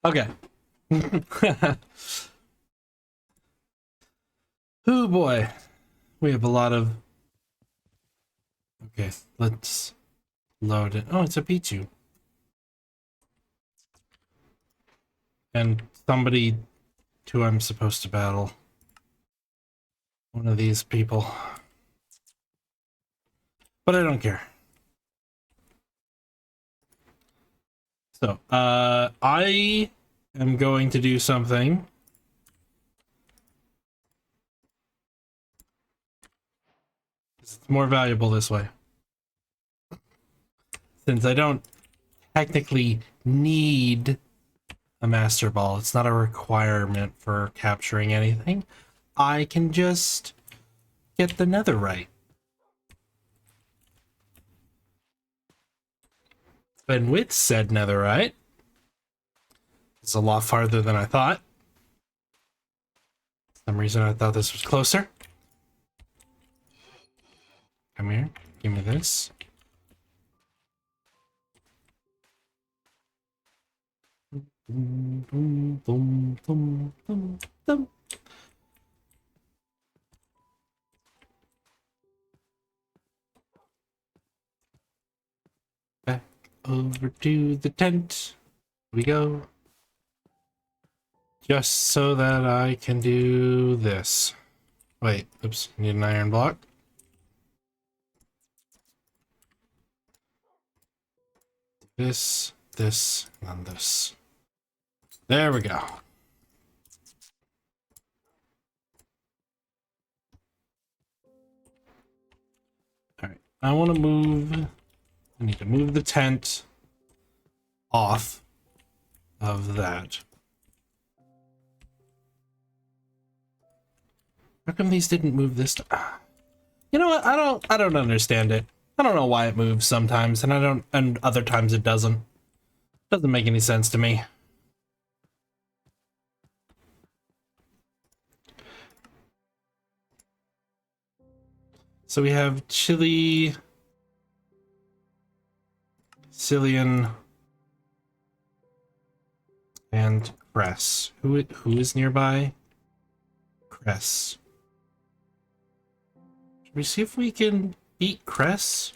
Okay. Oh boy. We have a lot of... Okay, let's load it. Oh, it's a Pichu. And somebody who I'm supposed to battle. One of these people. But I don't care. So, I am going to do something. It's more valuable this way. Since I don't technically need a Master Ball, it's not a requirement for capturing anything. I can just get the netherite. And with said netherite, it's a lot farther than I thought. For some reason I thought this was closer. Come here, give me this. Boom, boom, boom, boom, boom, boom. Back over to the tent we go. Just so that I can do this. Wait, oops, need an iron block. This, and then this. There we go. Alright, I want to move... I need to move the tent off of that. How come these didn't move this time? You know what? I don't understand it. I don't know why it moves sometimes and other times it doesn't. Doesn't make any sense to me. So we have chili, Cillian, and Cress. Who is nearby? Cress. Should we see if we can beat Cress?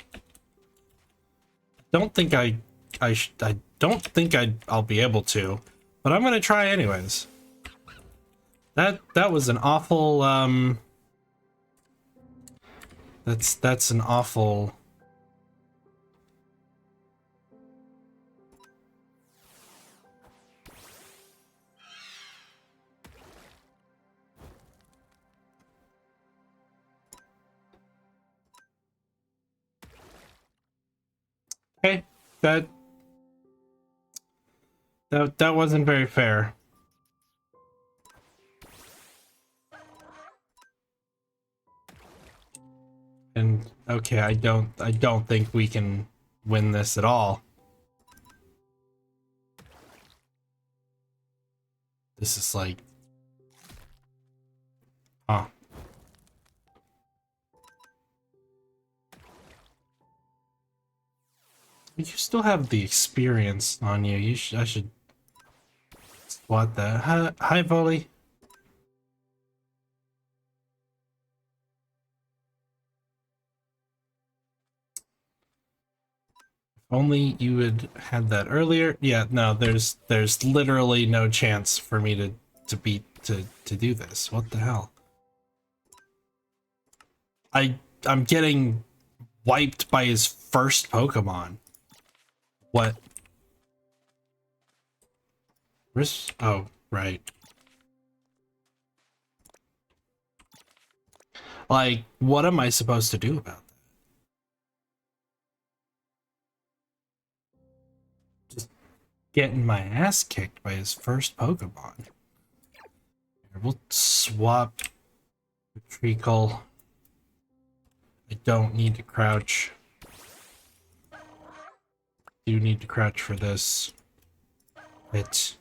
Don't think I don't think I'll be able to, but I'm gonna try anyways. That was an awful that's an awful... Okay, that wasn't very fair. And okay, I don't think we can win this at all. This is like... Huh. You still have the experience on you. I should swat that. Hi, Volley. Only you had had that earlier. Yeah, no, there's literally no chance for me to do this. What the hell? I'm getting wiped by his first Pokemon. What? Where's... Oh, right. Like, what am I supposed to do about that? Just getting my ass kicked by his first Pokemon. Here, we'll swap Treacle. I don't need to crouch. Do need to crouch for this. Wait.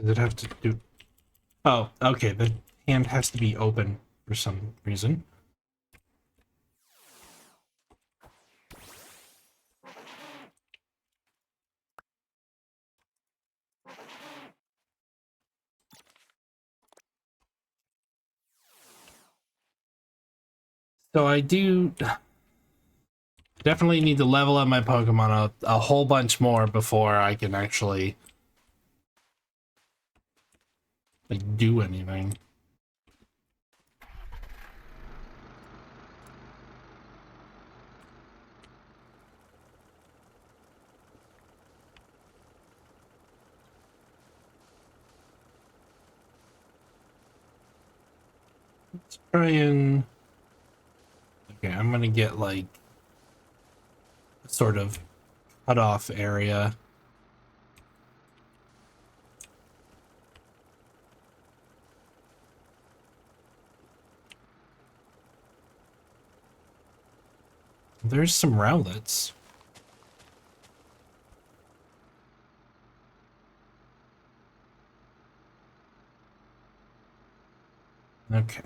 Does it have to do... Oh, okay, the hand has to be open for some reason. So I do definitely need to level up my Pokemon a whole bunch more before I can actually like do anything. Let's try and... Okay, I'm gonna get like a sort of cutoff area. There's some Rowlets. Okay.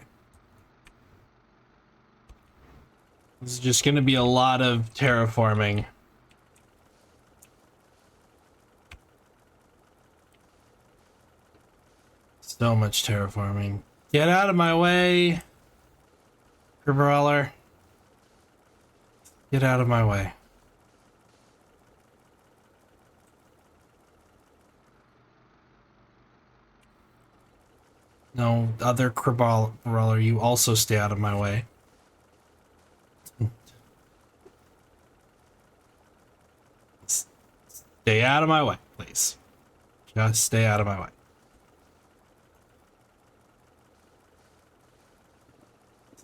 This is just gonna be a lot of terraforming. So much terraforming. Get out of my way, Brawler. Get out of my way. No, other Brawler, you also stay out of my way. Stay out of my way, please. Just stay out of my way.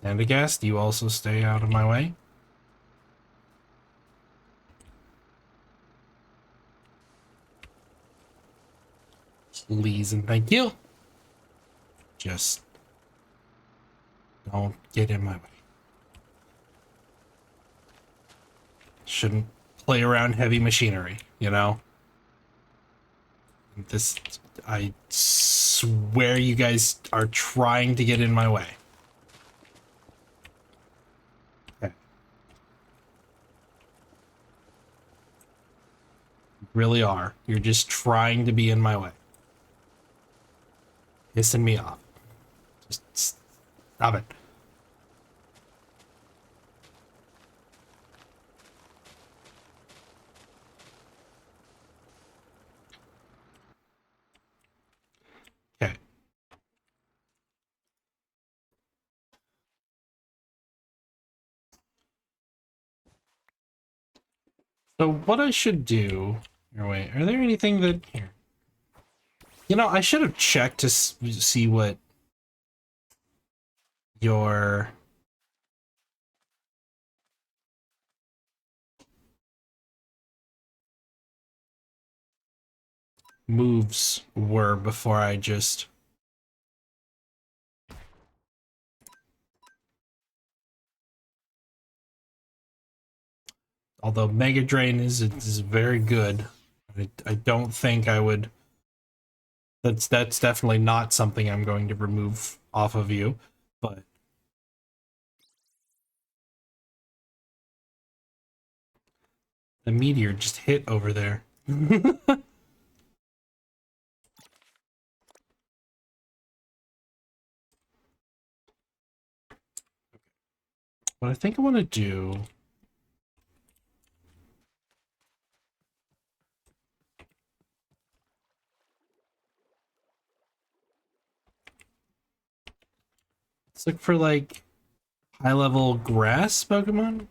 Sandagast, you also stay out of my way. Please and thank you. Just don't get in my way. Shouldn't play around heavy machinery, you know? This, I swear you guys are trying to get in my way. Okay. You really are. You're just trying to be in my way. Pissing me off. Just stop it. Okay. So what I should do... Here, wait. Are there anything that... Here. You know, I should have checked to see what your... moves were before I just... Although Mega Drain is very good, I don't think I would... That's definitely not something I'm going to remove off of you, but... The meteor just hit over there. What I think I want to do... Let's look for, like, high-level grass Pokemon.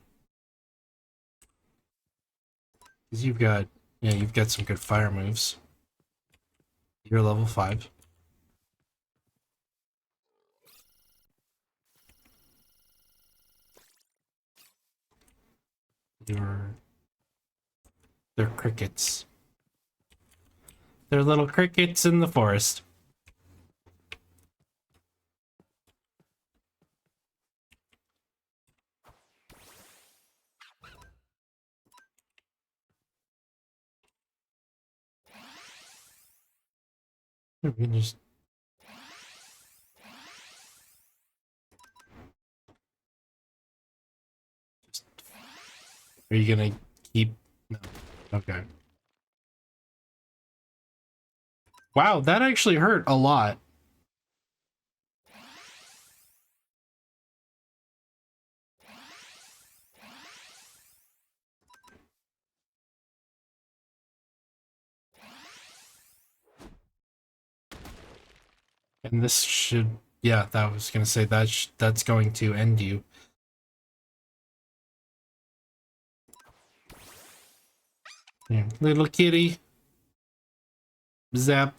Because you've got... Yeah, you've got some good fire moves. You're level 5. You're... They're crickets. They're little crickets in the forest. We can just... Are you gonna keep... No. Okay. Wow, that actually hurt a lot. And this should... Yeah, that was gonna say that's going to end you. Yeah, little kitty. Zap.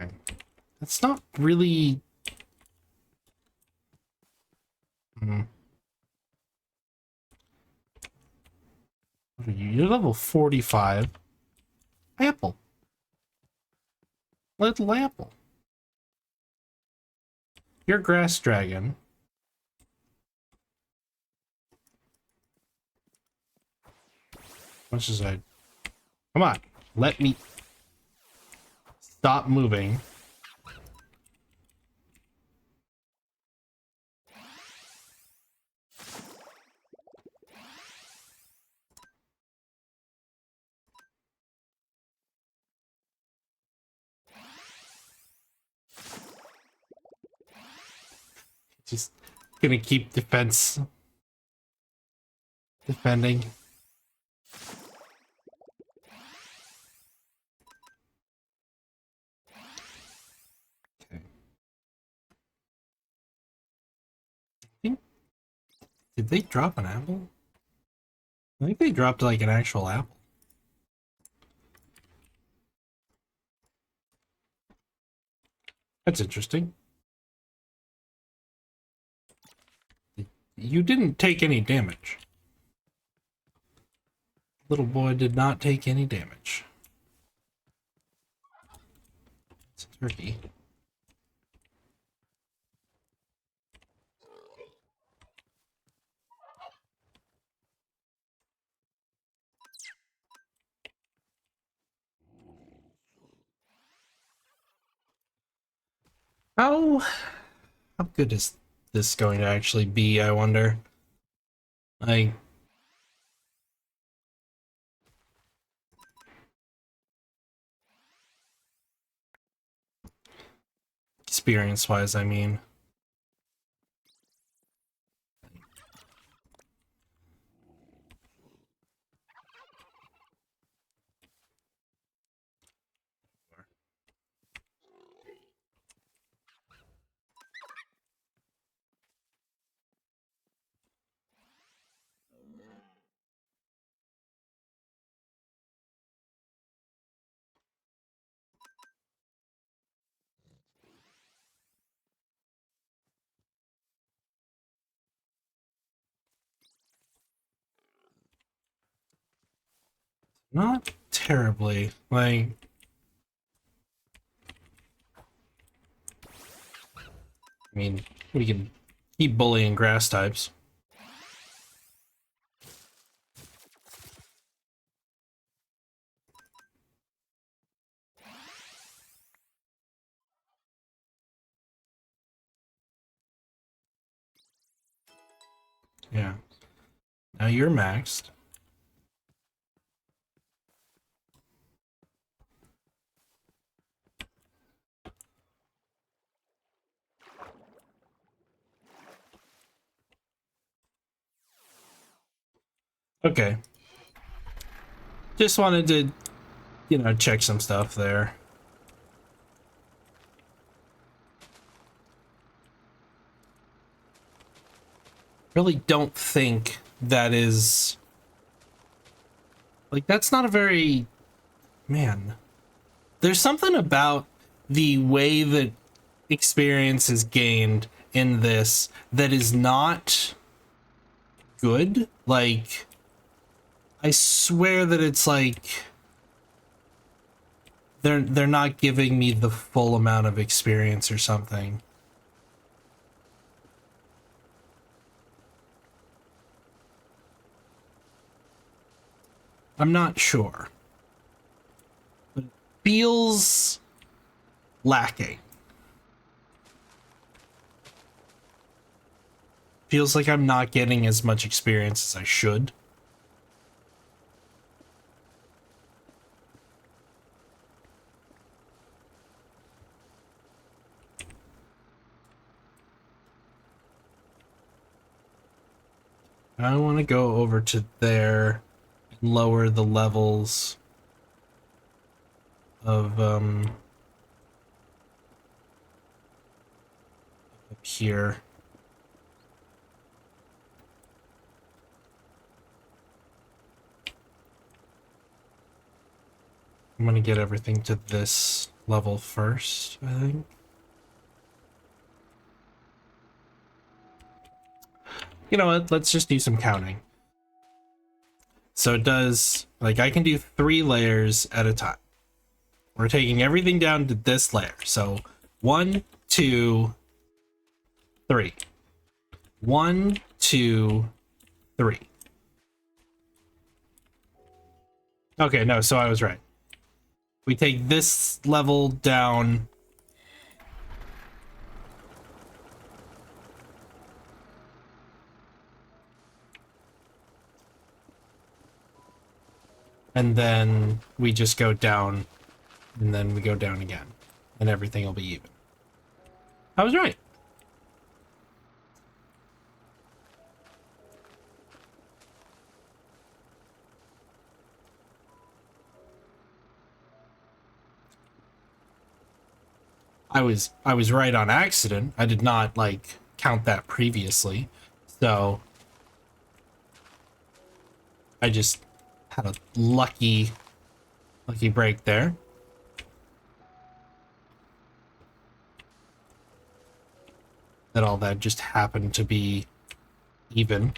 Okay. That's not really... Hmm. What are you? You're level 45. Apple. Little apple. You're grass dragon. Much as I... Come on. Let me... Stop moving. Just gonna keep defending. Okay. Did they drop an apple? I think they dropped like an actual apple. That's interesting. You didn't take any damage. Little boy did not take any damage. It's a turkey. How good is this going to actually be, I wonder? Like, experience-wise, I mean. Not terribly. Like, I mean, we can keep bullying grass types. Yeah. Now you're maxed. Okay. Just wanted to, you know, check some stuff there. Really don't think that is... Like, that's not a very... Man. There's something about the way that experience is gained in this that is not good. Like, I swear that it's like they're not giving me the full amount of experience or something. I'm not sure. But it feels lacking. Feels like I'm not getting as much experience as I should. I want to go over to there and lower the levels of up here. I'm gonna get everything to this level first, I think. You know what? Let's just do some counting. So it does, like, I can do 3 layers at a time. We're taking everything down to this layer. So 1, 2, 3. 1, 2, 3. Okay, no, so I was right. We take this level down. And then we just go down, and then we go down again, and everything will be even. I was right. I was right on accident. I did not like count that previously. So I just had a lucky break there. That all that just happened to be even.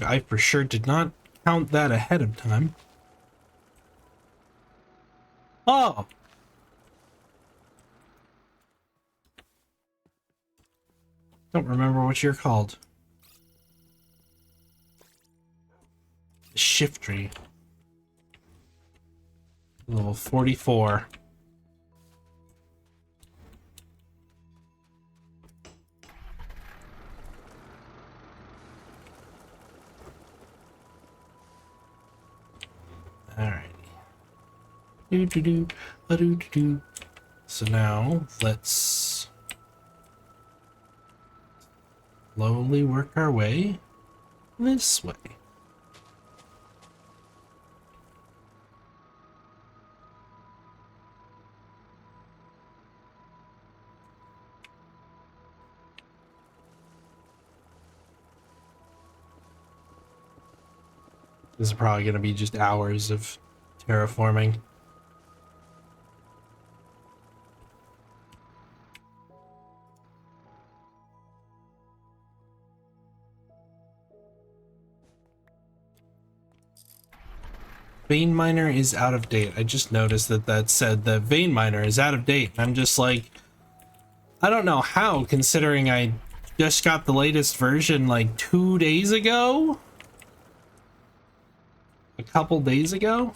I for sure did not count that ahead of time. Oh! Don't remember what you're called. The shift tree. Level 44. Alrighty. Do. So now let's slowly work our way this way. This is probably going to be just hours of terraforming. Vein miner is out of date. I just noticed that said the vein miner is out of date. I'm just like, I don't know how, considering I just got the latest version like 2 days ago? A couple days ago?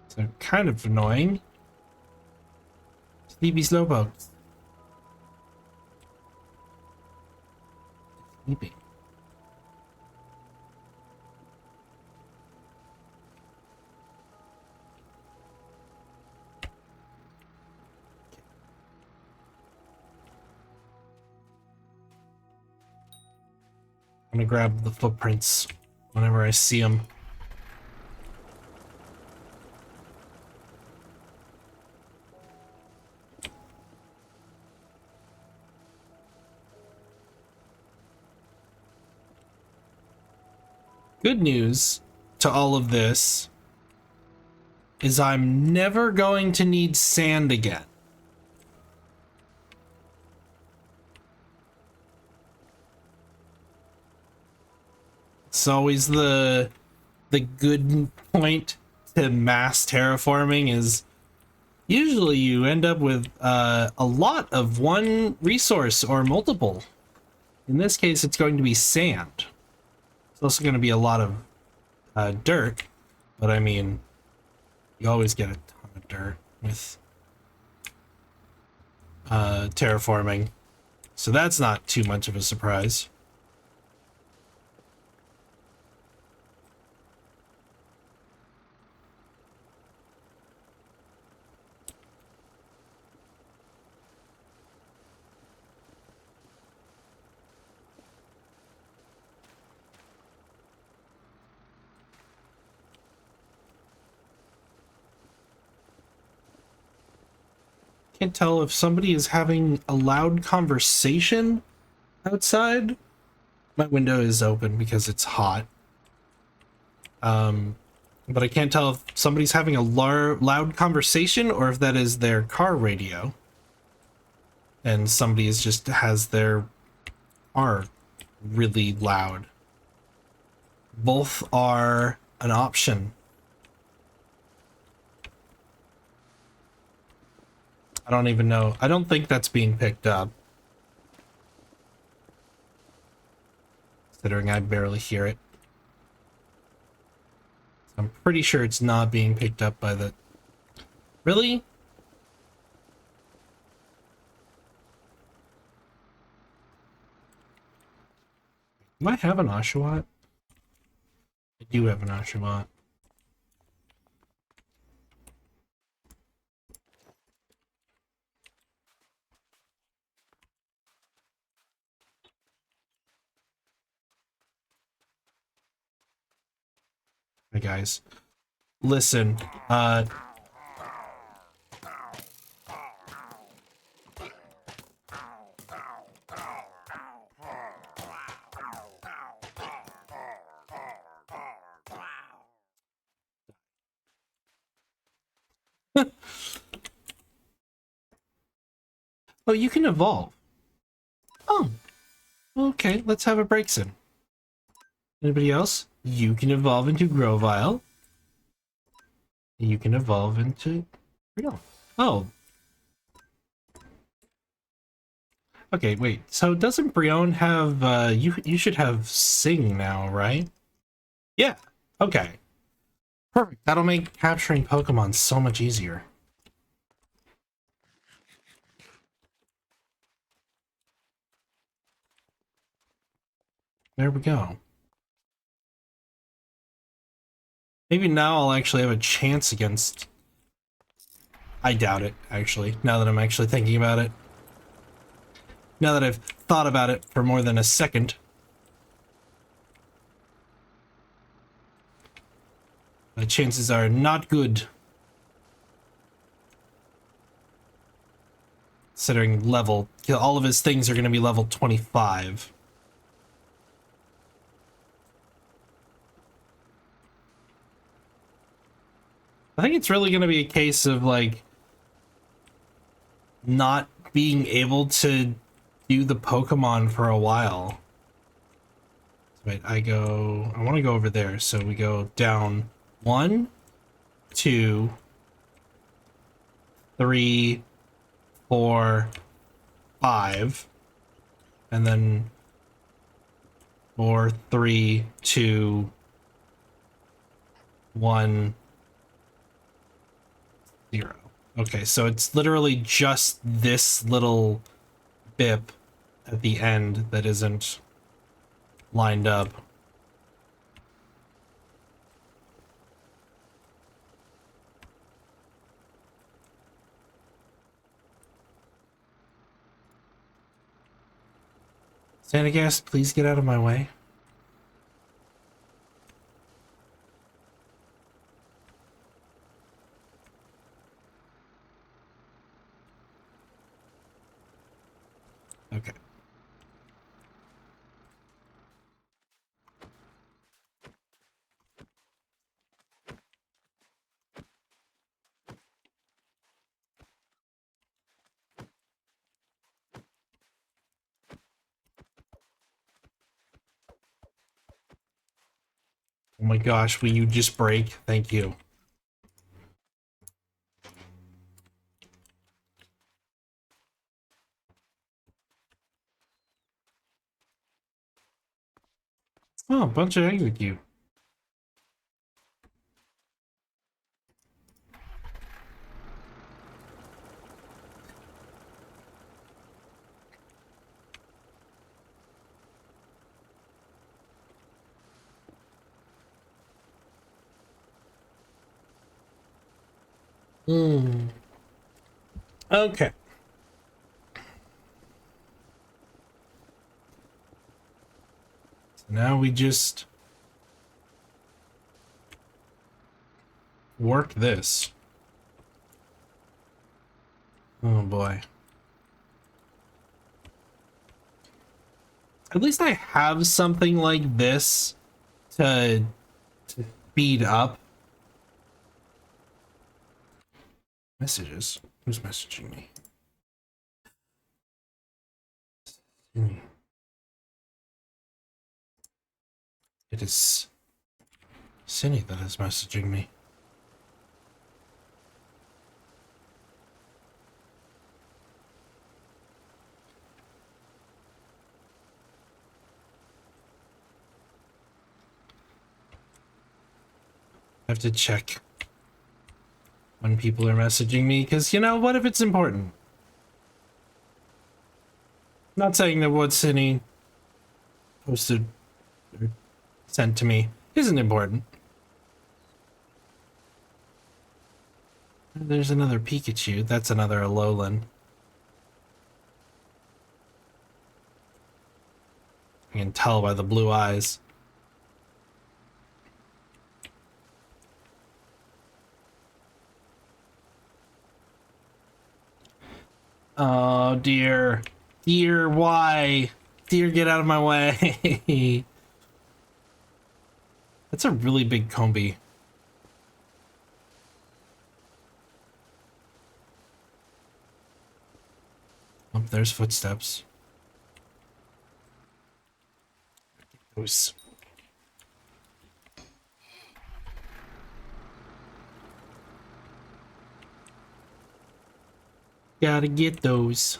So kind of annoying. Sleepy Slowpoke. Sleepy. I'm gonna grab the footprints whenever I see them. Good news to all of this is I'm never going to need sand again. It's always the good point to mass terraforming is usually you end up with a lot of one resource or multiple. In this case, it's going to be sand. It's also going to be a lot of dirt, but I mean, you always get a ton of dirt with terraforming, so that's not too much of a surprise. Can't tell if somebody is having a loud conversation outside. My window is open because it's hot. But I can't tell if somebody's having a loud conversation or if that is their car radio. And somebody is just has their car really loud. Both are an option. I don't even know. I don't think that's being picked up. Considering I barely hear it. I'm pretty sure it's not being picked up by the... Really? Do I have an Oshawott? I do have an Oshawott. Hey guys, listen, oh, you can evolve. Oh, okay, let's have a break soon. Anybody else? You can evolve into Grovyle. You can evolve into Real. Oh. Okay, wait. So doesn't Brion have you should have Sing now, right? Yeah. Okay. Perfect. That'll make capturing Pokemon so much easier. There we go. Maybe now I'll actually have a chance against... I doubt it, actually, now that I'm actually thinking about it. Now that I've thought about it for more than a second. The chances are not good. Considering level... all of his things are going to be level 25. I think it's really going to be a case of, like, not being able to do the Pokemon for a while. Wait, I want to go over there, so we go down 1, 2, 3, 4, 5, and then 4, 3, 2, 1, 0. Okay, so it's literally just this little bip at the end that isn't lined up. Sandagast, please get out of my way. Okay. Oh my gosh, will you just break? Thank you. Oh, a bunch of execute. Hmm. Okay. So now we just work this. Oh boy. At least I have something like this to speed up. Messages? Who's messaging me? It is Cindy that is messaging me. I have to check when people are messaging me, because, you know, what if it's important? Not saying that what Cindy posted or sent to me isn't important. There's another Pikachu. That's another Alolan. I can tell by the blue eyes. Oh, dear. Dear, why? Dear, get out of my way. That's a really big Combi. Oh, there's footsteps. Those. Gotta get those.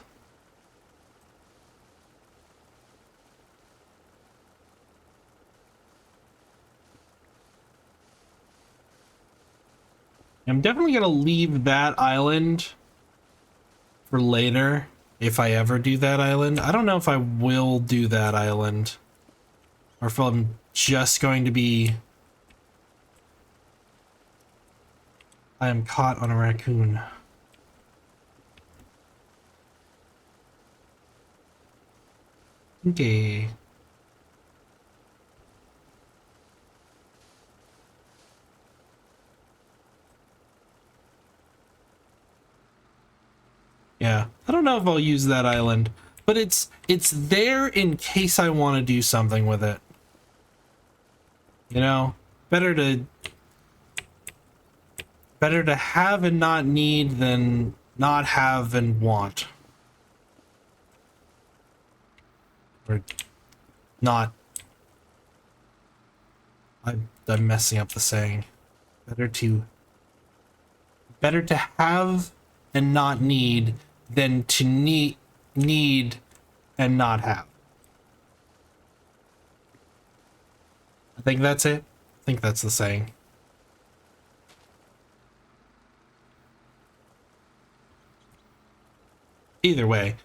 I'm definitely gonna leave that island for later, if I ever do that island. I don't know if I will do that island, or if I'm just going to be... I am caught on a raccoon. Okay. Yeah, I don't know if I'll use that island, but it's there in case I want to do something with it. You know, better to have and not need than not have and want. Or not. I'm messing up the saying. Better to have and not need than to need and not have. I think that's it. I think that's the saying. Either way,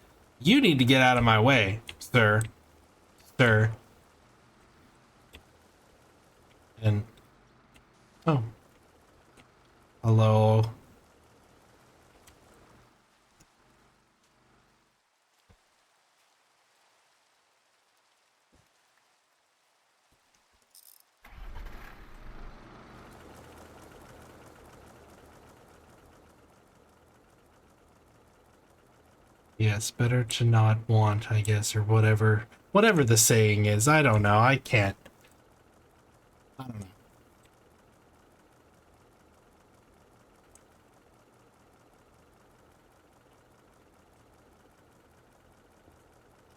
you need to get out of my way, sir. Sir. And oh. Hello. Yes, better to not want, I guess, or whatever. Whatever the saying is. I don't know. I can't. I don't know.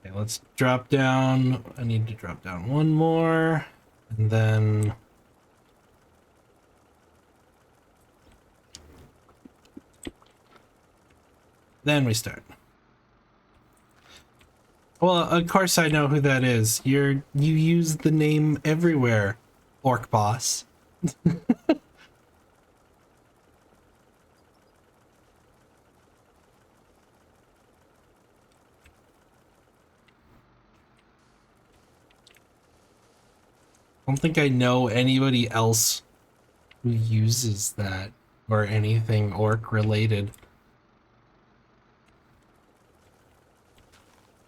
Okay, let's drop down. I need to drop down one more. And then Then we start. Well, of course I know who that is. You use the name everywhere, Orc Boss. I don't think I know anybody else who uses that or anything orc related.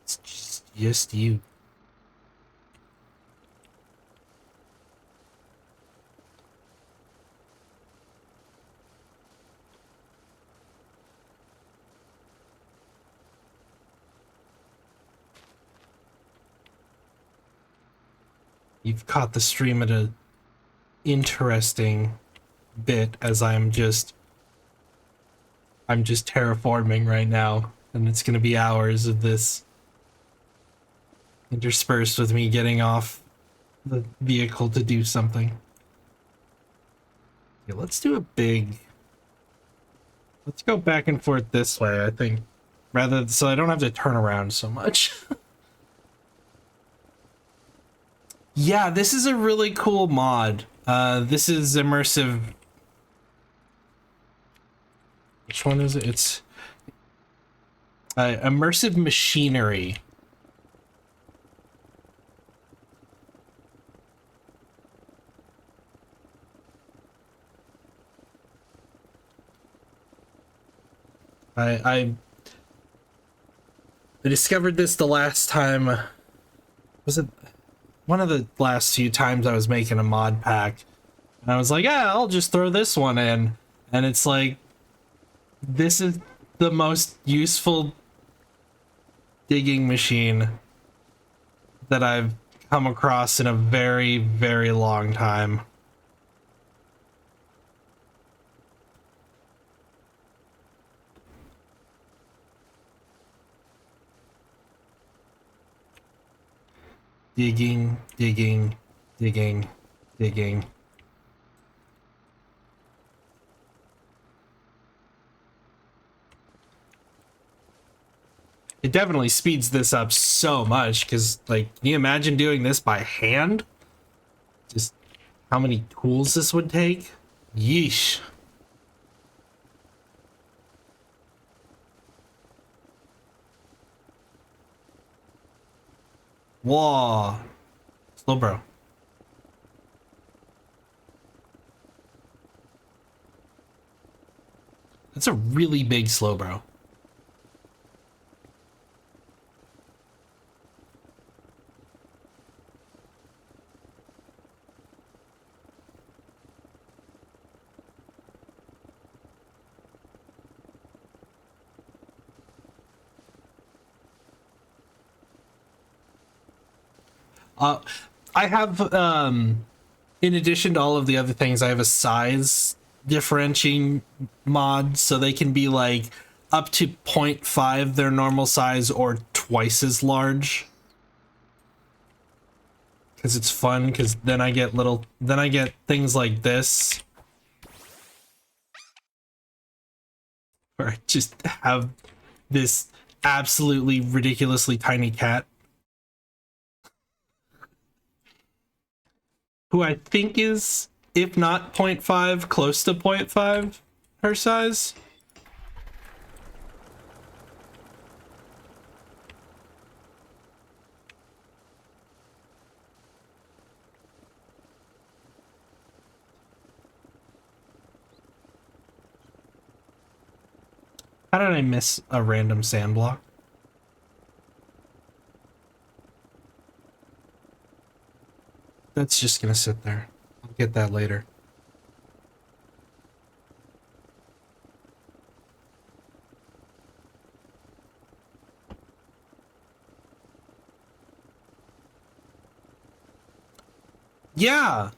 It's just you. You've caught the stream at a interesting bit as I'm just terraforming right now, and it's gonna be hours of this interspersed with me getting off the vehicle to do something. Yeah, let's do a big... Let's go back and forth this way, I think. Rather, so I don't have to turn around so much. Yeah, this is a really cool mod. This is immersive... Which one is it? It's... immersive machinery. I discovered this the last time... Was it one of the last few times I was making a mod pack? And I was like, yeah, I'll just throw this one in. And it's like, this is the most useful digging machine that I've come across in a very, very long time. Digging, digging, digging, digging. It definitely speeds this up so much, because, like, can you imagine doing this by hand? Just how many tools this would take? Yeesh. Whoa. Slow, bro. That's a really big slow, bro. I have, in addition to all of the other things, I have a size differentiating mod, so they can be like up to 0.5 their normal size or twice as large. Because it's fun, because then I get things like this. Where I just have this absolutely ridiculously tiny cat. Who I think is, if not 0.5, close to 0.5 her size. How did I miss a random sand block? That's just gonna sit there. I'll get that later. Yeah!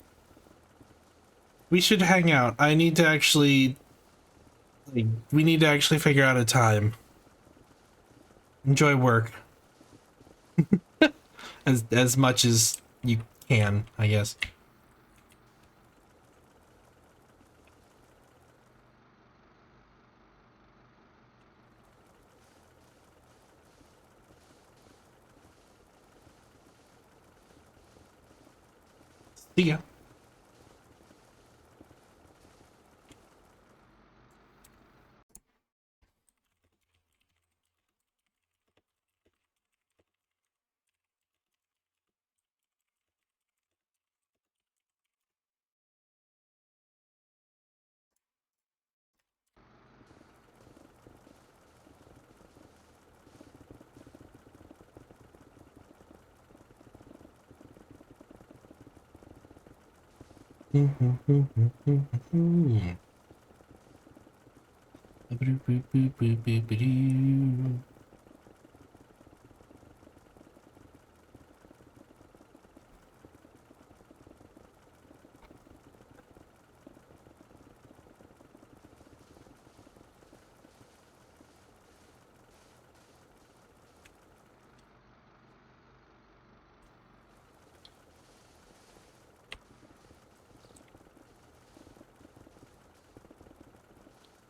We should hang out. I need to actually... Like, we need to actually figure out a time. Enjoy work. as much as you can, I guess. See ya.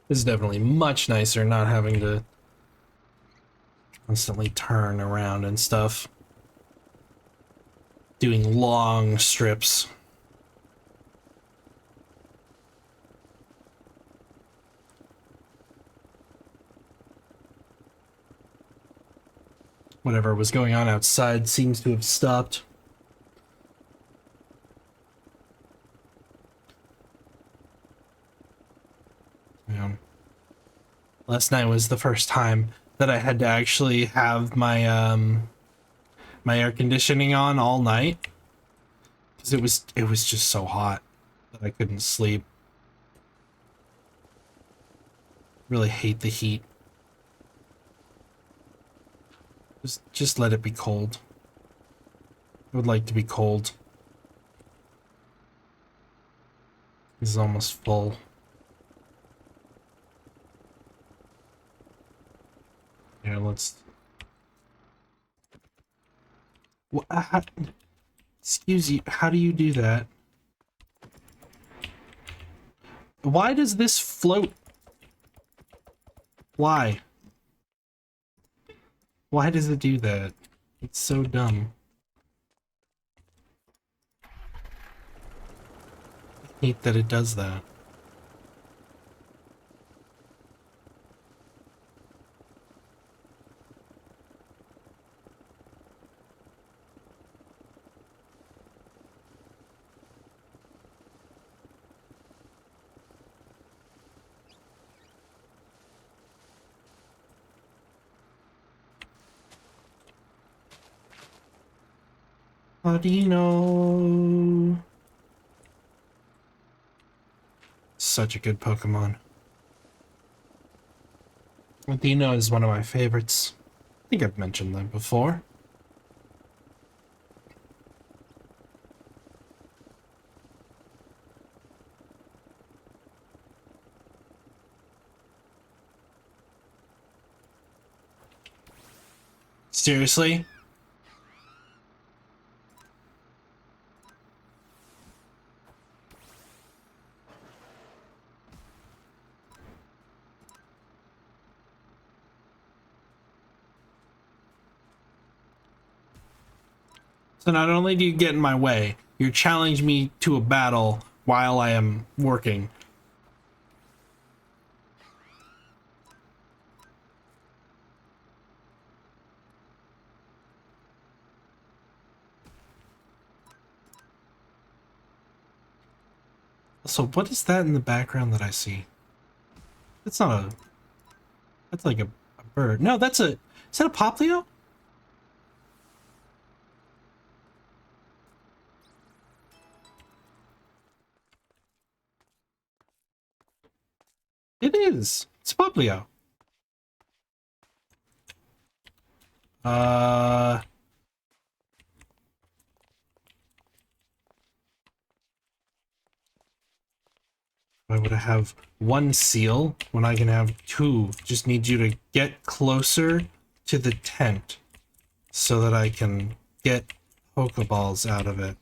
This is definitely much nicer not having to constantly turn around and stuff. Doing long strips. Whatever was going on outside seems to have stopped. Yeah. Last night was the first time that I had to actually have my my air conditioning on all night, because it was just so hot that I couldn't sleep. Really hate the heat. Just let it be cold. I would like to be cold. This is almost full. Yeah, let's... Excuse you, how do you do that? Why does this float? Why? Why does it do that? It's so dumb. I hate that it does that. How do you know? Such a good Pokemon. Dino is one of my favorites. I think I've mentioned them before. Seriously? So not only do you get in my way, you challenge me to a battle while I am working. So what is that in the background that I see? That's not a... That's like a bird. No, that's a... Is that a Poplio? It is. It's a Poplio. Why would I have one seal when I can have two? Just need you to get closer to the tent so that I can get Pokeballs out of it.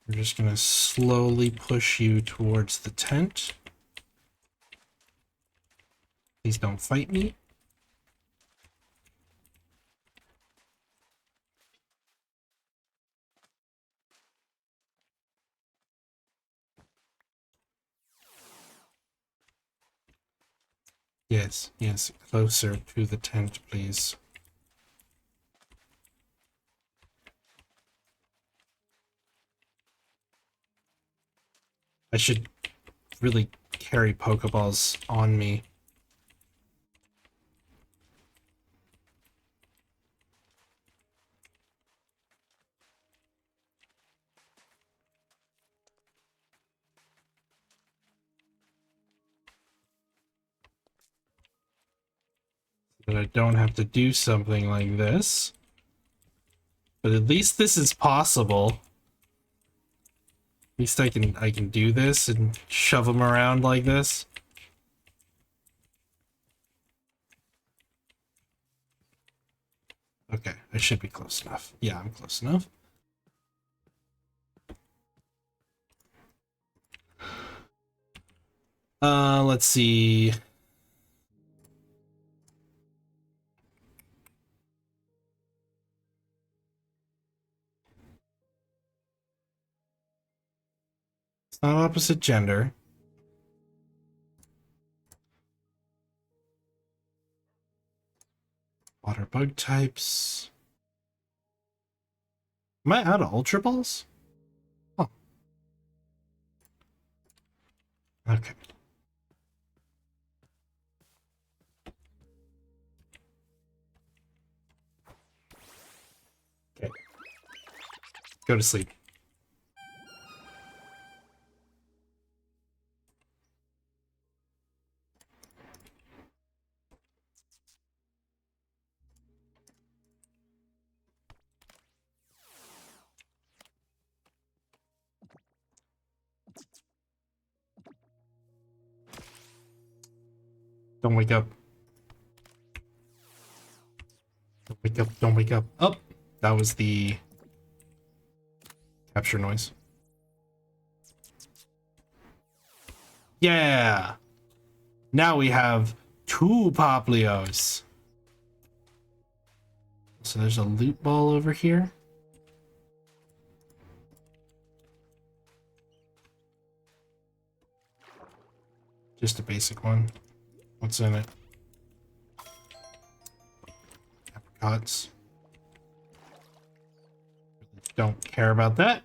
We're just gonna slowly push you towards the tent. Please don't fight me. Yes, yes, closer to the tent, please. I should really carry Pokeballs on me. That I don't have to do something like this. But at least this is possible. At least I can do this and shove them around like this. Okay, I should be close enough. Yeah, I'm close enough. Let's see. It's not opposite gender. Water bug types. Am I out of Ultra Balls? Oh. Okay. Okay. Go to sleep. Don't wake up. Don't wake up. Don't wake up. Oh, that was the capture noise. Yeah. Now we have 2 Poplios. So there's a loot ball over here. Just a basic one. What's in it? Apricots. Don't care about that.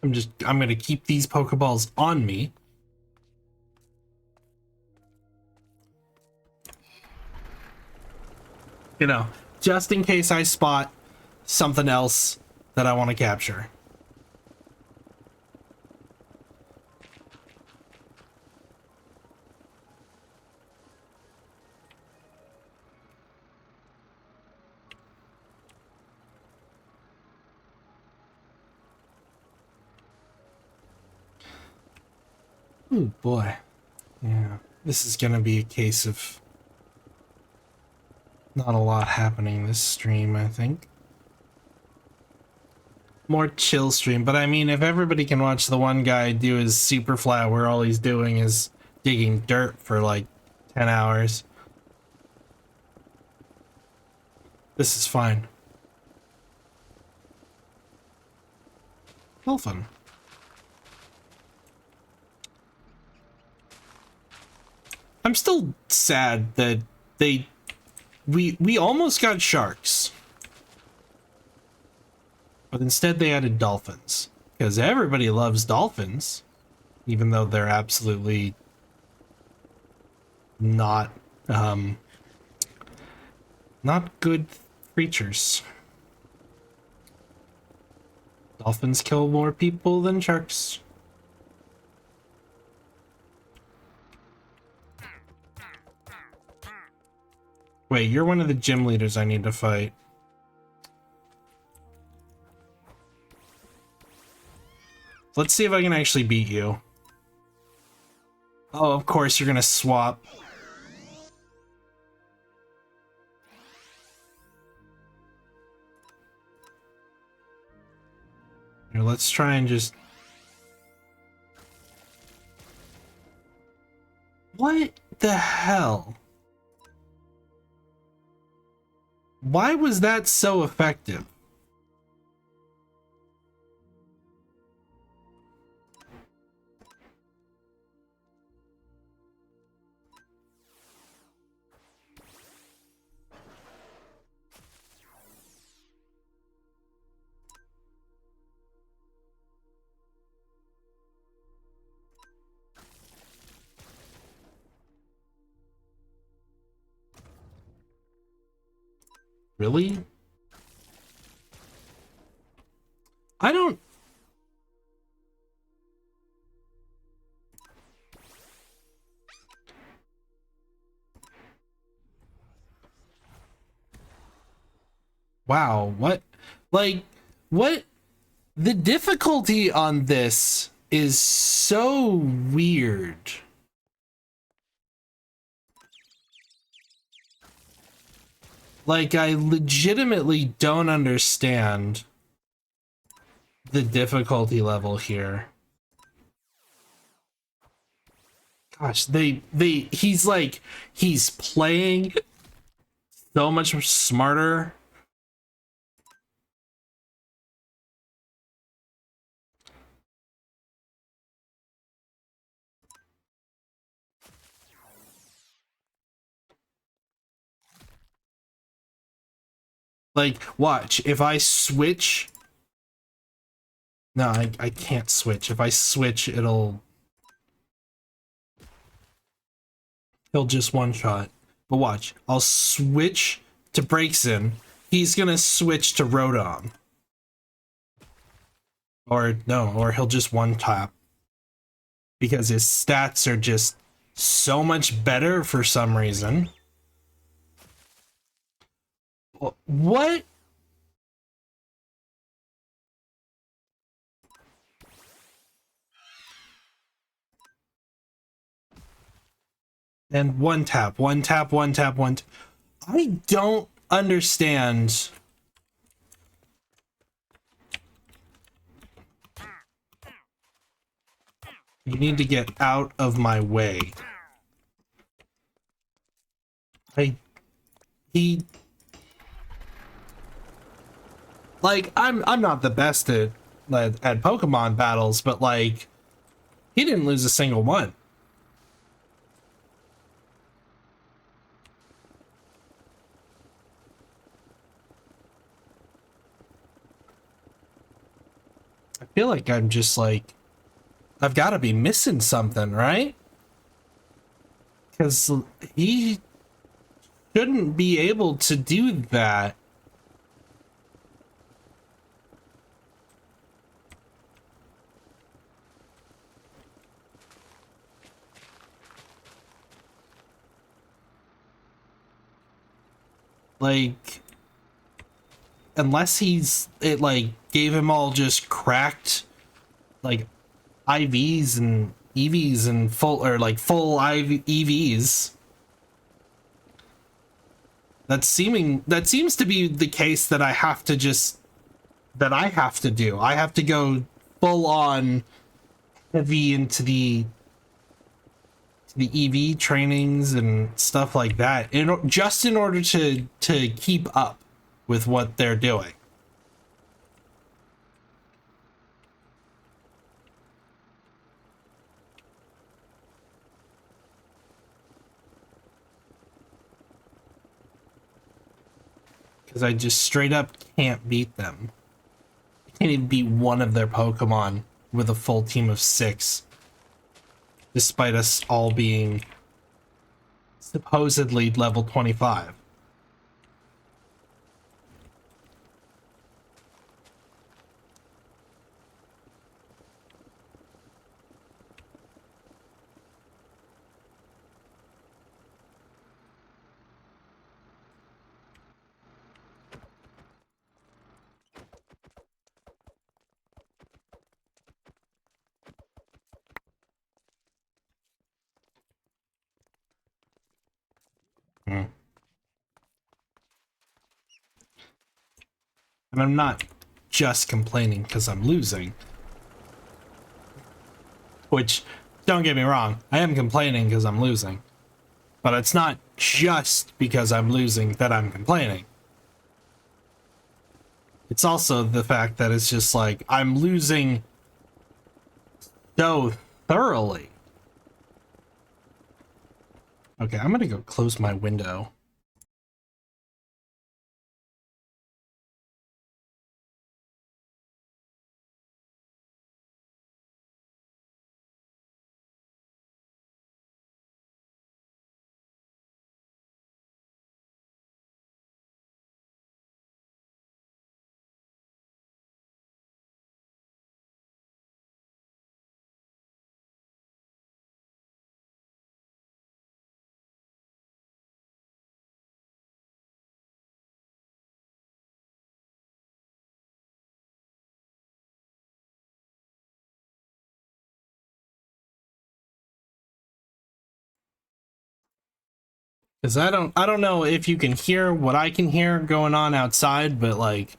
I'm gonna keep these Pokeballs on me. You know, just in case I spot something else that I want to capture. Oh boy. Yeah, this is gonna be a case of not a lot happening this stream, I think. More chill stream, but I mean, if everybody can watch the one guy do his super flat where all he's doing is digging dirt for like 10 hours, this is fine. Dolphin. I'm still sad that we almost got sharks. But instead they added dolphins. Because everybody loves dolphins. Even though they're absolutely not not good creatures. Dolphins kill more people than sharks. Wait, you're one of the gym leaders I need to fight. Let's see if I can actually beat you. Oh, of course you're gonna swap. Here, let's try and just... What the hell? Why was that so effective? Really? I don't... Wow, what? Like, what? The difficulty on this is so weird. Like, I legitimately don't understand the difficulty level here. Gosh, he's playing so much smarter. Like, watch, if I switch... No, I can't switch. If I switch, he'll just one-shot. But watch, I'll switch to Braixen. He's gonna switch to Rodon. Or, no, or he'll just one-tap. Because his stats are just so much better for some reason. What? And one tap, one tap, one tap, one. I don't understand. You need to get out of my way. Like, I'm not the best at Pokemon battles, but like, he didn't lose a single one. I feel like I'm just like, I've got to be missing something, right? Because he shouldn't be able to do that. Like, unless it like gave him all just cracked like IVs and EVs and full EVs. That seems to be the case that I have to do. I have to go full on heavy into the EV trainings and stuff like that, just in order to keep up with what they're doing. Because I just straight up can't beat them. I can't even beat one of their Pokemon with a full team of 6. Despite us all being supposedly level 25. And I'm not just complaining because I'm losing. Which, don't get me wrong, I am complaining because I'm losing. But it's not just because I'm losing that I'm complaining. It's also the fact that it's just like, I'm losing so thoroughly. Okay, I'm gonna go close my window. Because I don't know if you can hear what I can hear going on outside, but like,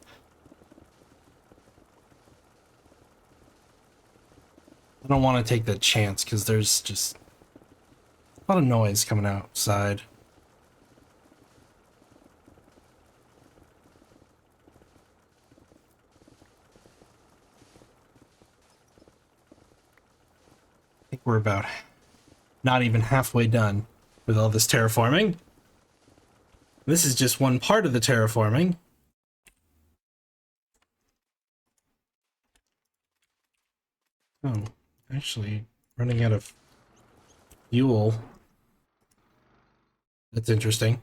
I don't want to take that chance because there's just a lot of noise coming outside. I think we're about not even halfway done with all this terraforming. This is just one part of the terraforming. Oh, actually, running out of fuel. That's interesting.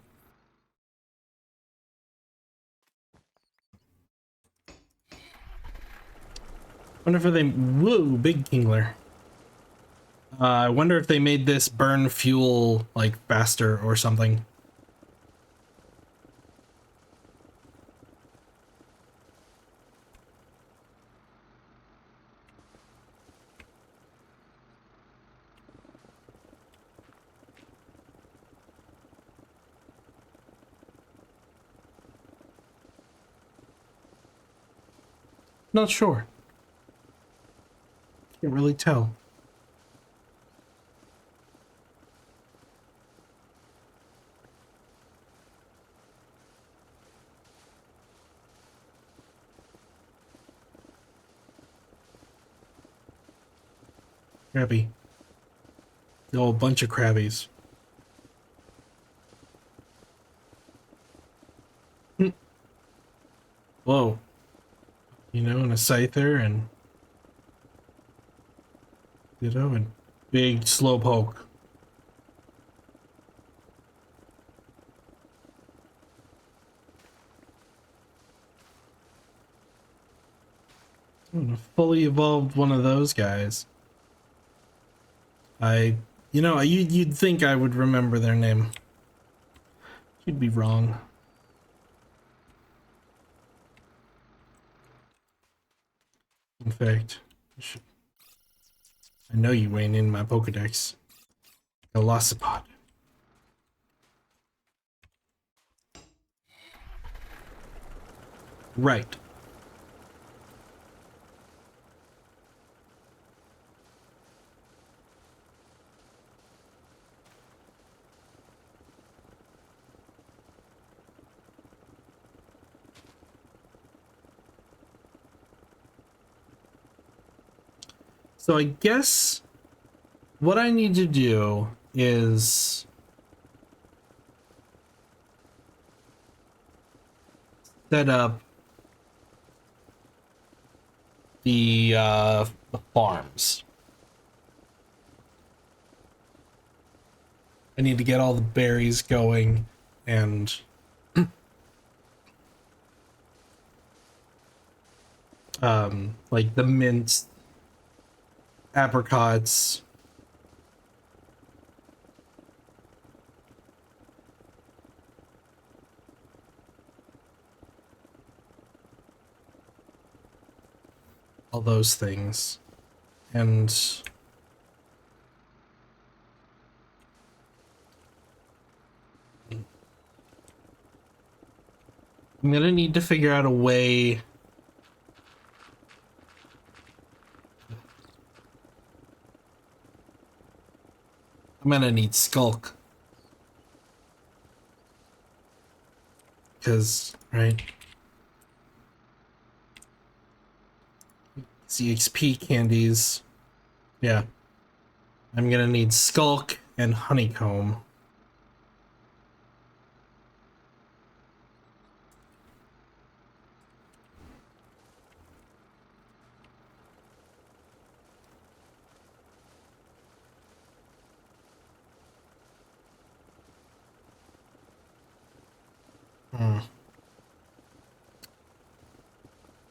Wonder if they... Whoa, big kingler. I wonder if they made this burn fuel, like, faster or something. Not sure. Can't really tell. Crabby. The whole bunch of crabbies. Whoa. You know, and a scyther and... Ditto and big slowpoke. A fully evolved one of those guys. You know, you'd think I would remember their name. You'd be wrong. In fact, I know you ain't in my Pokedex. Velocipod. Right. So I guess what I need to do is set up the farms. I need to get all the berries going and like the mint, apricots, all those things. And I'm gonna need to figure out a way. I'm gonna need Skulk. Because, right? CXP candies. Yeah. I'm gonna need Skulk and Honeycomb.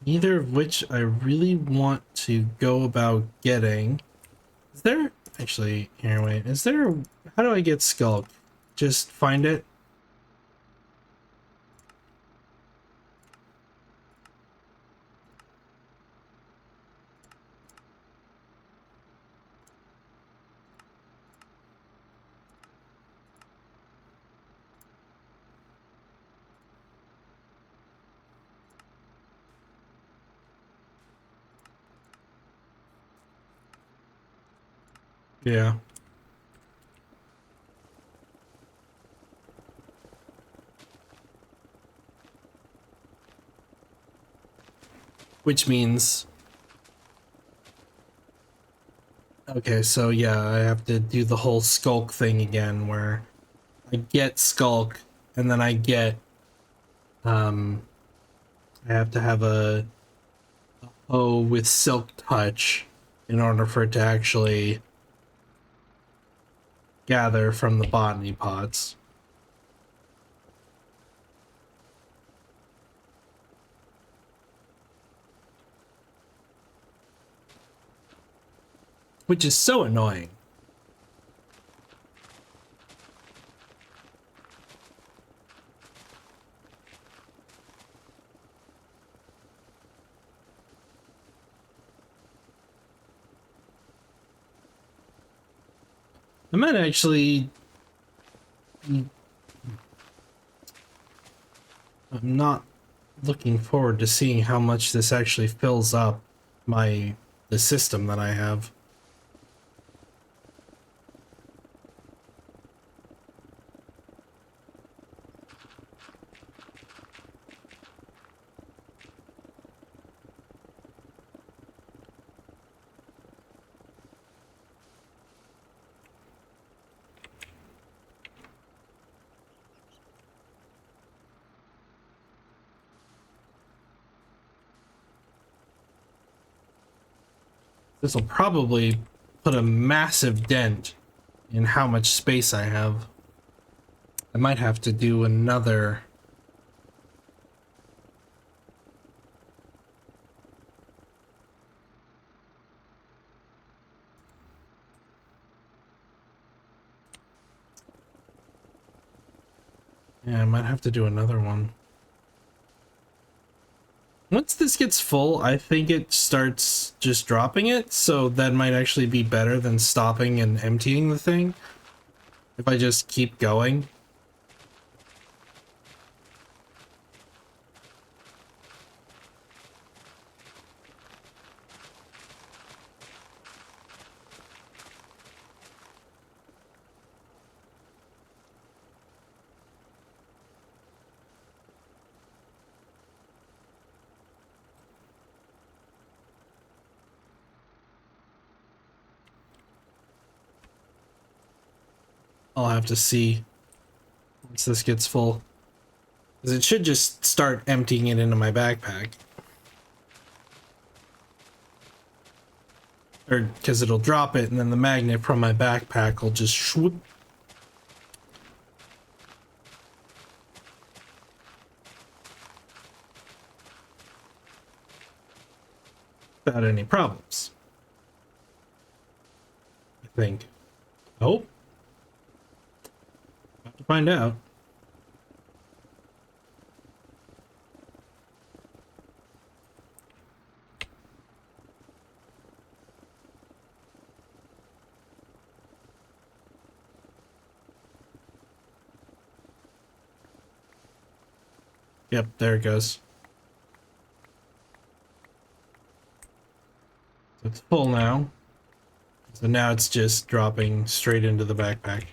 Neither of which I really want to go about getting. Is there... Actually, here, wait. Is there... How do I get Skulk? Just find it? Yeah. Which means... Okay, so yeah, I have to do the whole skulk thing again, where I get skulk, and then I get, I have to have a O with silk touch in order for it to actually gather from the botany pots. Which is so annoying. I might actually... I'm not looking forward to seeing how much this actually fills up the system that I have. This will probably put a massive dent in how much space I have. I might have to do another... Yeah, I might have to do another one. Once this gets full, I think it starts just dropping it, so that might actually be better than stopping and emptying the thing. If I just keep going. I'll have to see once this gets full. Because it should just start emptying it into my backpack. Or because it'll drop it and then the magnet from my backpack will just swoop. Without any problems. I think. Oh. Have to find out. Yep, there it goes. So it's full now. So now it's just dropping straight into the backpack.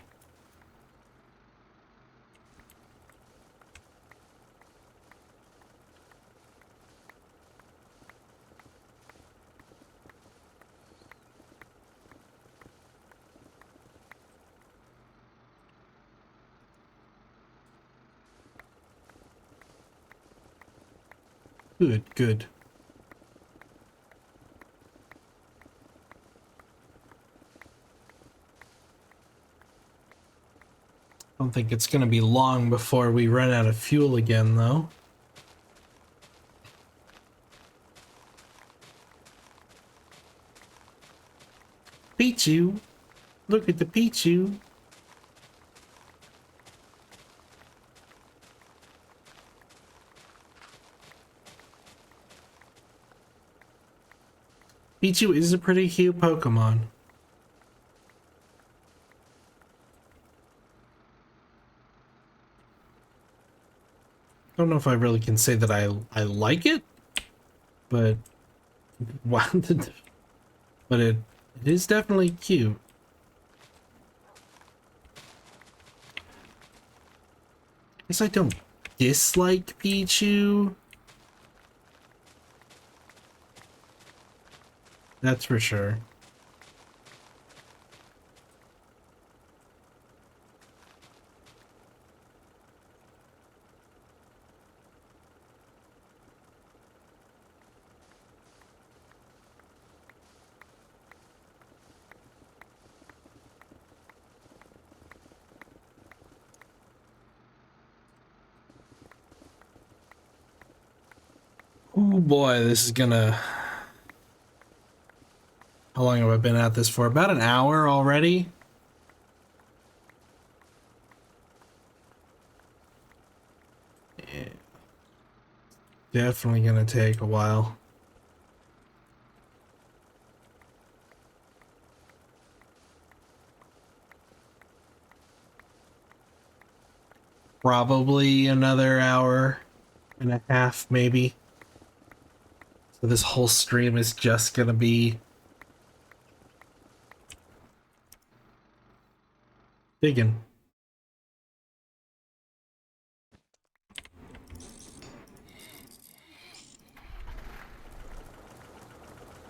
Good, good. I don't think it's going to be long before we run out of fuel again, though. Pichu! Look at the Pichu! Pichu is a pretty cute Pokemon. I don't know if I really can say that I like it, but but it is definitely cute. guess I don't dislike Pichu. That's for sure. Oh boy, this is gonna... How long have I been at this for? About an hour already? Yeah. Definitely gonna take a while. Probably another hour and a half, maybe. So this whole stream is just gonna be digging.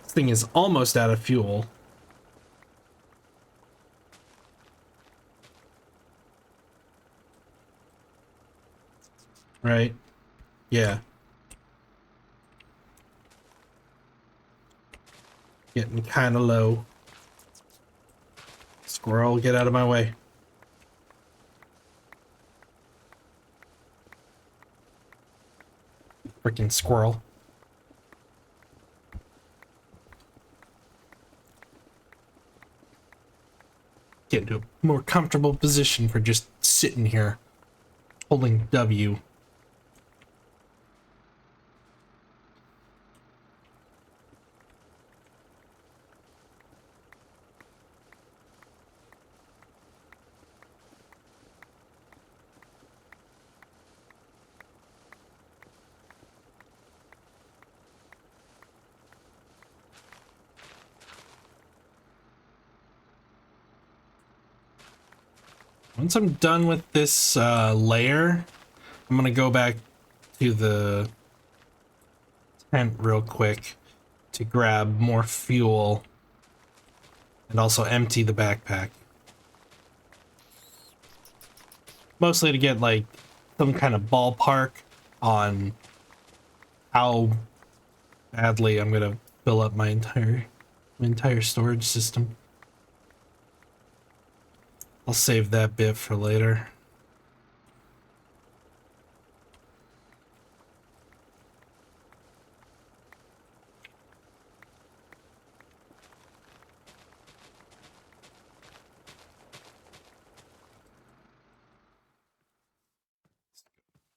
This thing is almost out of fuel. Right? Yeah. Getting kind of low. Squirrel, get out of my way. Freaking squirrel. Get into a more comfortable position for just sitting here, holding W. Once I'm done with this layer, I'm gonna go back to the tent real quick to grab more fuel and also empty the backpack. Mostly to get like some kind of ballpark on how badly I'm gonna fill up my entire storage system. I'll save that bit for later.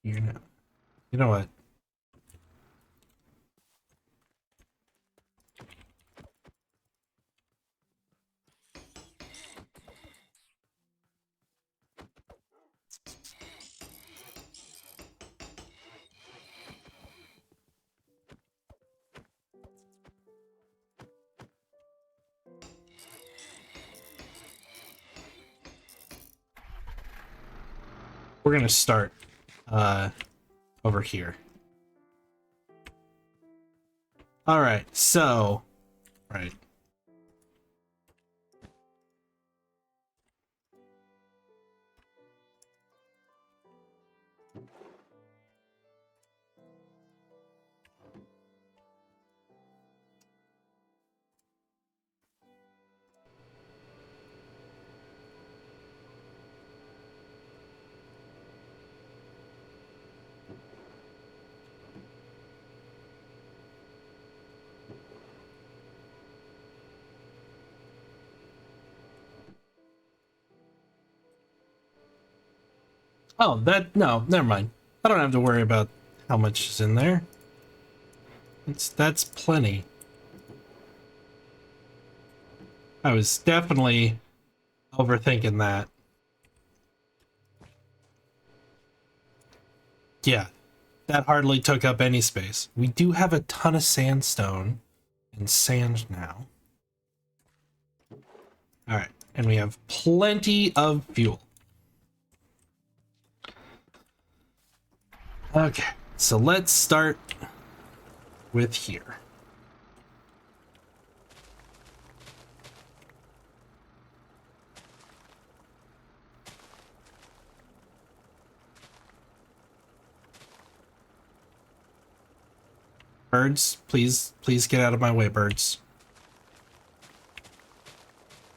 You know what? We're gonna start over here. All right, so right. Oh, no, never mind. I don't have to worry about how much is in there. That's plenty. I was definitely overthinking that. Yeah, that hardly took up any space. We do have a ton of sandstone and sand now. All right, and we have plenty of fuel. Okay, so let's start with here. Birds, please get out of my way, birds.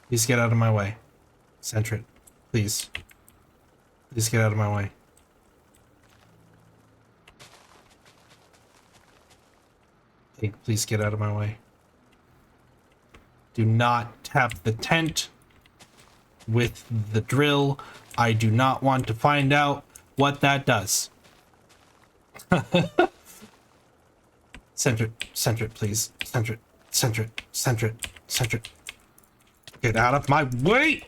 Please get out of my way. Center it, please. Please get out of my way. Hey, please get out of my way. Do not tap the tent with the drill. I do not want to find out what that does. Center it, please. Center it, center it, center it, center it. Get out of my way!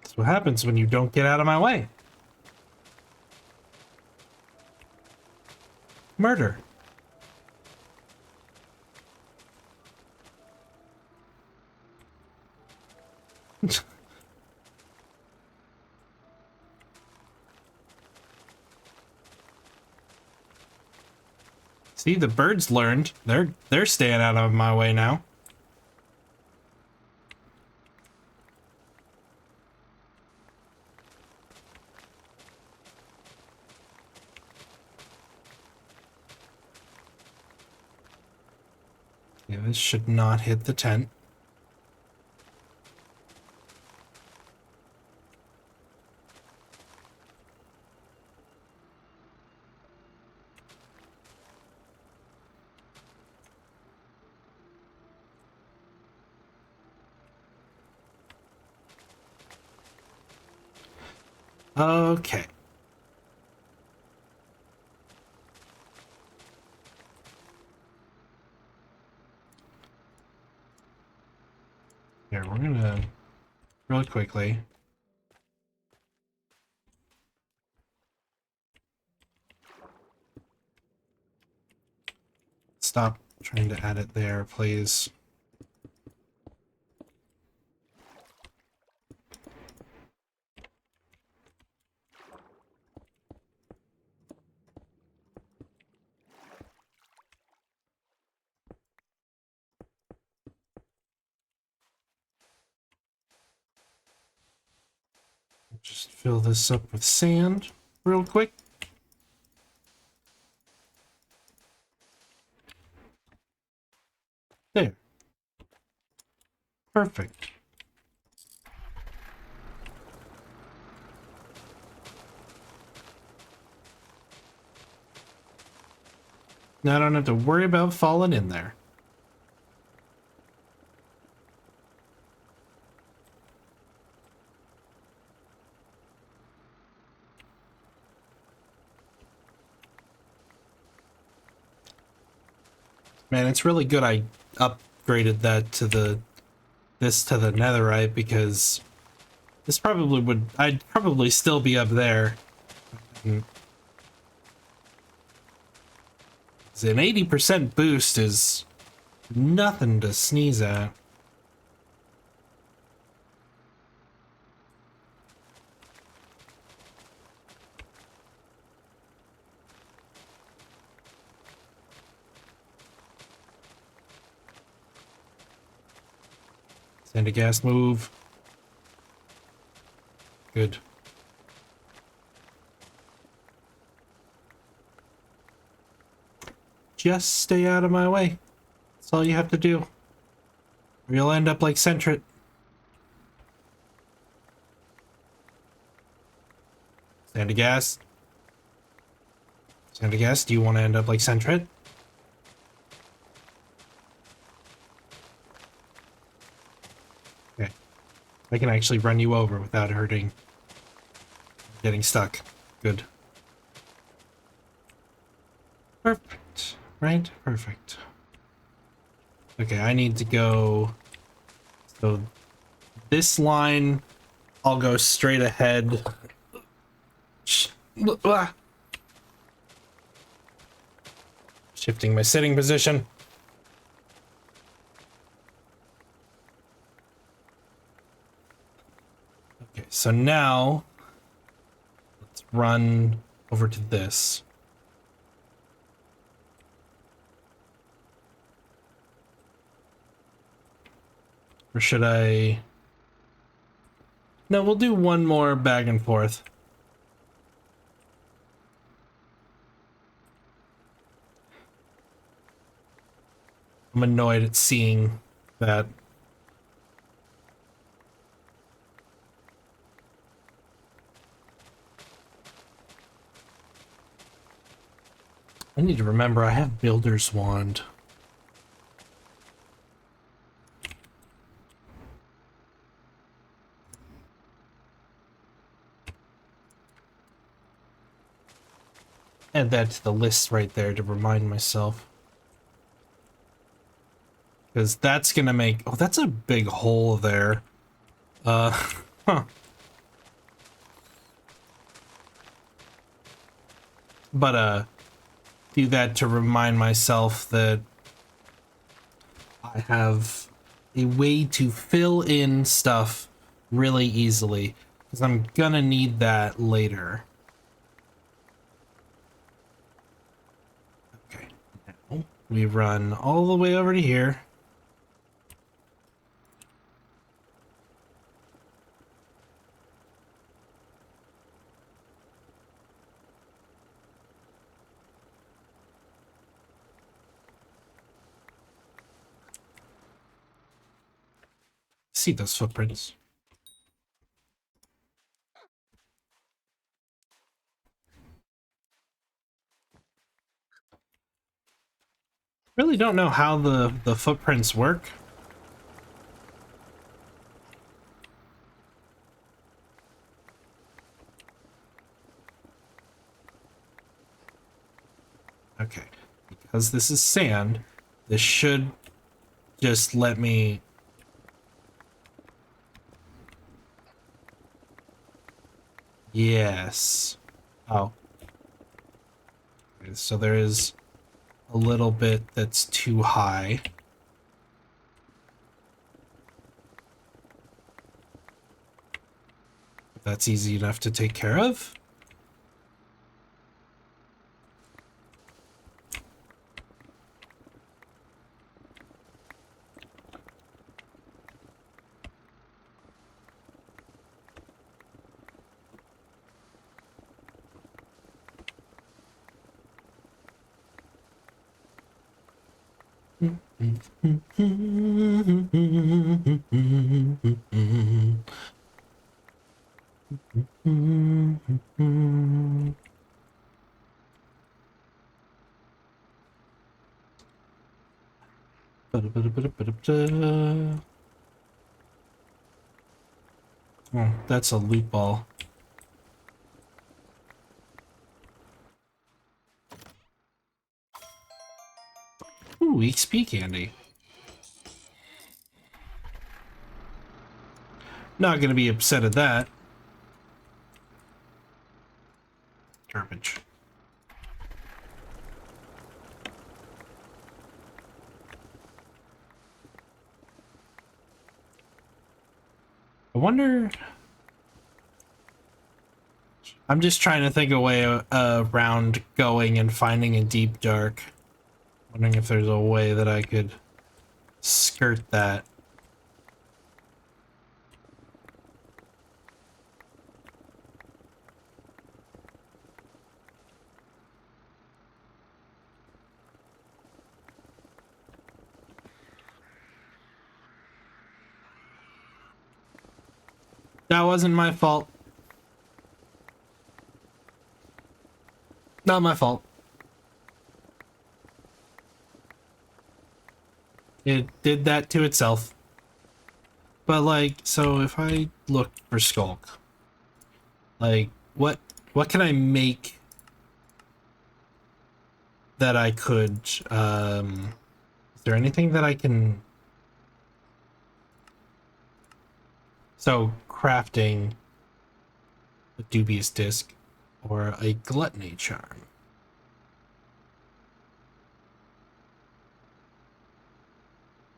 That's what happens when you don't get out of my way. Murder. See, the birds learned. They're staying out of my way now. Yeah, this should not hit the tent. Okay. Here, we're gonna really quickly. Stop trying to add it there, please. Just fill this up with sand real quick. There. Perfect. Now I don't have to worry about falling in there. Man, it's really good I upgraded that to the netherite, because this probably would, I'd probably still be up there. An 80% boost is nothing to sneeze at. Send a gas move. Good. Just stay out of my way. That's all you have to do. Or you'll end up like Sentret. Stand a gas. Stand a gas. Do you want to end up like Sentret? Okay. I can actually run you over without hurting. Getting stuck. Good. Perfect. Right? Perfect. Okay, I need to go... So, this line, I'll go straight ahead. Shifting my sitting position. Okay, so now let's run over to this. Or should I? No, we'll do one more back and forth. I'm annoyed at seeing that. I need to remember I have Builder's Wand. Add that to the list right there to remind myself. Because that's gonna make... Oh, that's a big hole there. Huh. But, do that to remind myself that I have a way to fill in stuff really easily. Because I'm gonna need that later. Okay, now we run all the way over to here. See those footprints. Really don't know how the footprints work. Okay, because this is sand, this should just let me... Yes. Oh. Okay, so there is a little bit that's too high. That's easy enough to take care of. Oh, that's a loot ball. Ooh, XP candy. Not gonna be upset at that. Garbage. I wonder... I'm just trying to think a way around going and finding a deep dark. Wondering if there's a way that I could skirt that. That wasn't my fault. Not my fault. It did that to itself. But like, so if I look for Skulk, like what can I make that I could is there anything that I can... So crafting a dubious disc or a gluttony charm.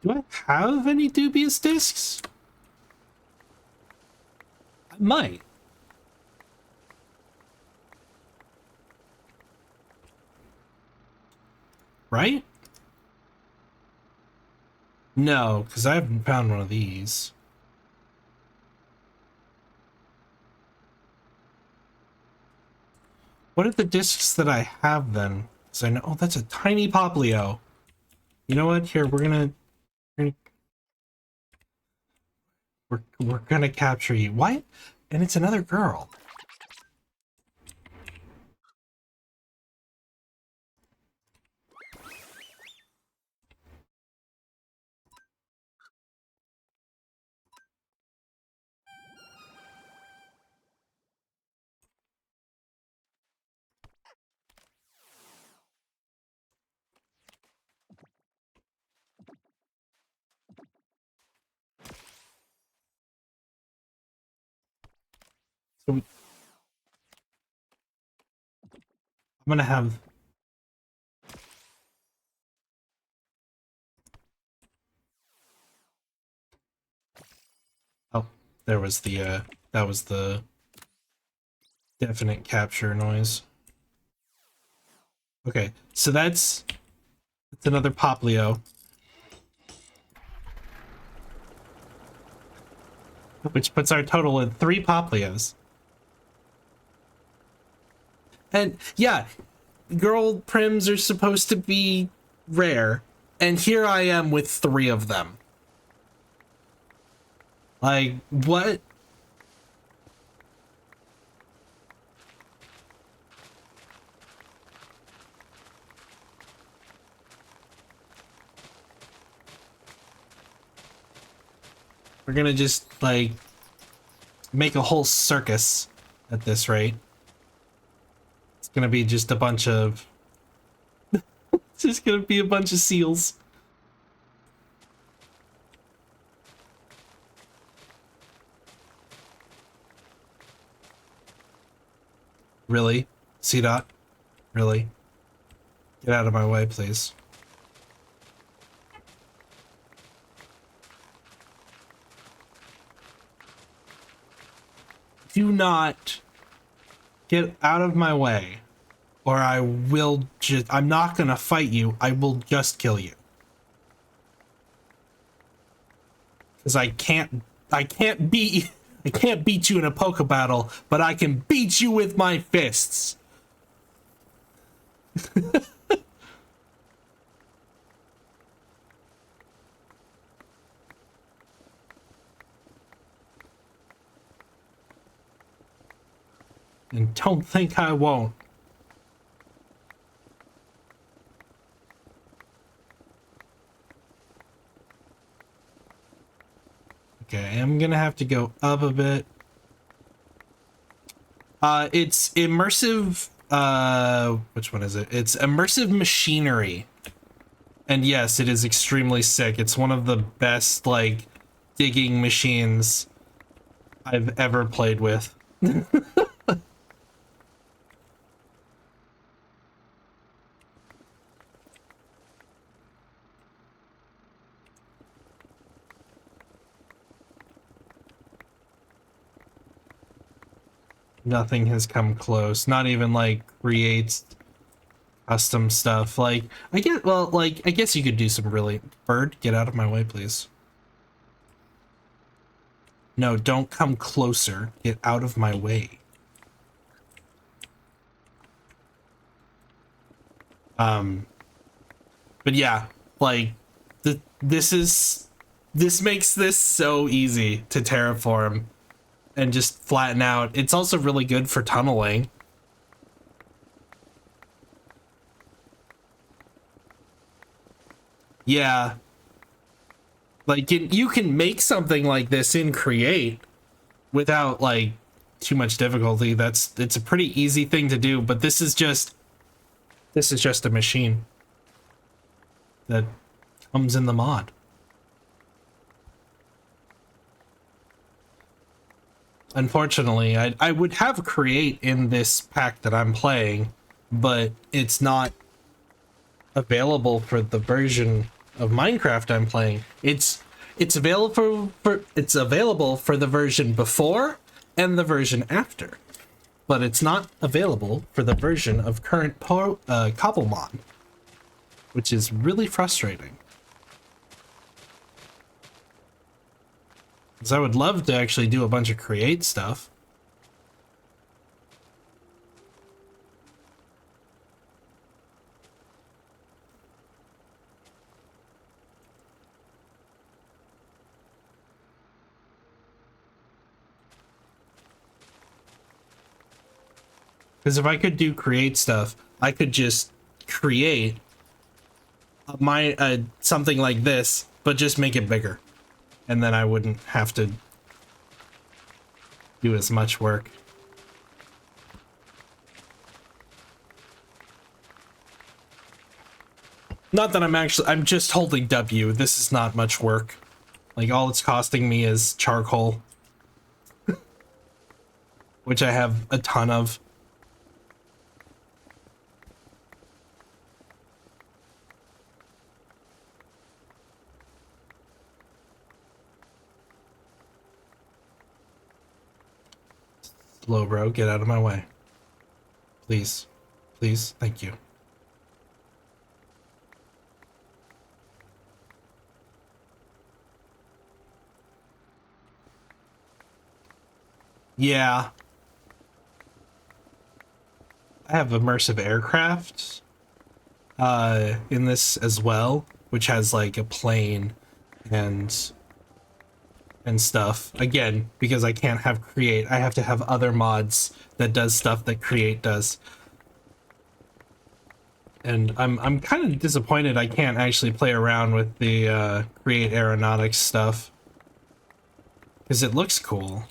Do I have any dubious discs? I might. Right? No, because I haven't found one of these. What are the discs that I have then? Because I know, oh, that's a tiny Poplio. You know what? Here, we're gonna capture you. Why? And it's another girl. So I'm gonna have. Oh, there was the that was the definite capture noise. Okay, so that's another Poplio, which puts our total at 3 Poplios. And yeah, girl prims are supposed to be rare, and here I am with 3 of them. Like, what? We're gonna just, like, make a whole circus at this rate. It's gonna be just a bunch of... It's just gonna be a bunch of seals. Really? C-Dot? Really? Get out of my way, please. Do not get out of my way, or I will just... I'm not gonna fight you, I will just kill you. Because I can't beat you in a poke battle, but I can beat you with my fists. And don't think I won't. Okay, I'm gonna have to go up a bit. It's immersive, which one is it? It's immersive machinery. And yes, it is extremely sick. It's one of the best, like, digging machines I've ever played with. Nothing has come close. Not even, like, creates custom stuff. Like, I guess you could do some really... Bird, get out of my way, please. No, don't come closer. Get out of my way. But yeah, like, this makes this so easy to terraform and just flatten out. It's also really good for tunneling. Yeah. Like, you can make something like this in Create without, like, too much difficulty. It's a pretty easy thing to do, but this is just a machine that comes in the mod. Unfortunately, I would have Create in this pack that I'm playing, but it's not available for the version of Minecraft I'm playing, it's available for the version before and the version after, but it's not available for the version of current Cobblemon, which is really frustrating. Because I would love to actually do a bunch of create stuff. Because if I could do create stuff, I could just create something like this, but just make it bigger. And then I wouldn't have to do as much work. Not that I'm just holding W. This is not much work. Like, all it's costing me is charcoal. Which I have a ton of. Slow, bro. Get out of my way. Please. Please. Thank you. Yeah. I have immersive aircraft in this as well, which has like a plane and stuff. Again, because I can't have create, I have to have other mods that does stuff that create does. And I'm kind of disappointed I can't actually play around with the create aeronautics stuff, because it looks cool.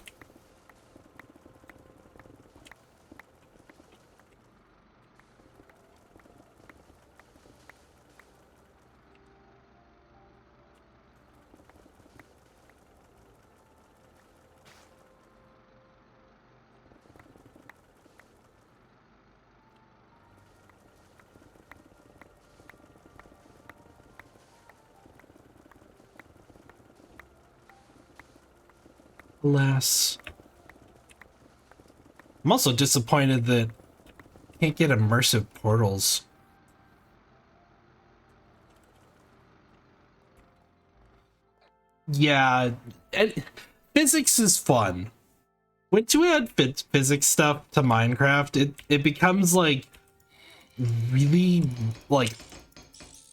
Alas. I'm also disappointed that I can't get immersive portals. Yeah, physics is fun. Once you add physics stuff to Minecraft, it becomes like really like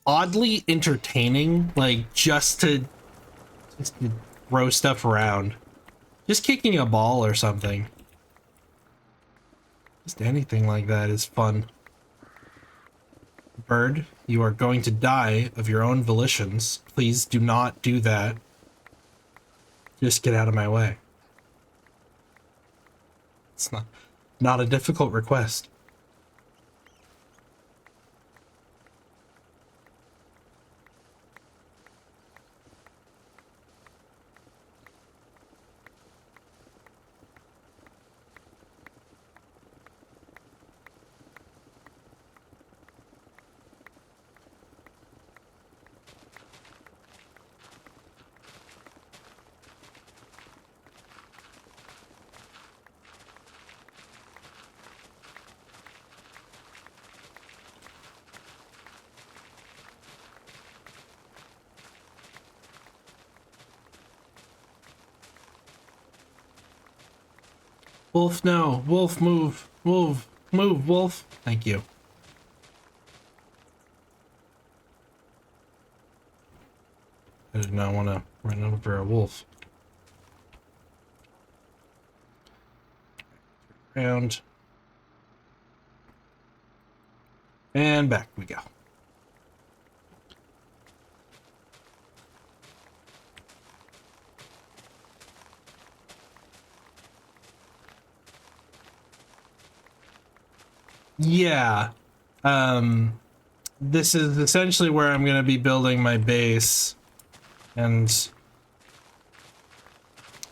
oddly entertaining, like just to throw stuff around. Just kicking a ball or something. Just anything like that is fun. Bird, you are going to die of your own volitions. Please do not do that. Just get out of my way. It's not a difficult request. Wolf, no. Wolf, move. Move. Move, Wolf. Thank you. I did not want to run over a wolf. Around. And back we go. Yeah. This is essentially where I'm going to be building my base. And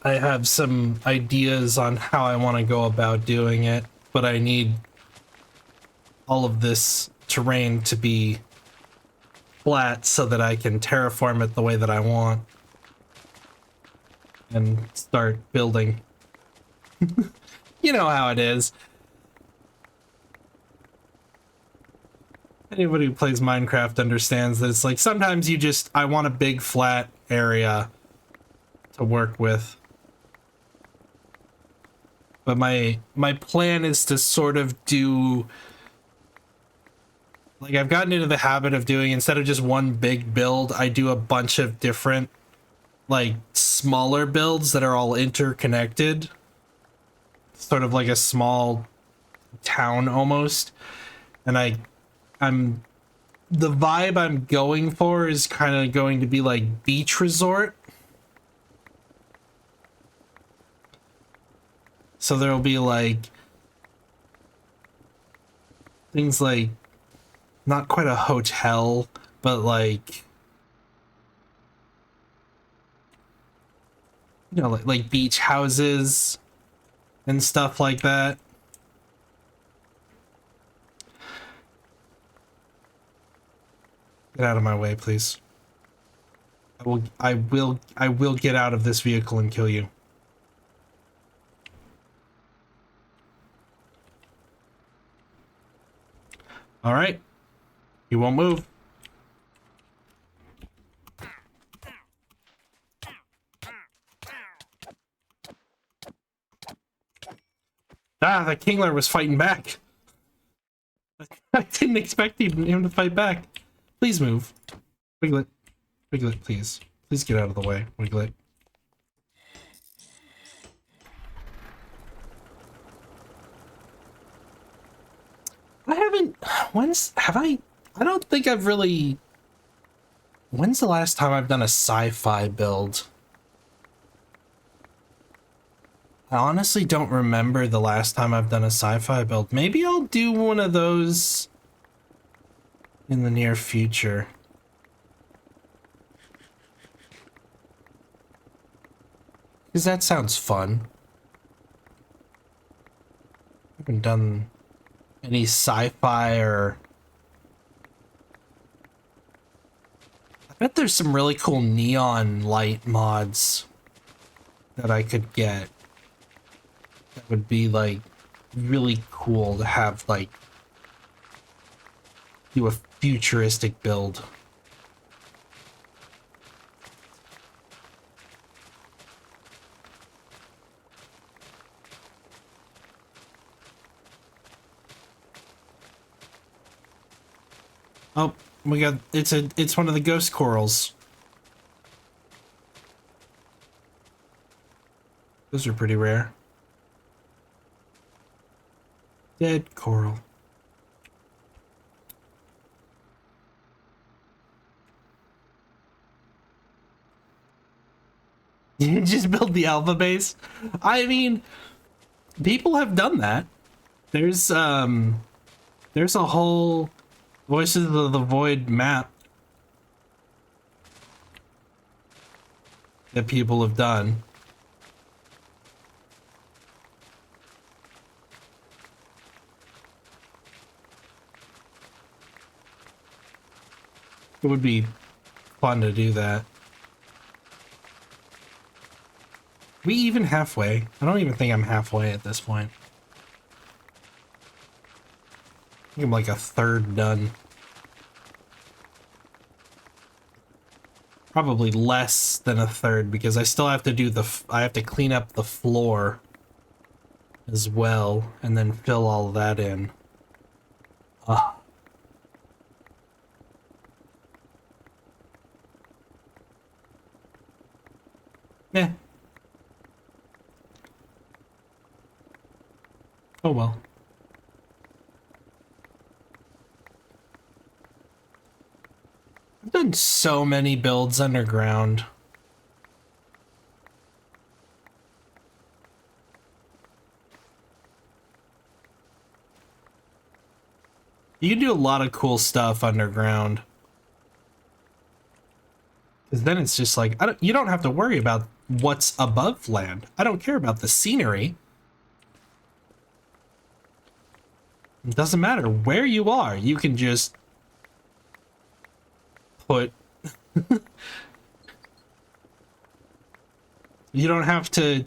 I have some ideas on how I want to go about doing it, but I need all of this terrain to be flat so that I can terraform it the way that I want and start building. You know how it is. Anybody who plays Minecraft understands that it's like sometimes you just, I want a big flat area to work with. But my plan is to sort of do, like, I've gotten into the habit of doing, instead of just one big build, I do a bunch of different, like, smaller builds that are all interconnected. Sort of like a small town almost. And the vibe I'm going for is kind of going to be like beach resort. So there'll be like things like not quite a hotel, but like, you know, like beach houses and stuff like that. Get out of my way, please. I will get out of this vehicle and kill you. All right. You won't move. Ah, that Kingler was fighting back. I didn't expect him to fight back. Please move. Wiglet. Wiglet, please. Please get out of the way, Wiglet. I haven't... I don't think I've really... When's the last time I've done a sci-fi build? I honestly don't remember the last time I've done a sci-fi build. Maybe I'll do one of those in the near future. Because that sounds fun. I haven't done any sci-fi or... I bet there's some really cool neon light mods that I could get. That would be, like, really cool to have, like, do a futuristic build. Oh, we got, it's one of the ghost corals. Those are pretty rare. Dead coral. You just build the alpha base? I mean, people have done that. There's a whole Voices of the Void map that people have done. It would be fun to do that. We even halfway? I don't even think I'm halfway at this point. I think I'm like a third done. Probably less than a third because I still have to do I have to clean up the floor as well and then fill all that in. Yeah. Oh well. I've done so many builds underground. You can do a lot of cool stuff underground. Because then it's just like, you don't have to worry about what's above land. I don't care about the scenery. It doesn't matter where you are. You can just put... You don't have to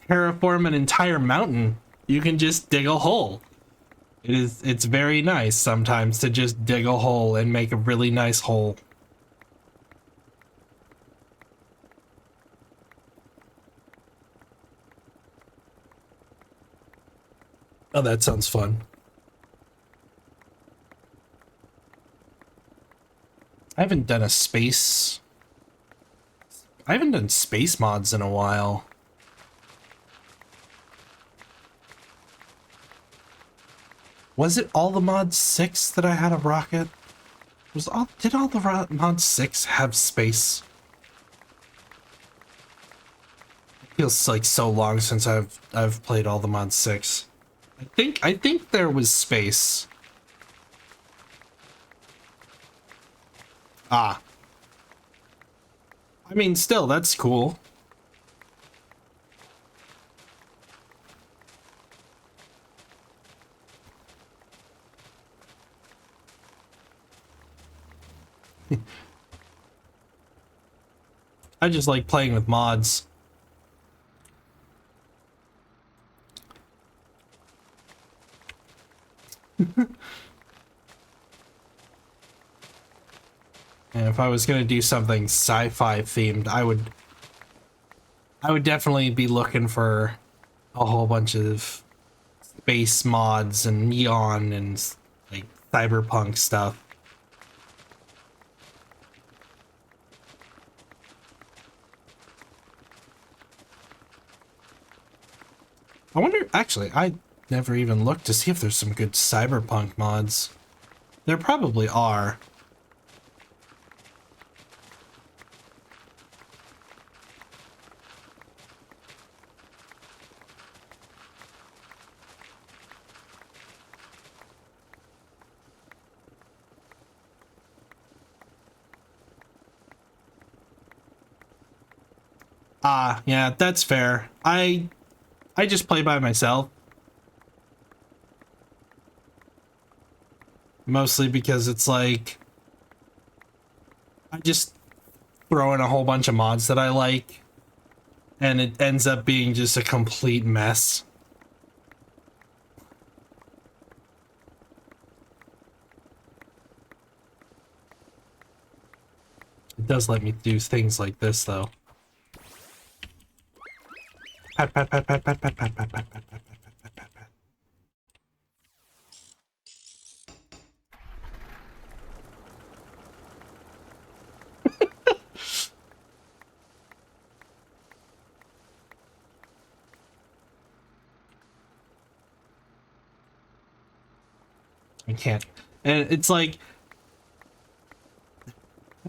terraform an entire mountain. You can just dig a hole. It's very nice sometimes to just dig a hole and make a really nice hole. Oh, that sounds fun. I haven't done space mods in a while. Was it all the mods 6 that I had a rocket? Did all the mods 6 have space? It feels like so long since I've played all the mods 6. I think there was space. Ah. I mean, still, that's cool. I just like playing with mods. And if I was gonna do something sci-fi themed, I would definitely be looking for a whole bunch of space mods and neon and like cyberpunk stuff. I wonder, actually, I never even looked to see if there's some good cyberpunk mods. There probably are. Ah, yeah, that's fair. I just play by myself. Mostly because it's like I just throw in a whole bunch of mods that I like and it ends up being just a complete mess. It does let me do things like this though. Pat, pat, pat, pat, pat, pat, pat, pat, pat, pat, pat, pat, pat, pat, pat. I can't. And it's like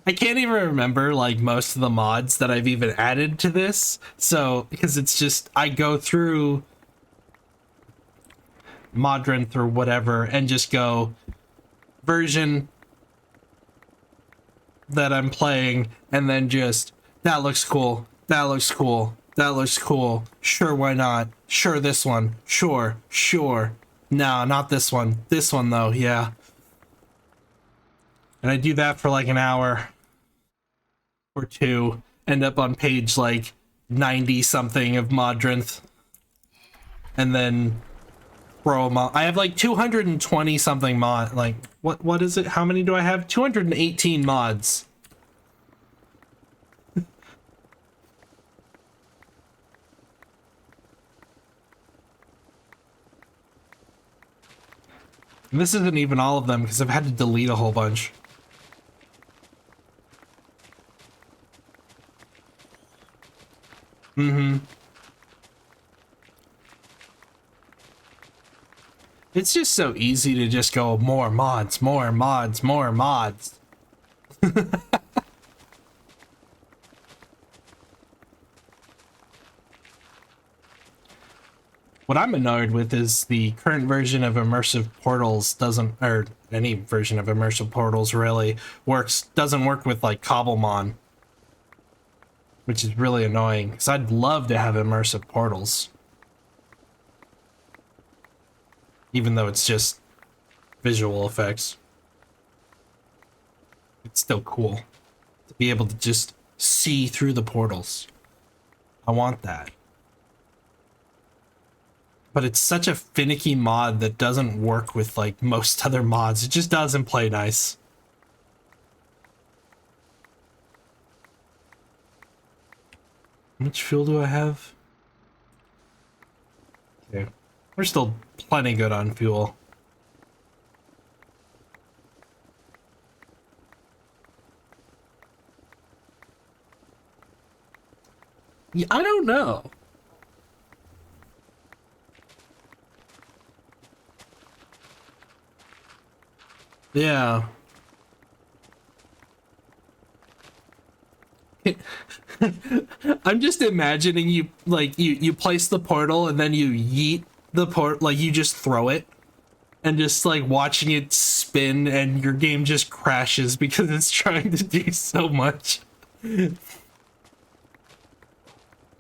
I can't even remember like most of the mods that I've even added to this. So because it's just I go through Modrinth or whatever and just go version that I'm playing and then just that looks cool, that looks cool, that looks cool, sure, why not, sure, this one, sure, sure, no, not this one though, yeah. And I do that for like an hour or two, end up on page like 90 something of Modrinth, and then throw them all. I have like 220 something mod, like what is it, how many do I have? 218 mods. And this isn't even all of them because I've had to delete a whole bunch. It's just so easy to just go more mods, more mods, more mods. What I'm annoyed with is the current version of immersive portals doesn't, or any version of immersive portals really doesn't work with like Cobblemon, which is really annoying because I'd love to have immersive portals, even though it's just visual effects. it's still cool to be able to just see through the portals. I want that. But it's such a finicky mod that doesn't work with like most other mods. It just doesn't play nice. How much fuel do I have? Okay. We're still plenty good on fuel. Yeah, I don't know. Yeah. I'm just imagining you like you place the portal and then you yeet the port, like you just throw it and just like watching it spin and your game just crashes because it's trying to do so much.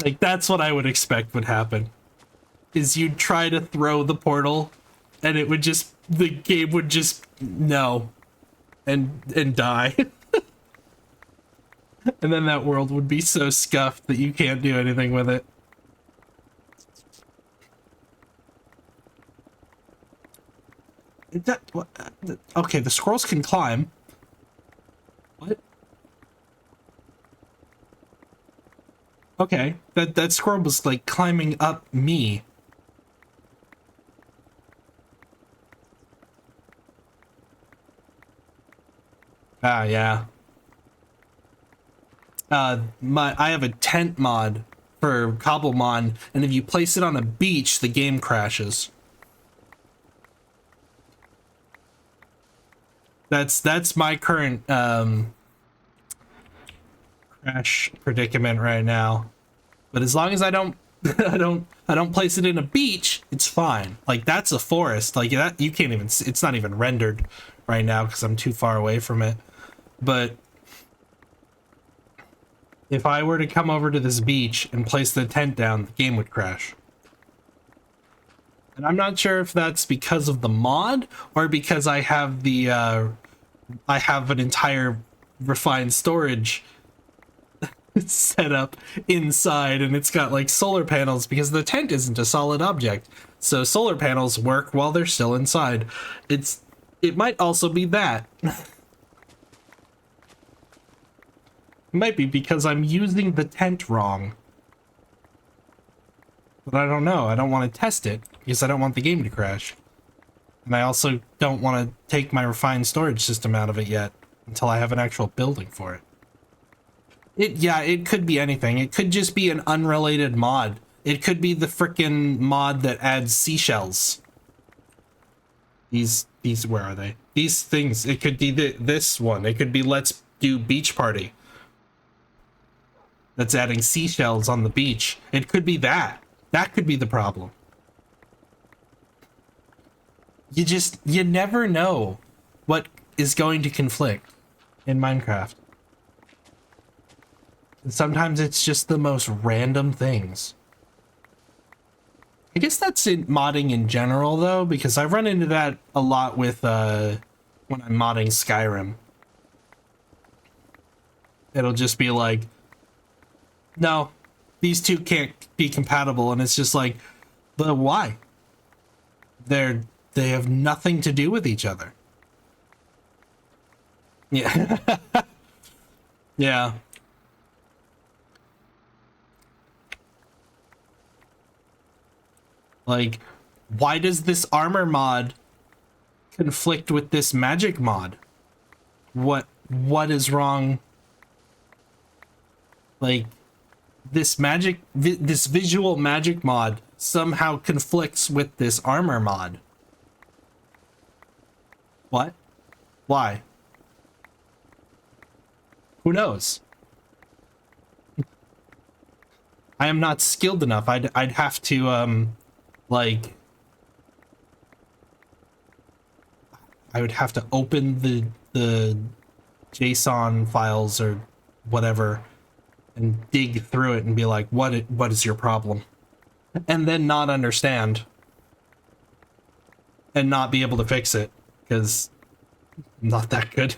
Like that's what I would expect would happen. Is you'd try to throw the portal and it would just the game would just no and die. And then that world would be so scuffed that you can't do anything with it. That, what, okay, the squirrels can climb. What? Okay, that squirrel was like climbing up me. Ah, yeah. I have a tent mod for Cobblemon, and if you place it on a beach, the game crashes. That's my current crash predicament right now. But as long as I don't I don't place it in a beach, it's fine. Like that's a forest. Like that you can't even it's not even rendered right now because I'm too far away from it. But if I were to come over to this beach and place the tent down, the game would crash. And I'm not sure if that's because of the mod or because I have the I have an entire refined storage set up inside and it's got like solar panels because the tent isn't a solid object. So solar panels work while they're still inside. It might also be that. It might be because I'm using the tent wrong. But I don't know. I don't want to test it because I don't want the game to crash. And I also don't want to take my refined storage system out of it yet until I have an actual building for it. Yeah, it could be anything. It could just be an unrelated mod. It could be the frickin' mod that adds seashells. These where are they? These things. It could be this one. It could be Let's Do Beach Party. That's adding seashells on the beach. It could be that. That could be the problem. You never know what is going to conflict in Minecraft. And sometimes it's just the most random things. I guess that's in modding in general though, because I've run into that a lot with when I'm modding Skyrim. It'll just be like, no, these two can't be compatible, and it's just like, but why? They have nothing to do with each other. Yeah. Yeah. Like, why does this armor mod conflict with this magic mod? What is wrong? Like, this visual magic mod somehow conflicts with this armor mod. What? Why? Who knows? I am not skilled enough. I'd have to like I would have to open the JSON files or whatever and dig through it and be like, what is your problem? And then not understand and not be able to fix it because I'm not that good.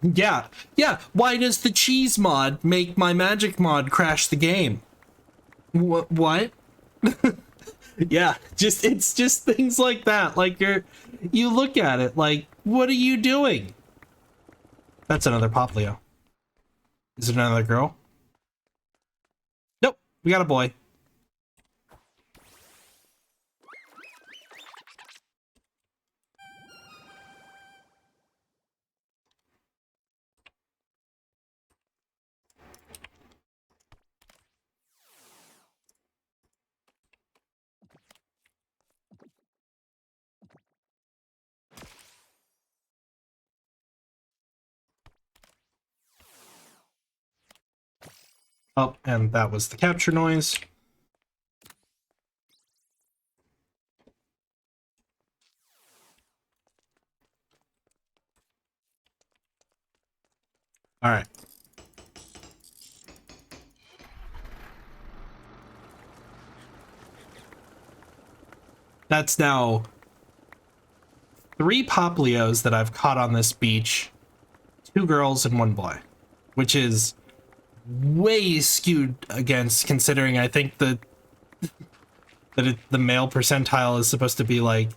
Yeah, yeah. Why does the cheese mod make my magic mod crash the game? What? Yeah, it's just things like that. Like you look at it like, what are you doing? That's another Poplio. Is it another girl? Nope, we got a boy. Oh, and that was the capture noise. All right. That's now 3 Poplios that I've caught on this beach, 2 girls and 1 boy, which is way skewed against, considering I think the male percentile is supposed to be like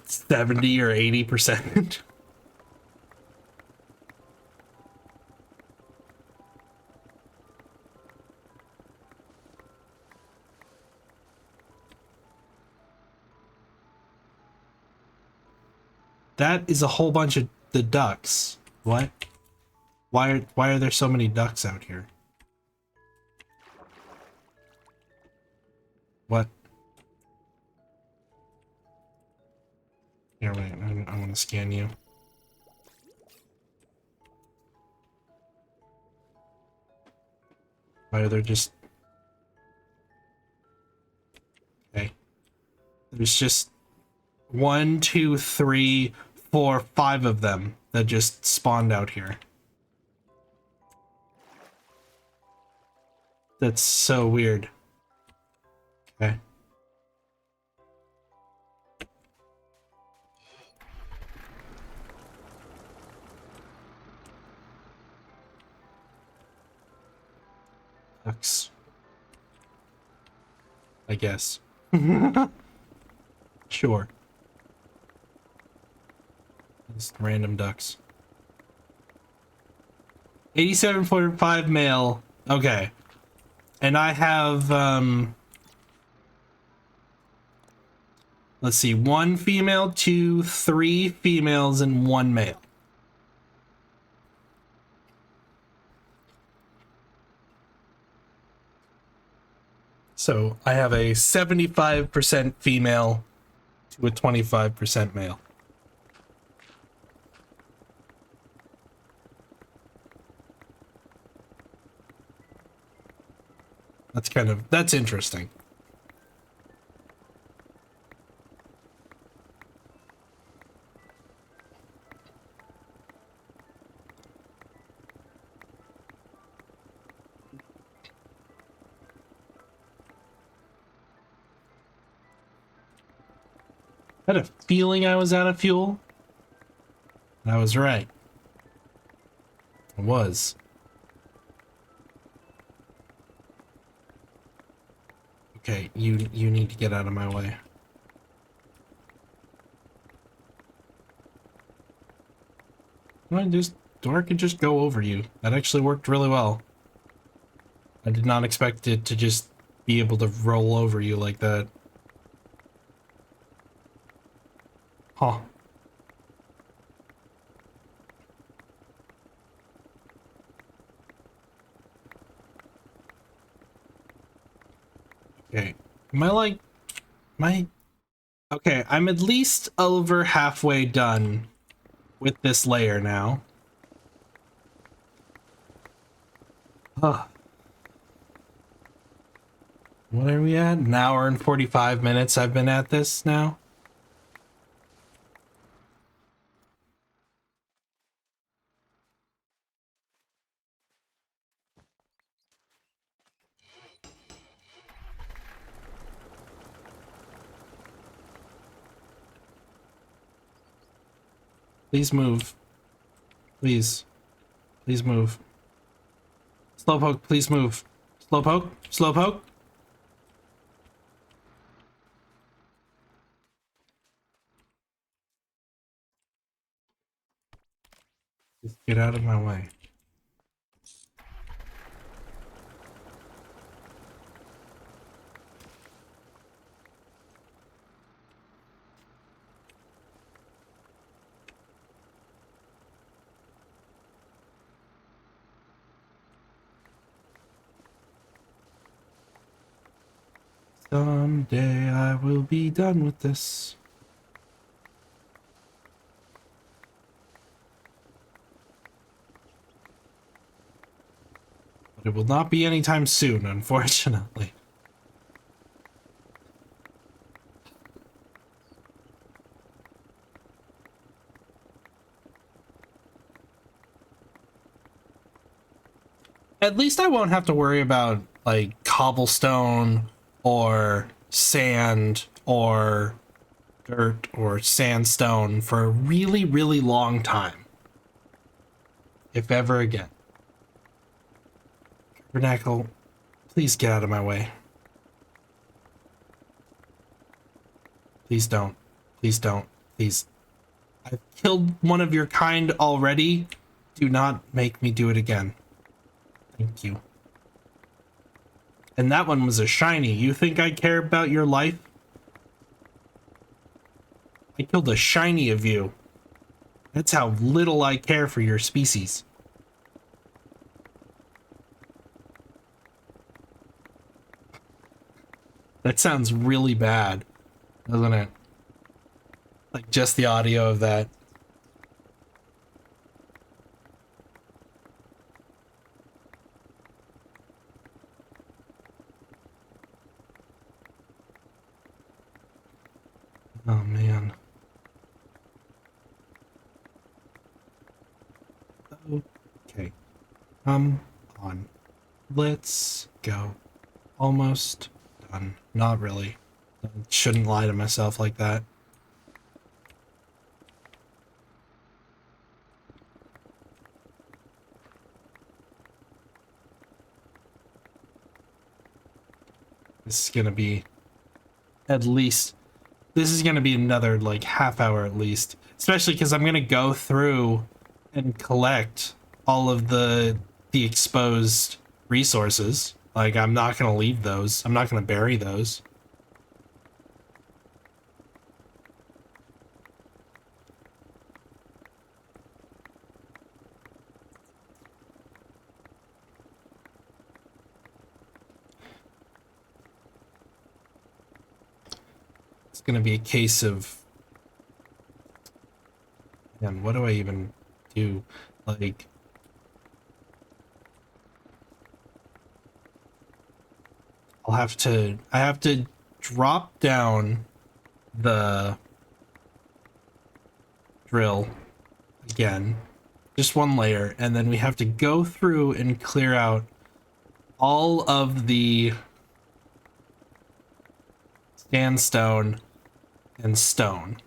70 or 80%. That is a whole bunch of the ducks. What? Why are there so many ducks out here? What? Here, wait, I want to scan you. Why are there just... Okay. There's just 1, 2, 3, 4, 5 of them that just spawned out here. That's so weird. Okay. Ducks. I guess. Sure. Just random ducks. 87.5 male. Okay. And I have, let's see, 1 female, 2, 3 females, and 1 male. So I have a 75% female to a 25% male. That's interesting. I had a feeling I was out of fuel. And I was right. I was. Okay, you need to get out of my way. Or I could just go over you. That actually worked really well. I did not expect it to just be able to roll over you like that. Huh. Okay. Am I like... Okay, I'm at least over halfway done with this layer now. Huh. What are we at? An hour and 45 minutes I've been at this now. Please move. Please. Please move. Slowpoke, please move. Slowpoke? Slowpoke? Just get out of my way. Someday I will be done with this. But it will not be anytime soon, unfortunately. At least I won't have to worry about, like, cobblestone or sand or dirt or sandstone for a really, really long time. If ever again. Vernacle, please get out of my way. Please don't. Please don't. Please. I've killed one of your kind already. Do not make me do it again. Thank you. And that one was a shiny. You think I care about your life? I killed a shiny of you. That's how little I care for your species. That sounds really bad, doesn't it? Like just the audio of that. Oh man. Okay. Come on. Let's go. Almost done. Not really. I shouldn't lie to myself like that. This is gonna be at least, this is gonna be another like half hour at least, especially because I'm gonna go through and collect all of the exposed resources. Like, I'm not gonna leave those. I'm not gonna bury those. It's gonna be a case of, man, what do I even do? Like, I have to drop down the drill again, just one layer, and then we have to go through and clear out all of the sandstone and stone.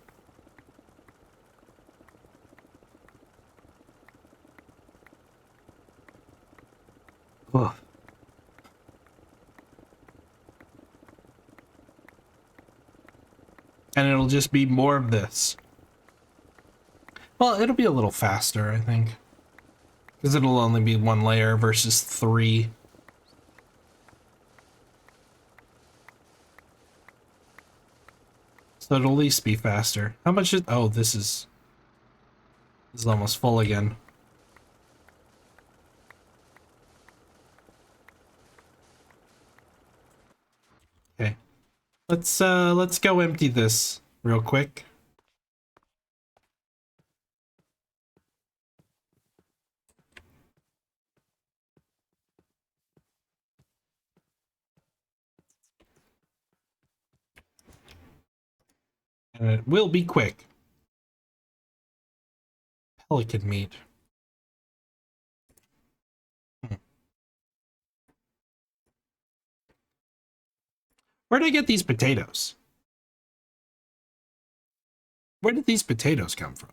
Ugh. And it'll just be more of this. Well, it'll be a little faster, I think. Because it'll only be one layer versus 3. So it'll at least be faster. How much is... Oh, this is almost full again. Okay. Let's go empty this real quick. And it will be quick. Pelican meat. Where did I get these potatoes? Where did these potatoes come from?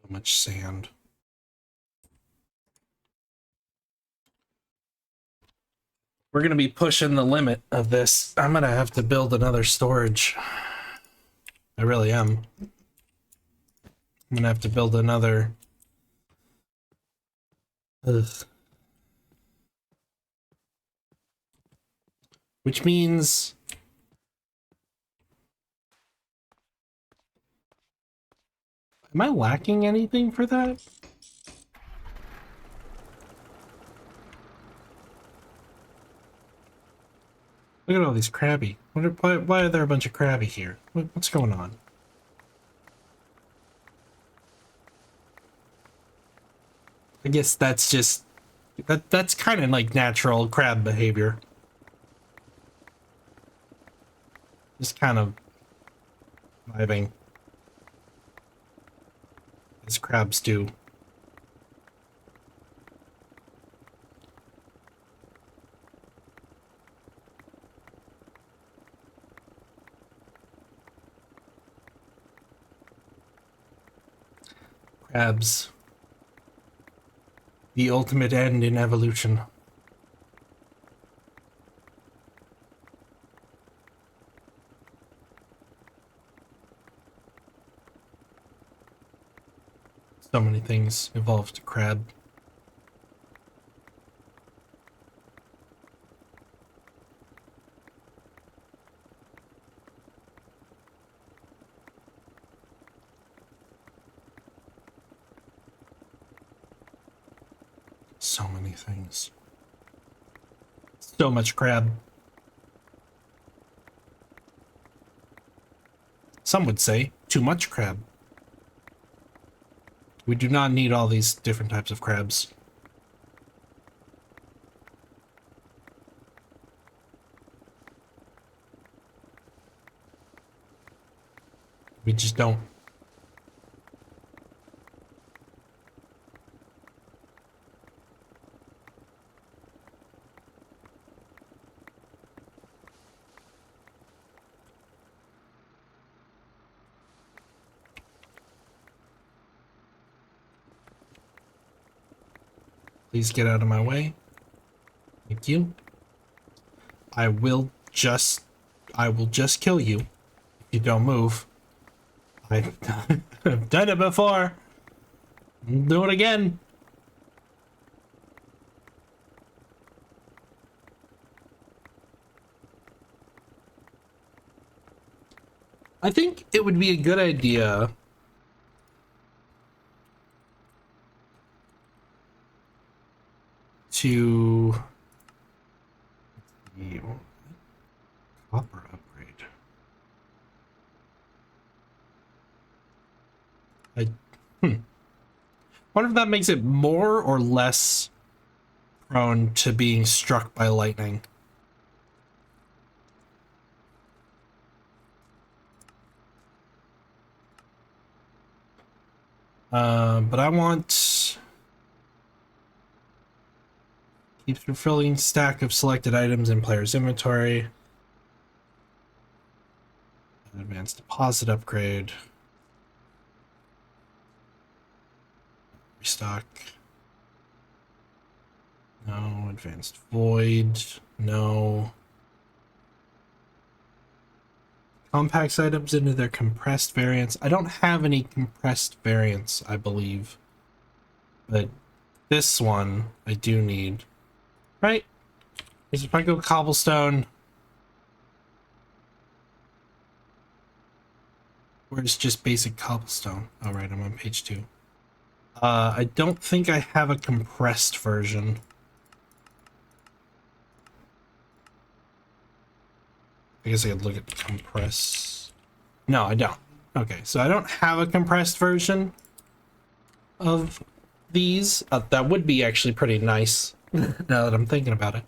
So much sand. We're gonna be pushing the limit of this. I'm gonna have to build another storage. I really am. I'm gonna have to build another. Ugh. Which means am I lacking anything for that? Look at all these crabby. Why are there a bunch of crabby here? What's going on? I guess that's just that's kind of like natural crab behavior. Just kind of vibing as crabs do. Crabs. The ultimate end in evolution. So many things evolved to crab. So many things. So much crab. Some would say too much crab. We do not need all these different types of crabs. We just don't. Please get out of my way. Thank you. I will just kill you if you don't move. I've done it before. I'll do it again. I think it would be a good idea to copper upgrade. Wonder if that makes it more or less prone to being struck by lightning. But I want keeps refilling stack of selected items in player's inventory. Advanced deposit upgrade. Restock. No. Advanced void. No. Compacts items into their compressed variants. I don't have any compressed variants, I believe. But this one I do need. Right? Because if I go cobblestone. Where's just basic cobblestone? Oh, right, I'm on page 2. I don't think I have a compressed version. I guess I could look at compress. No, I don't. Okay, so I don't have a compressed version of these. That would be actually pretty nice now that I'm thinking about it.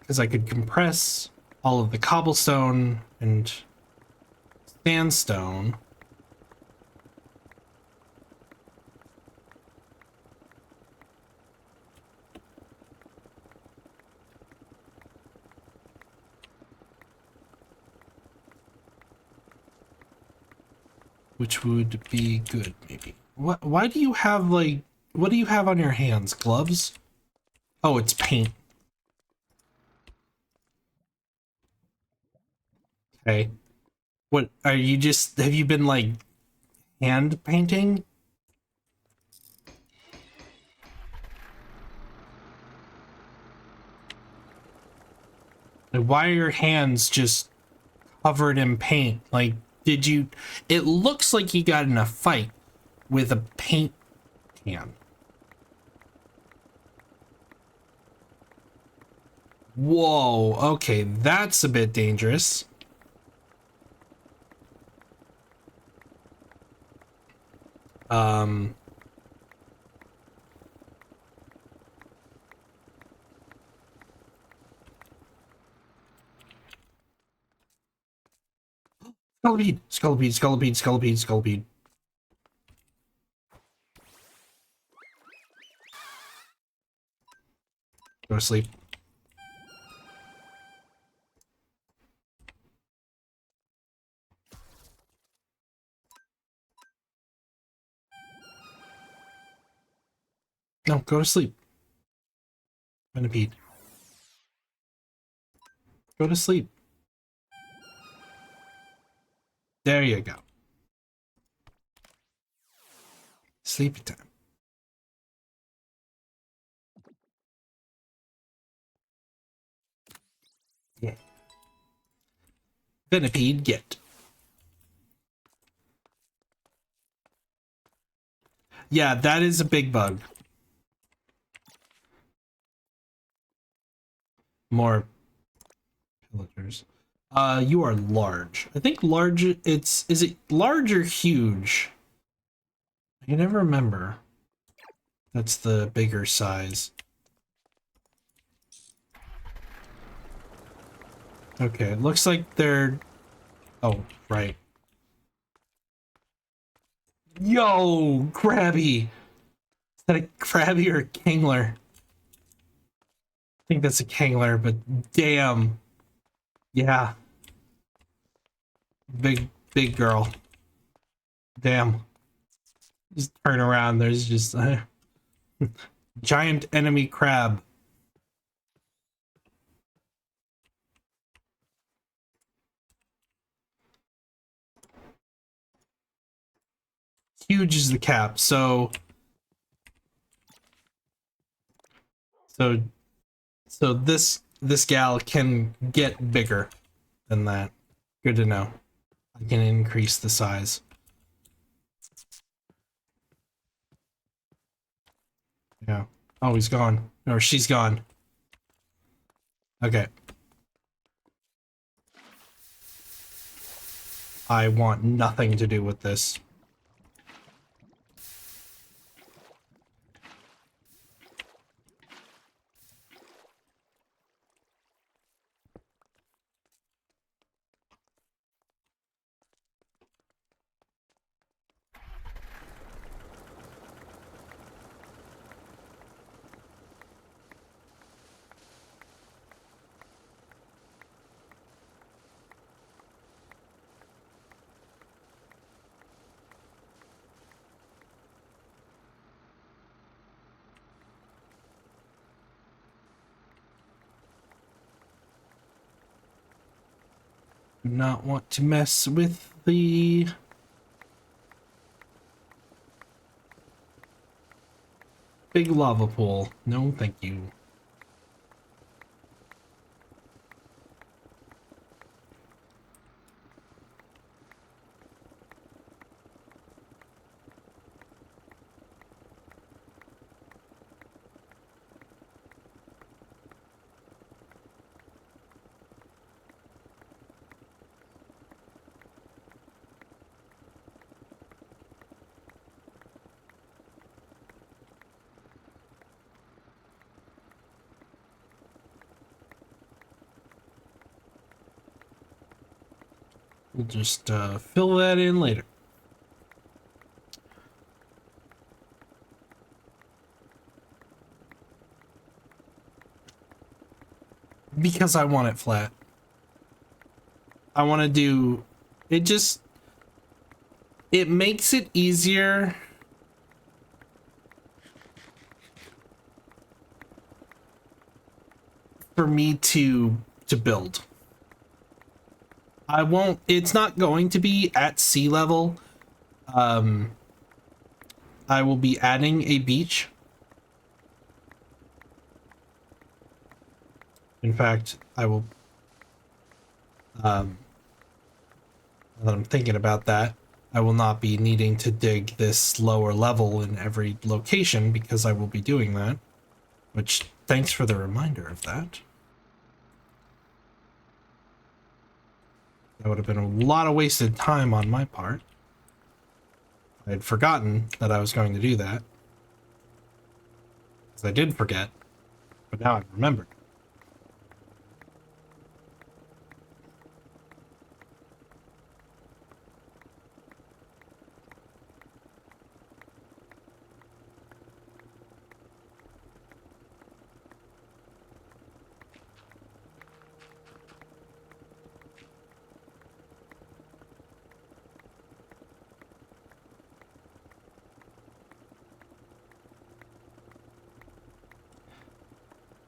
Because I could compress all of the cobblestone and sandstone. which would be good, maybe. What? Why do you have, like... What do you have on your hands? Gloves? Oh, it's paint. Okay. What, are you just... Have you been, like, hand painting? Like, why are your hands just covered in paint? Like, did you... It looks like you got in a fight with a paint can. Whoa, okay, that's a bit dangerous. Um... Scullipede, Scullipede, Scullipede, Scullipede, Scullipede. Go to sleep. No, go to sleep. Centipede. Go to sleep. There you go. Sleepy time. Yeah. Centipede, get. Yeah, that is a big bug. More pillagers. You are large. I think large, is it large or huge? I can never remember. That's the bigger size. Okay, it looks like they're... Oh, right. Yo, Krabby! Is that a Krabby or a Kingler? I think that's a Kingler, but damn. Yeah. Big girl. Damn. Just turn around, there's just a giant enemy crab. Huge is the cap, so this gal can get bigger than that. Good to know. I can increase the size. Yeah. Oh, he's gone. Or she's gone. Okay. I want nothing to do with this. Do not want to mess with the big lava pool. No, thank you. We'll just fill that in later. Because I want it flat. I want to do... It just... it makes it easier for me to build. I won't, it's not going to be at sea level. I will be adding a beach. In fact, I will, now that I'm thinking about that, I will not be needing to dig this lower level in every location because I will be doing that. Which, thanks for the reminder of that. That would have been a lot of wasted time on my part. I had forgotten that I was going to do that. Because I did forget, but now I've remembered.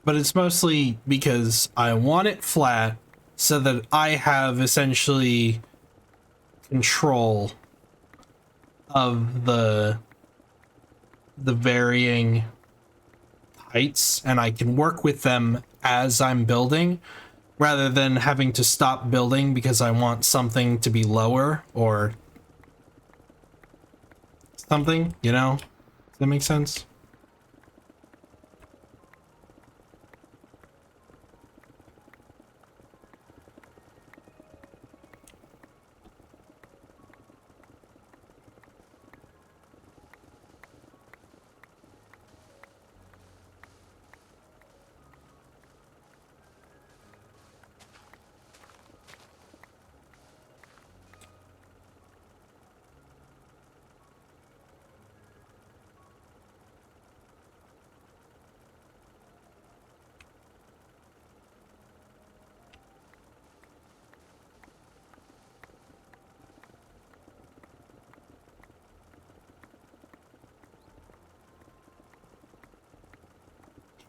But it's mostly because I want it flat so that I have essentially control of the varying heights, and I can work with them as I'm building rather than having to stop building because I want something to be lower or something, you know? Does that make sense?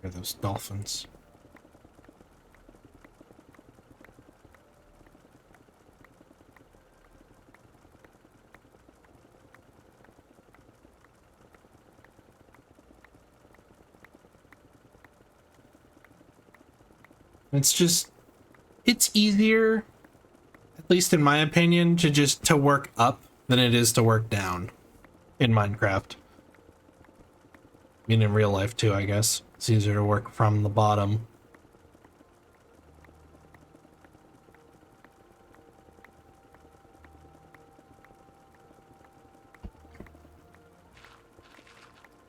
Or those dolphins. It's just, it's easier, at least in my opinion, to work up than it is to work down in Minecraft. I mean, in real life too, I guess. It's easier to work from the bottom.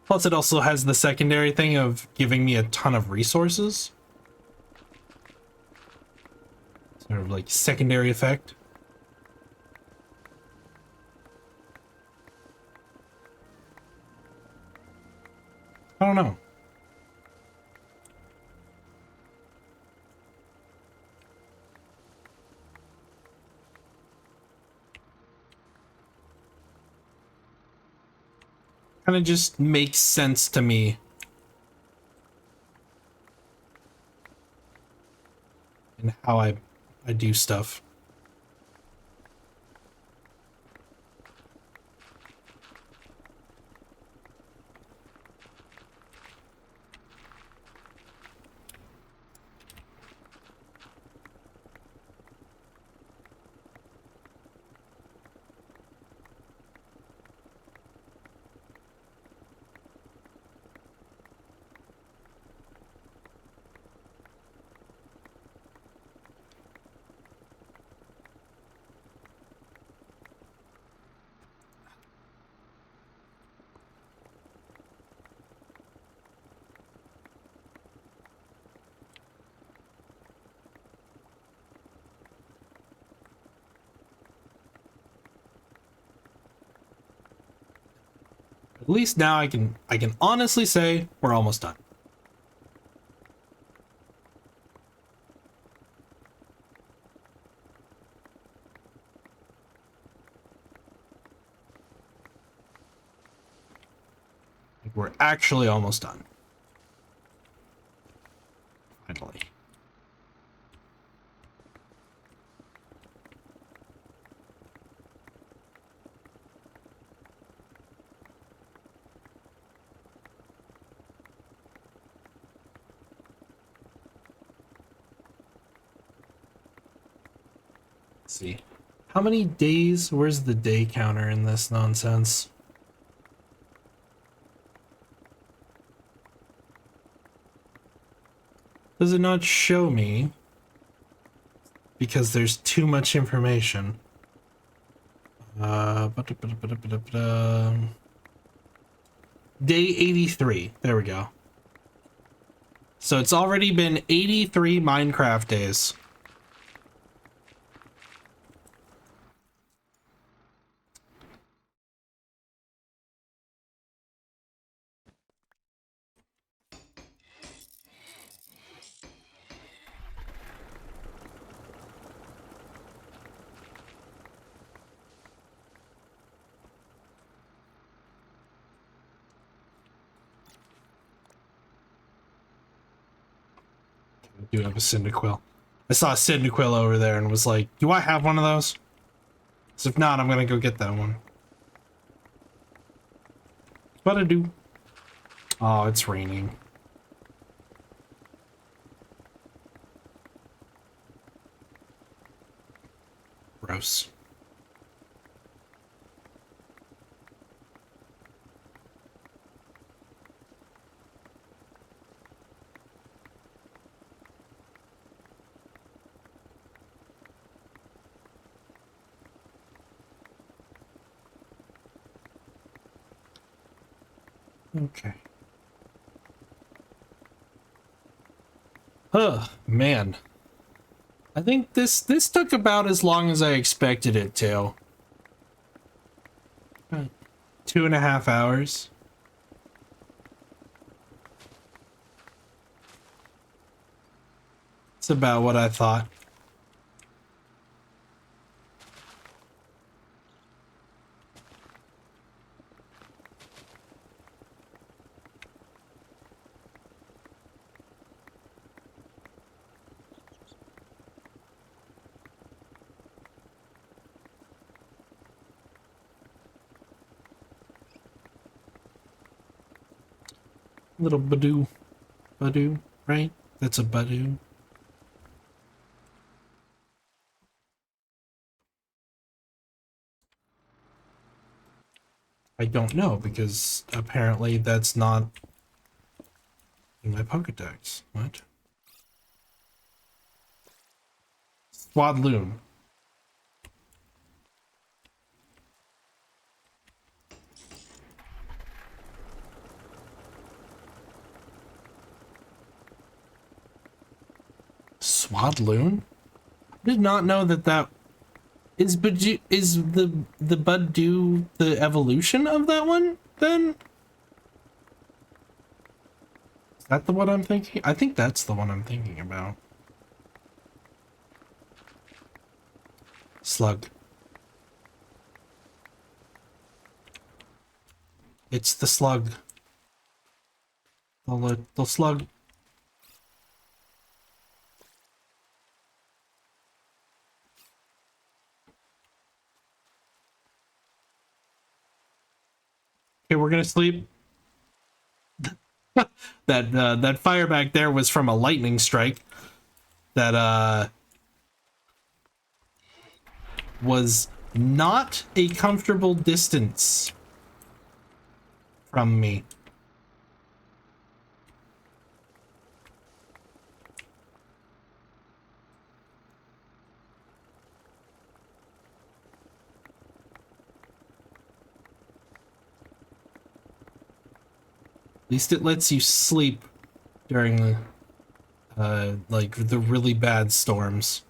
Plus, it also has the secondary thing of giving me a ton of resources. Sort of like secondary effect. I don't know. Kind of just makes sense to me. In how I do stuff. At least now I can honestly say we're almost done. We're actually almost done. Finally. Let's see. How many days? Where's the day counter in this nonsense? Does it not show me? Because there's too much information. Day 83. There we go. So it's already been 83 Minecraft days. I do have a Cyndaquil. I saw a Cyndaquil over there and was like, do I have one of those? So if not, I'm gonna go get that one. But I do. Oh, it's raining. Gross. Okay. Oh, man. I think this took about as long as I expected it to. 2.5 hours. It's about what I thought. Little Badoo. Badoo, right? That's a Badoo. I don't know, because apparently that's not in my Pokedex. What? Swadloon. Swadloon? I did not know that is Badoo, is the Badoo the evolution of that one then? Is that the one I'm thinking? I think that's the one I'm thinking about. Slug. It's the slug. The slug. Okay, we're gonna sleep. That fire back there was from a lightning strike that was not a comfortable distance from me. At least it lets you sleep during the like the really bad storms.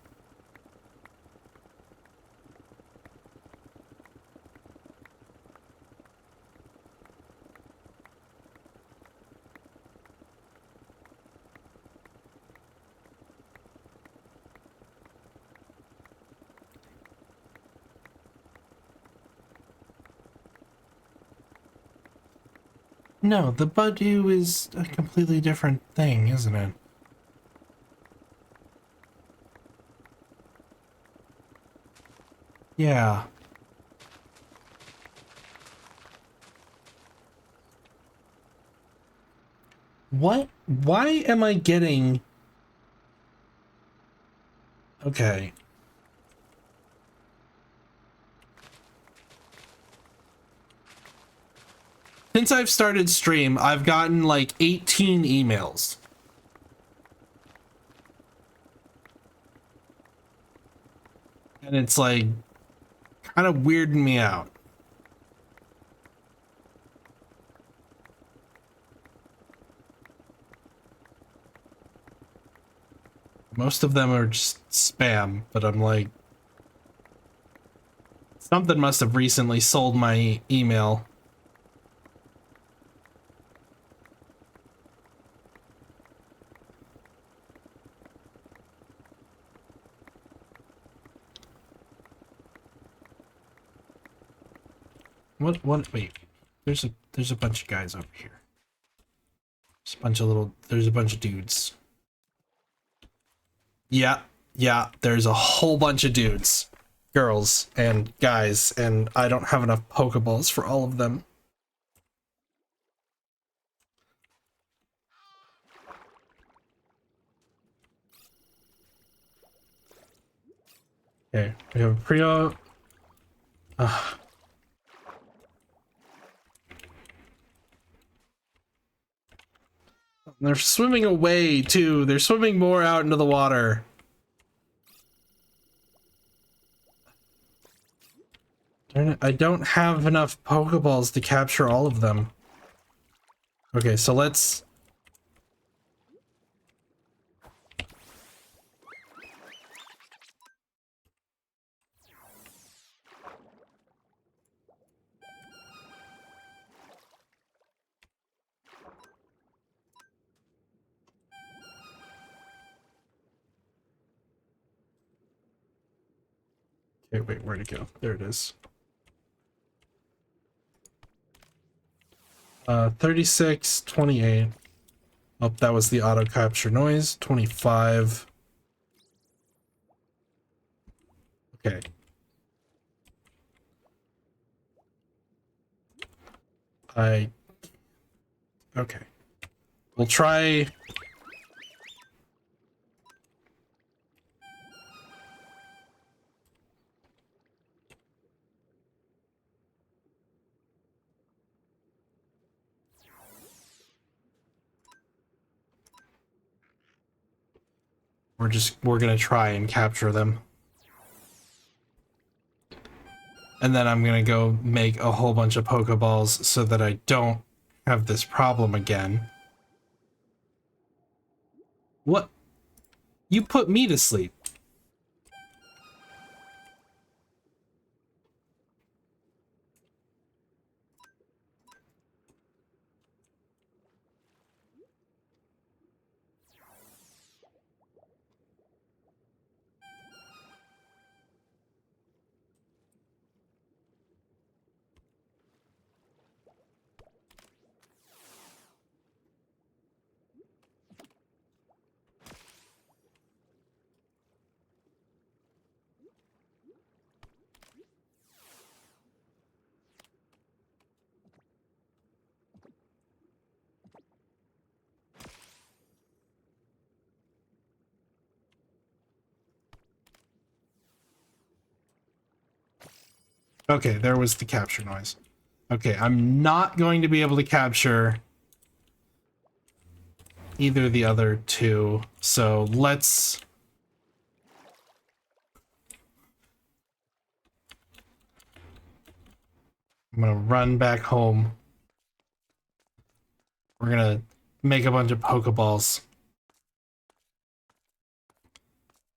No, the Badoo is a completely different thing, isn't it? Yeah. What? Why am I getting... Okay. Since I've started stream, I've gotten like 18 emails. And it's like kind of weirding me out. Most of them are just spam, but I'm like, something must have recently sold my email. What, wait, there's a bunch of guys over here. There's a bunch of dudes. Yeah, there's a whole bunch of dudes. Girls and guys, and I don't have enough Pokeballs for all of them. Okay, we have a Prio. They're swimming away, too. They're swimming more out into the water. Darn it, I don't have enough Pokeballs to capture all of them. Okay, so let's... Okay, wait, where'd it go? There it is. 36, 28. Oh, that was the auto capture noise. 25. Okay. Okay. We'll try... We're gonna try and capture them. And then I'm gonna go make a whole bunch of Pokeballs so that I don't have this problem again. What? You put me to sleep. Okay, there was the capture noise. Okay, I'm not going to be able to capture either of the other two, so let's... I'm gonna run back home. We're gonna make a bunch of Pokeballs.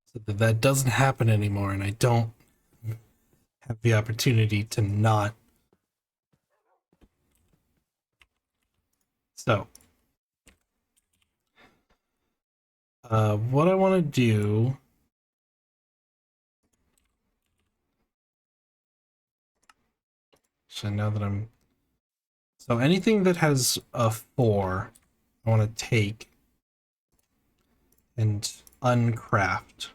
So that that doesn't happen anymore, and I don't have the opportunity to not. So, what I want to do... So now that I'm So anything that has a 4, I want to take and uncraft.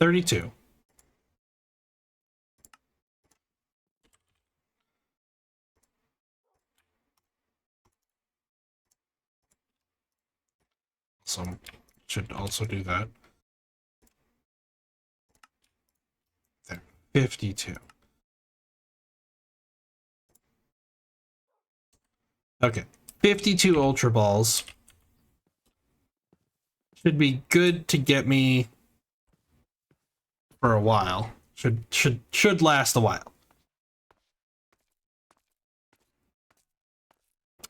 $32. So should also do that. There. 52. Okay. 52 Ultra Balls. Should be good to get me for a while. Should last a while.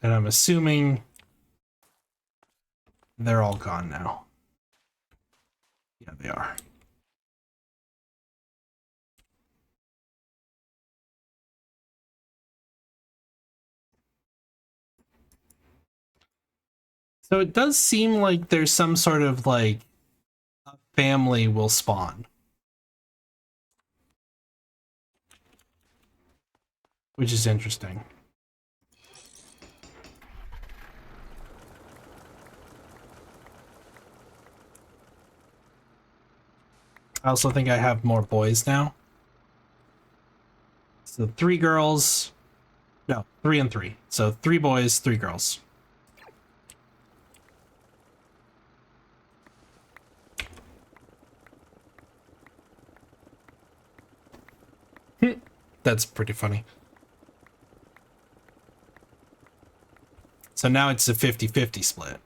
And I'm assuming they're all gone now. Yeah, they are. So it does seem like there's some sort of like a family will spawn. Which is interesting. I also think I have more boys now. So 3 girls. No, 3 and 3. So 3 boys, 3 girls. That's pretty funny. So now it's a 50-50 split.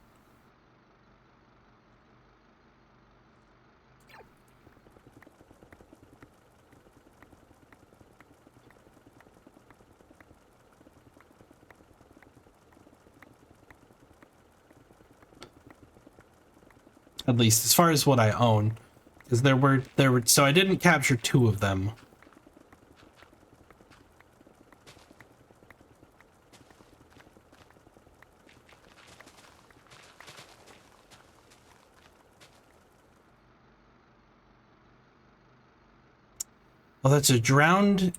At least as far as what I own. Because there were so I didn't capture 2 of them. Oh, that's a drowned.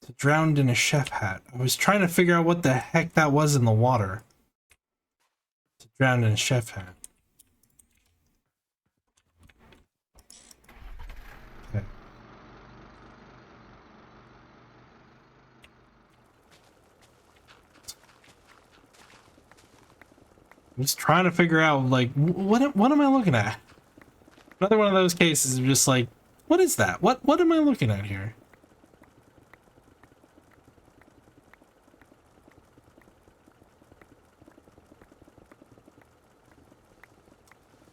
It's a drowned in a chef hat. I was trying to figure out what the heck that was in the water. It's a drowned in a chef hat. Okay. I'm just trying to figure out, like, what am I looking at? Another one of those cases of just like, what is that? What am I looking at here?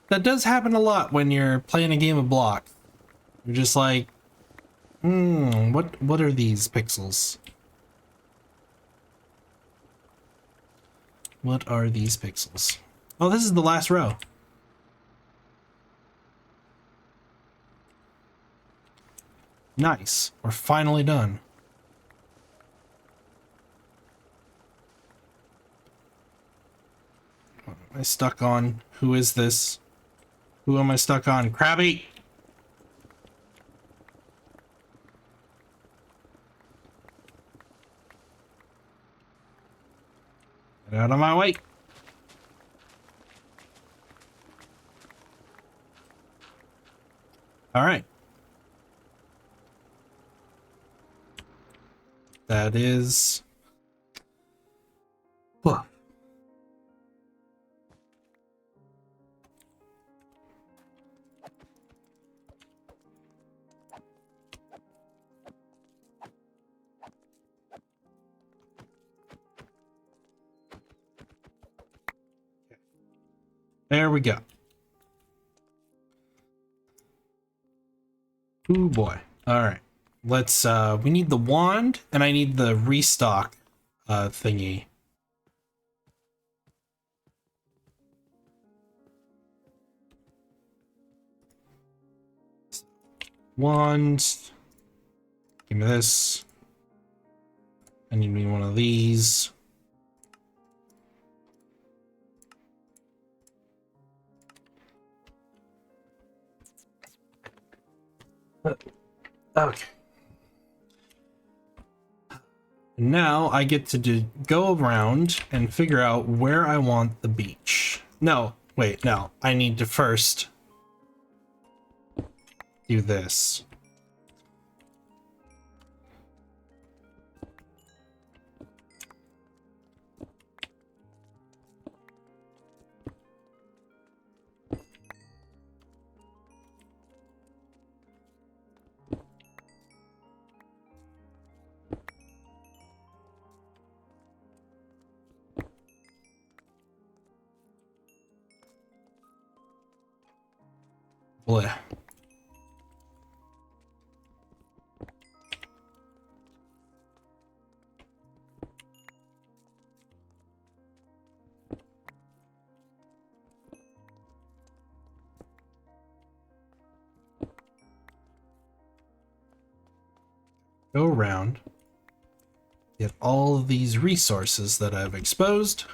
That does happen a lot when you're playing a game of block. You're just like, what are these pixels? What are these pixels? Oh, this is the last row. Nice. We're finally done. What am I stuck on? Who is this? Who am I stuck on? Krabby! Get out of my way! Alright. That is There we go. Ooh boy. Alright. Let's we need the wand and I need the restock thingy. Wand. Give me this. I need me one of these. Okay. Now I get to go around and figure out where I want the beach. No, wait, no. I need to first do this. Blech. Go around, get all of these resources that I've exposed.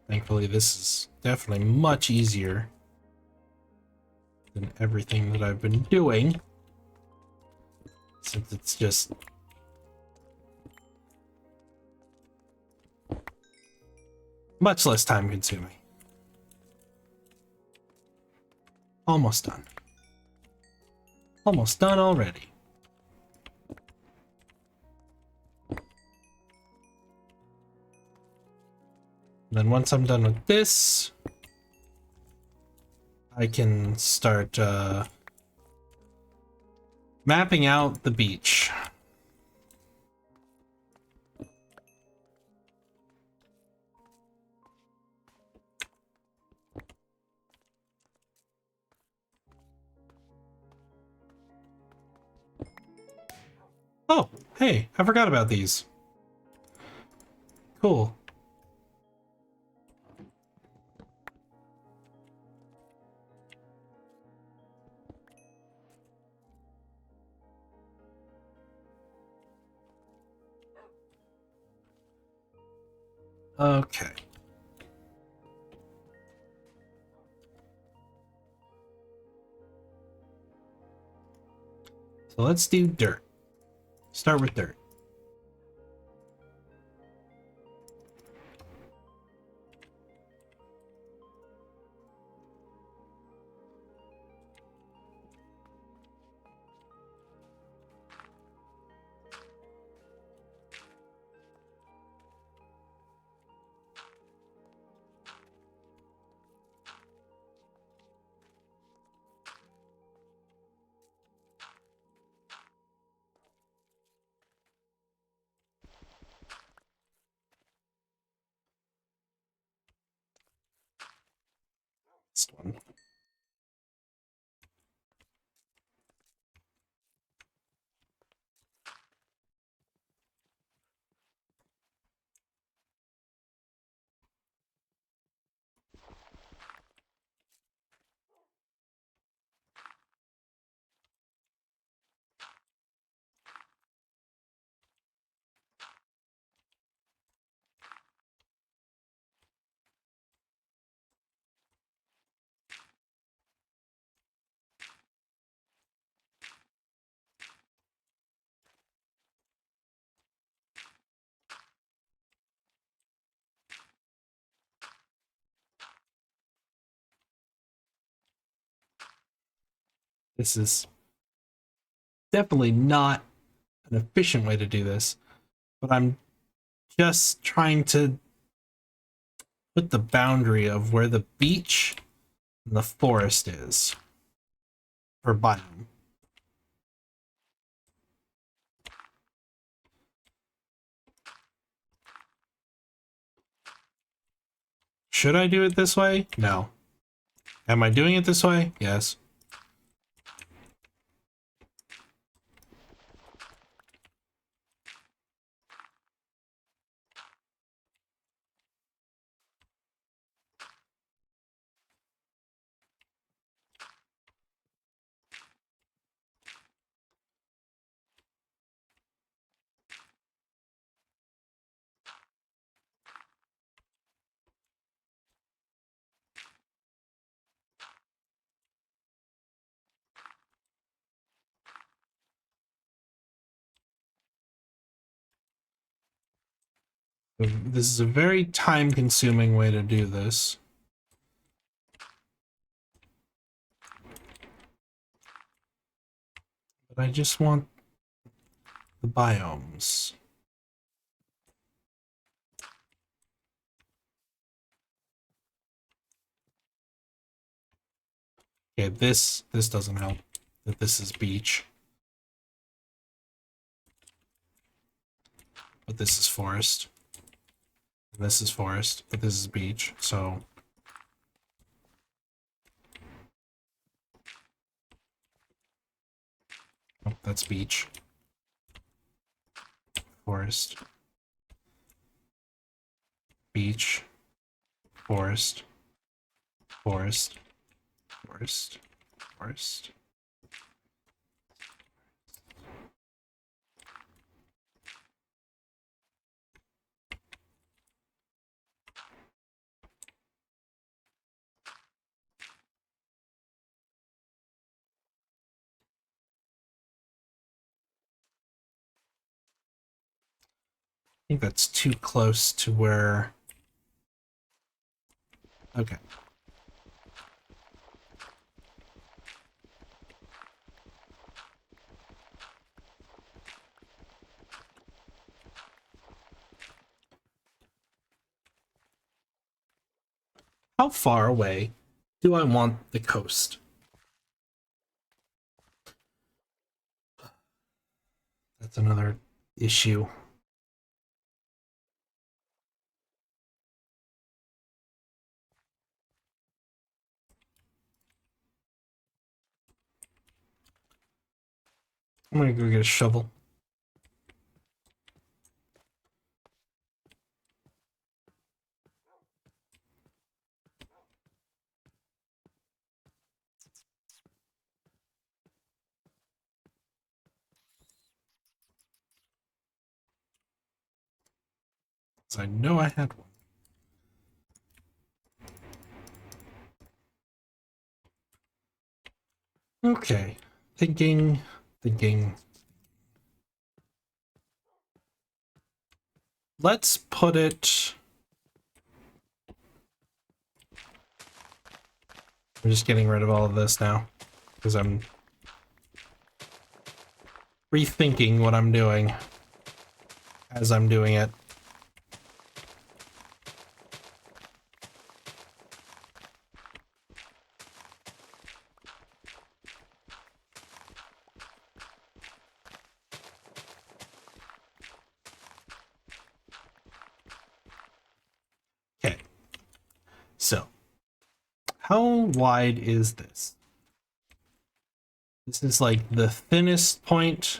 Thankfully, this is definitely much easier than everything that I've been doing, since it's just much less time consuming. Almost done. Almost done already. Then once I'm done with this, I can start mapping out the beach. Oh, hey, I forgot about these. Cool. Okay. So let's do dirt. Start with dirt. This one. This is definitely not an efficient way to do this, but I'm just trying to put the boundary of where the beach and the forest is for biome. Should I do it this way? No. Am I doing it this way? Yes. This is a very time-consuming way to do this. But I just want the biomes. Okay, this doesn't help. That this is beach. But this is forest. And this is forest, but this is beach, so... Oh, that's beach. Forest. Beach. Forest. Forest. Forest. Forest. I think that's too close to where... Okay. How far away do I want the coast? That's another issue. I'm gonna go get a shovel. Because I know I had one. Okay. Thinking. Let's put it... I'm just getting rid of all of this now. Because I'm rethinking what I'm doing as I'm doing it. Okay. So, how wide is this? This is like the thinnest point,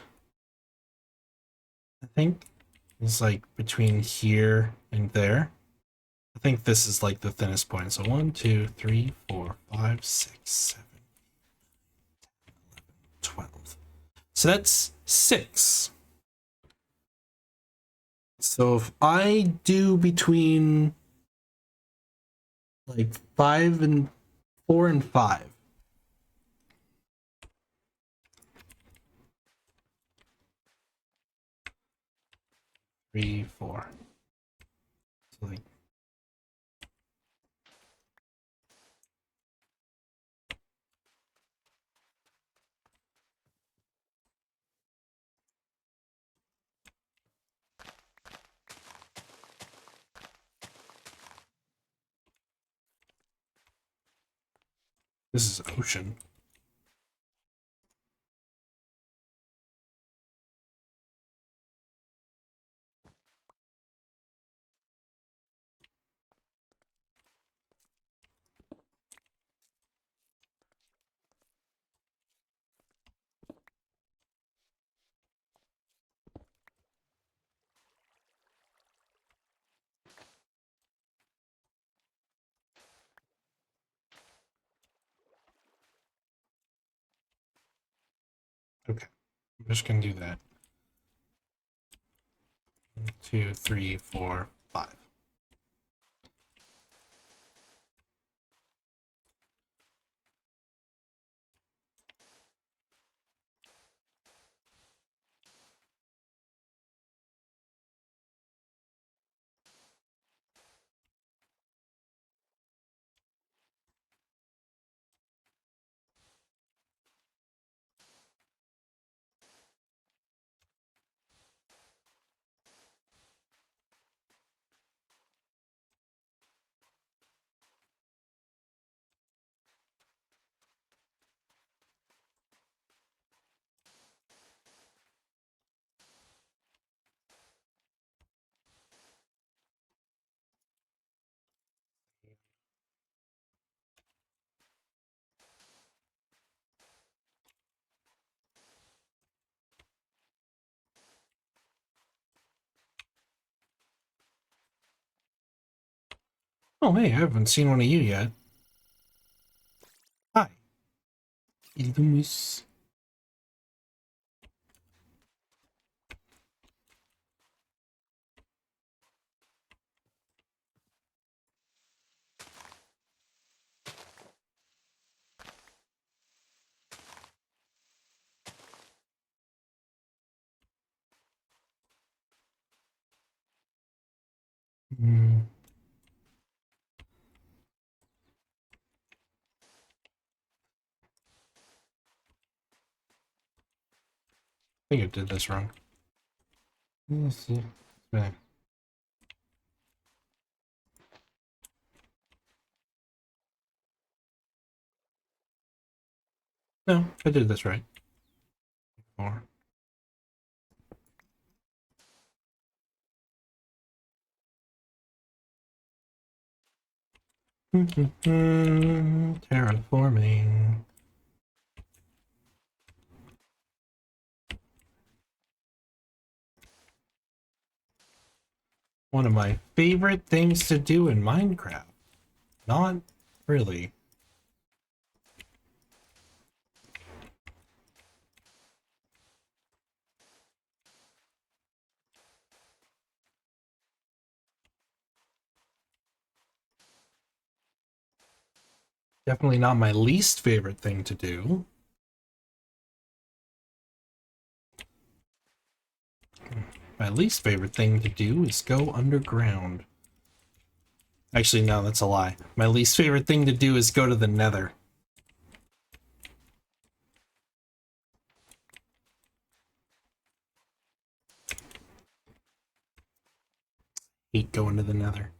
I think. It's like between here and there. I think this is like the thinnest point. So 1, 2, 3, 4, 5, 6, 7, 12. So that's 6. So if I do between like 4 and 5. Three, 4. So like This is ocean. Okay, I'm just gonna do that. 1, 2, 3, 4, 5. Oh, hey, I haven't seen one of you yet. Hi, Illumis. I think I did this wrong. Let's see. Back. No, I did this right. 4. Terraforming. One of my favorite things to do in Minecraft. Not really. Definitely not my least favorite thing to do. My least favorite thing to do is go underground. Actually, no, that's a lie. My least favorite thing to do is go to the Nether. Hate going to the Nether.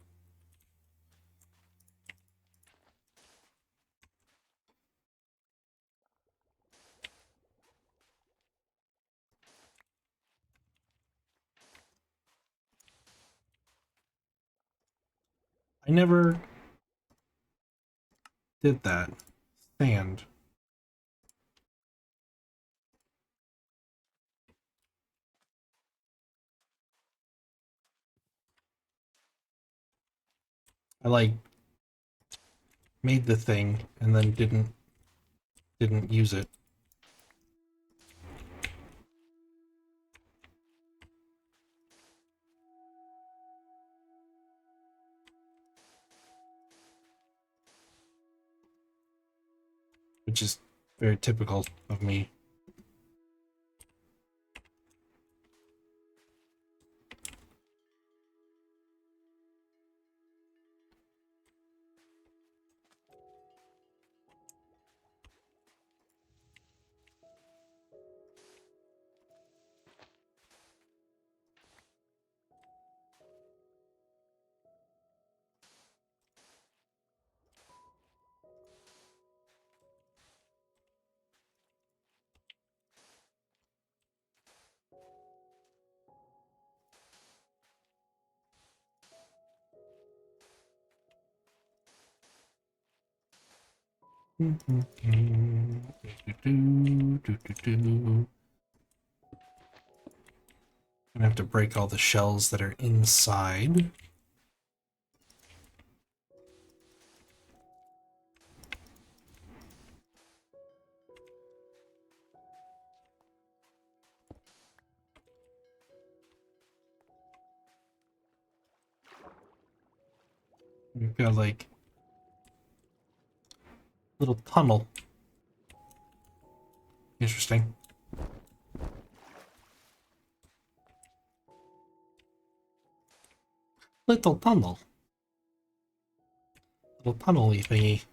I never did that. Sand. I like made the thing and then didn't use it. Which is very typical of me. Gonna have to break all the shells that are inside. We've got like little tunnel. Interesting. Little tunnel. Little tunnel-y thingy.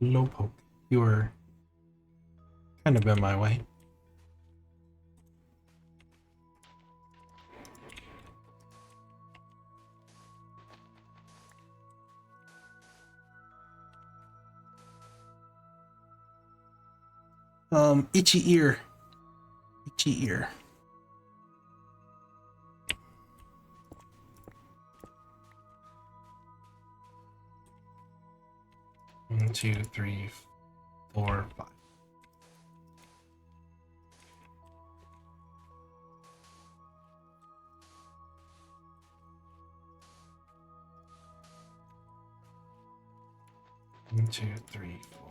Slowpoke. You were kind of in my way. Itchy ear. Itchy ear. One, two, three, 4, 5. One, two, three, 4.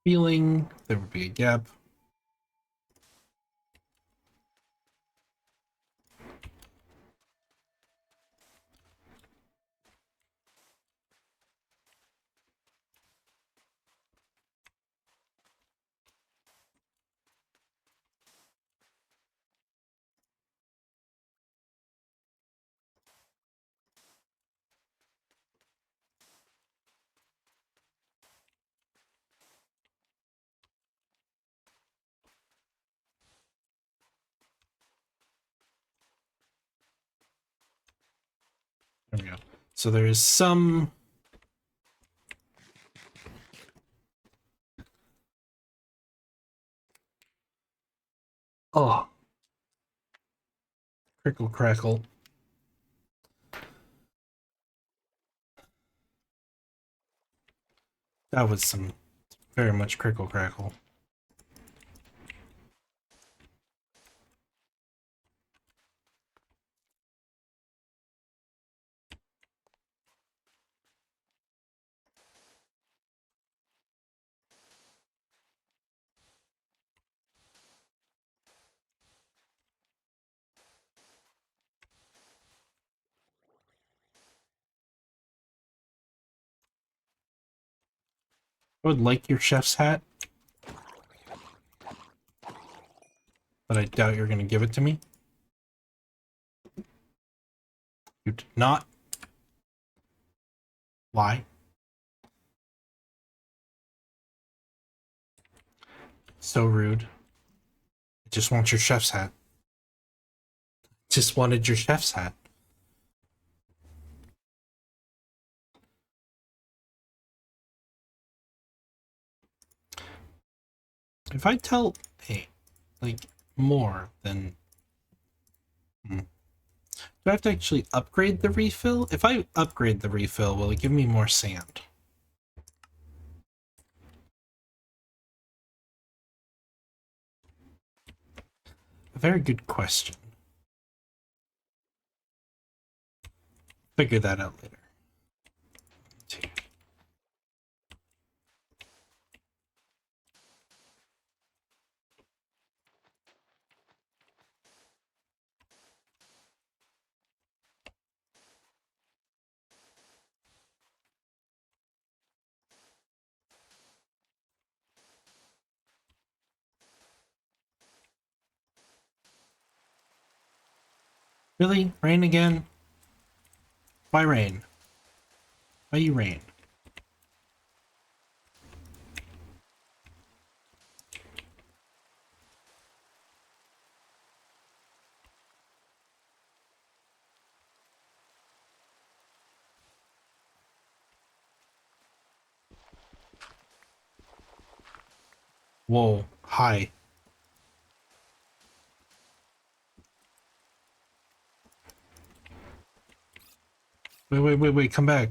Feeling there would be a gap. There we go. So there is some crickle crackle. That was some very much crickle crackle. I would like your chef's hat, but I doubt you're going to give it to me. You did not. Why? So rude. I just want your chef's hat. Just wanted your chef's hat. If I tell, hey, like, more than... Do I have to actually upgrade the refill? If I upgrade the refill, will it give me more sand? A very good question. Figure that out later. Really? Rain again? Why rain? Why you rain? Whoa, hi. Wait, come back.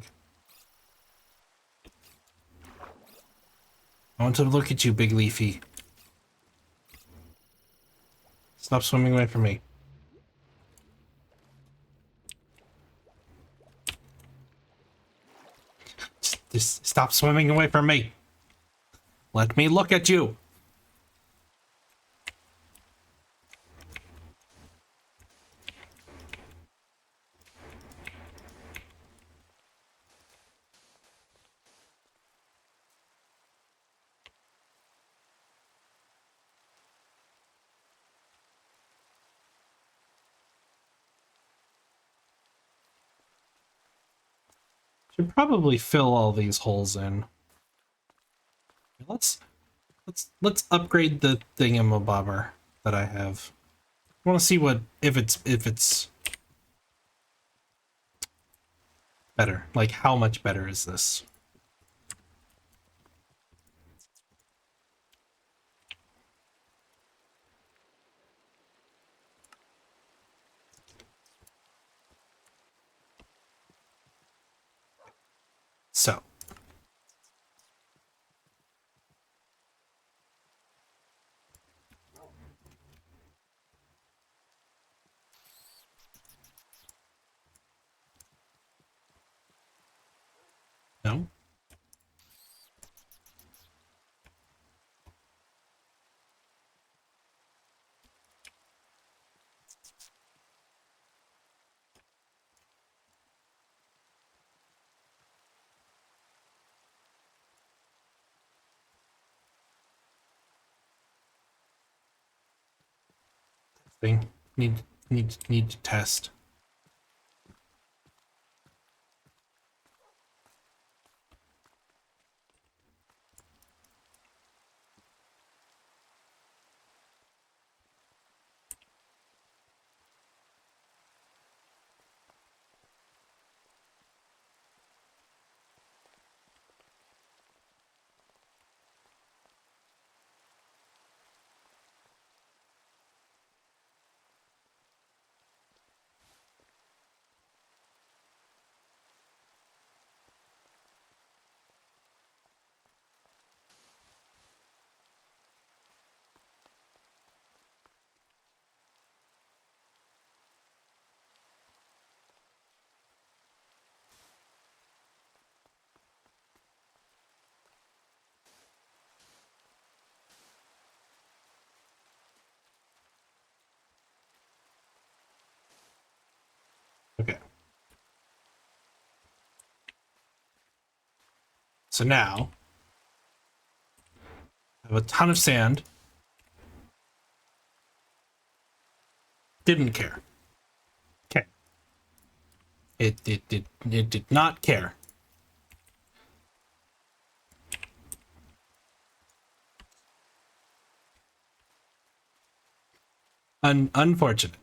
I want to look at you, Big Leafy. Stop swimming away from me. Just stop swimming away from me. Let me look at you. Should probably fill all these holes in. Let's upgrade the thingamabobber that I have. I want to see what if it's better. Like how much better is this? So. No? Thing. Need to test. Okay. So now I have a ton of sand. Didn't care. Okay. It did not care. Unfortunate.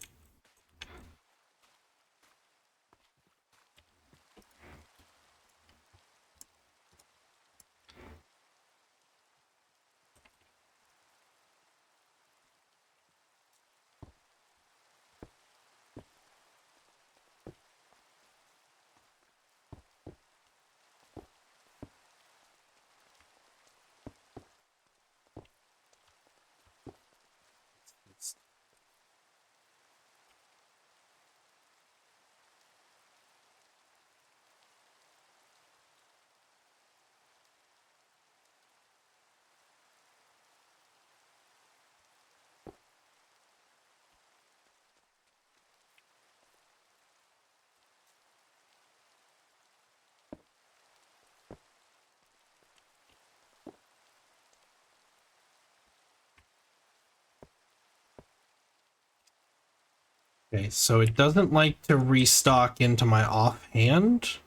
Okay, so it doesn't like to restock into my offhand.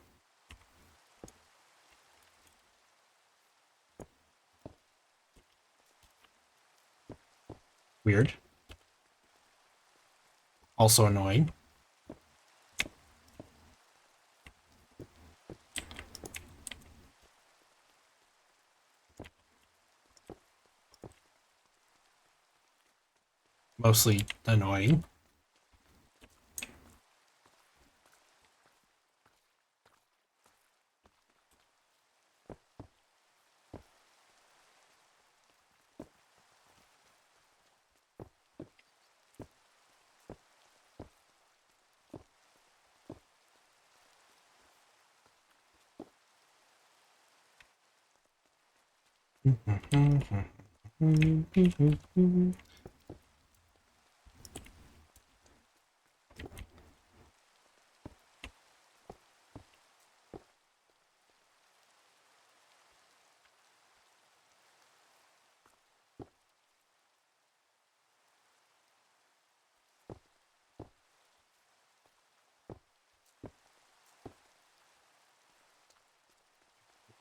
Weird. Also annoying. Mostly annoying.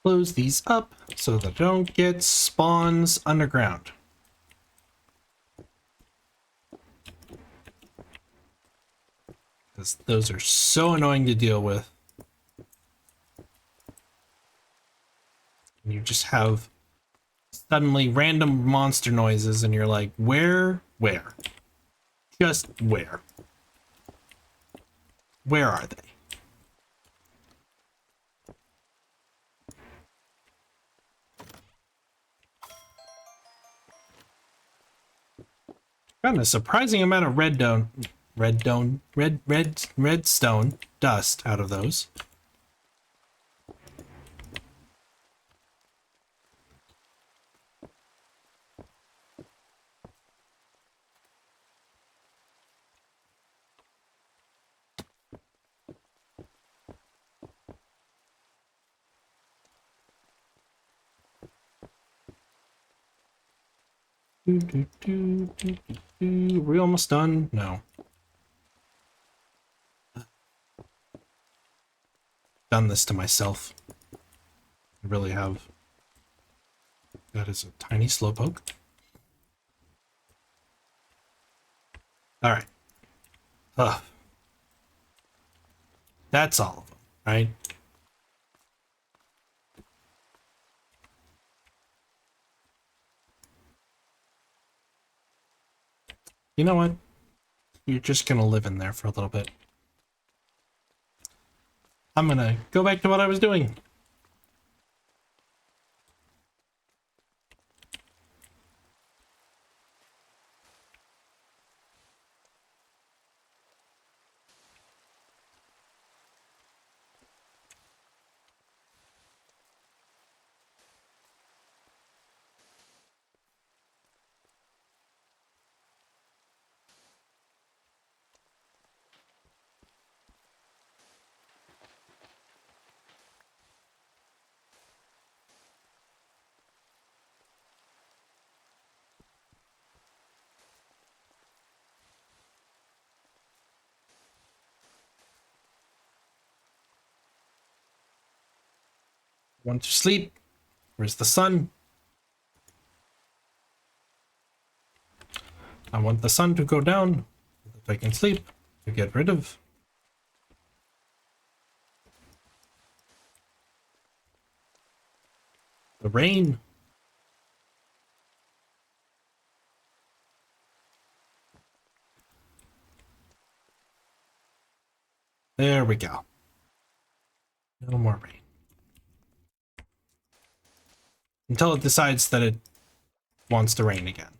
Close these up so that I don't get spawns underground. Because those are so annoying to deal with. And you just have suddenly random monster noises and you're like, where? Where? Just where? Where are they? Gotten a surprising amount of redstone dust out of those. Are we almost done? No. Done this to myself. I really have. That is a tiny slowpoke. Alright. Ugh. That's all of them, right? You know what? You're just gonna live in there for a little bit. I'm gonna go back to what I was doing. Want to sleep? Where's the sun? I want the sun to go down so that I can sleep to get rid of the rain. There we go. No more rain. Until it decides that it wants to rain again.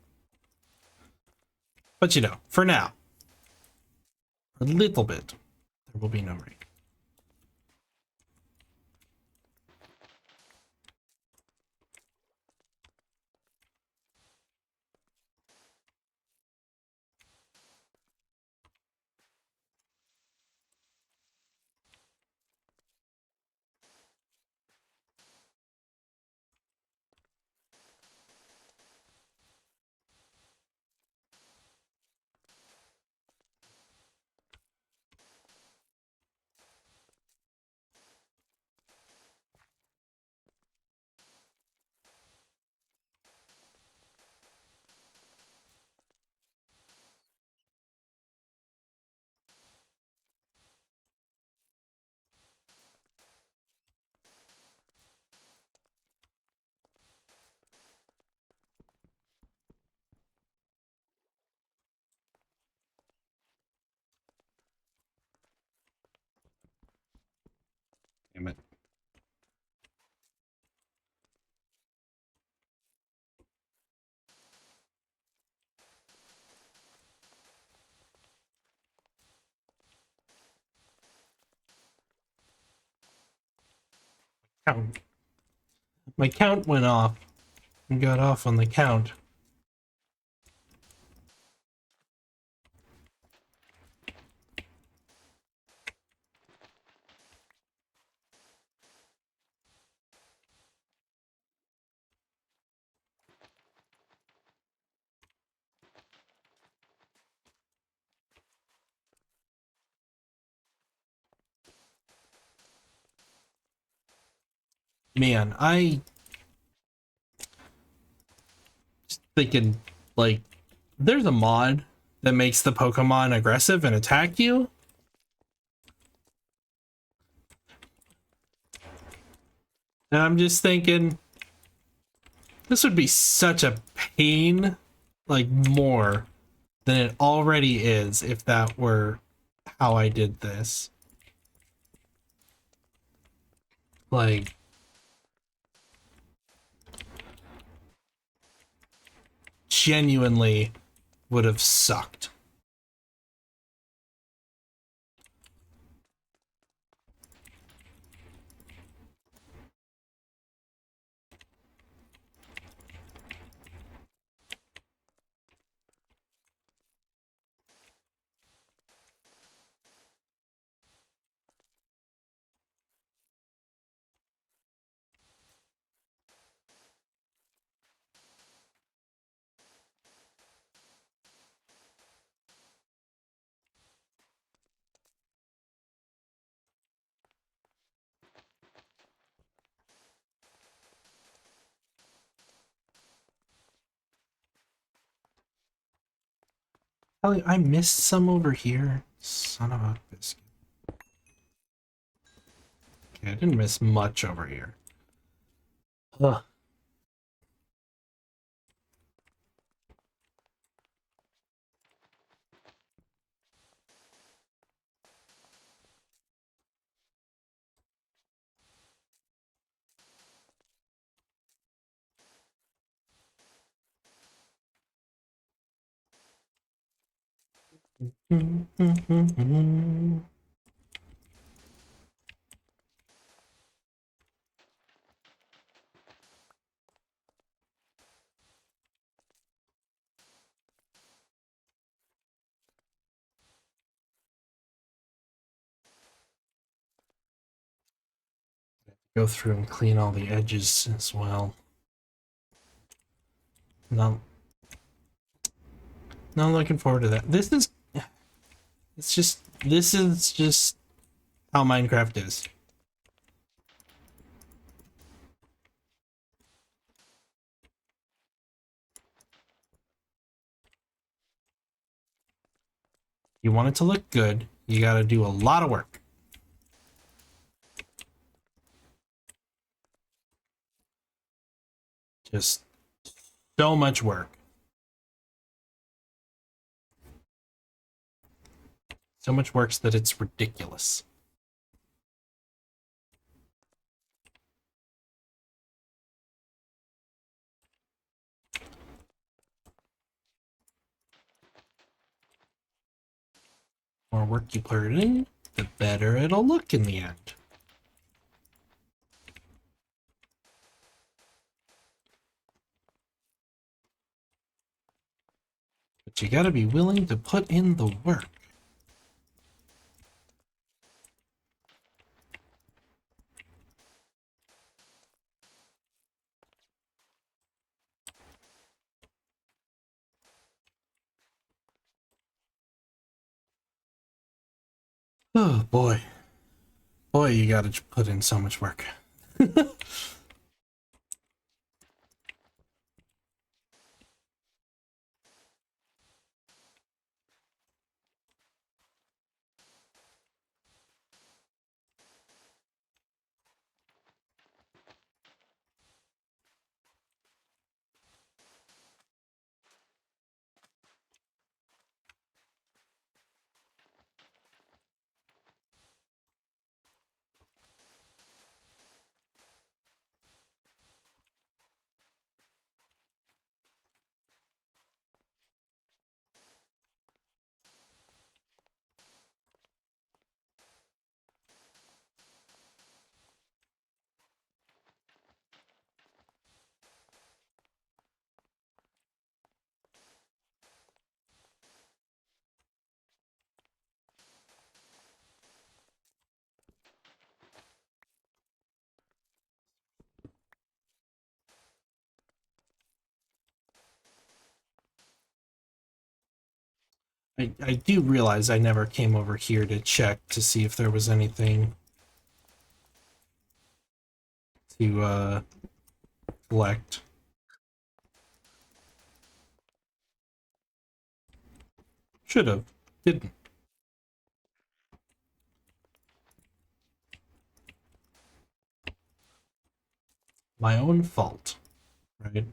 But you know, for now, for a little bit, there will be no rain. Damn it. Count. My count went off and got off on the count. Man, I just thinking like there's a mod that makes the Pokemon aggressive and attack you. And I'm just thinking this would be such a pain, like more than it already is if that were how I did this. Like genuinely would have sucked. I missed some over here. Son of a biscuit. Okay, I didn't miss much over here. Ugh. Go through and clean all the edges as well. No, not looking forward to that. This is just how Minecraft is. You want it to look good, you gotta do a lot of work. Just so much work. So much work that it's ridiculous. The more work you put in, the better it'll look in the end. But you gotta be willing to put in the work. Oh boy. Boy, you gotta put in so much work. I do realize I never came over here to check to see if there was anything to collect. Should have. Didn't. My own fault, right?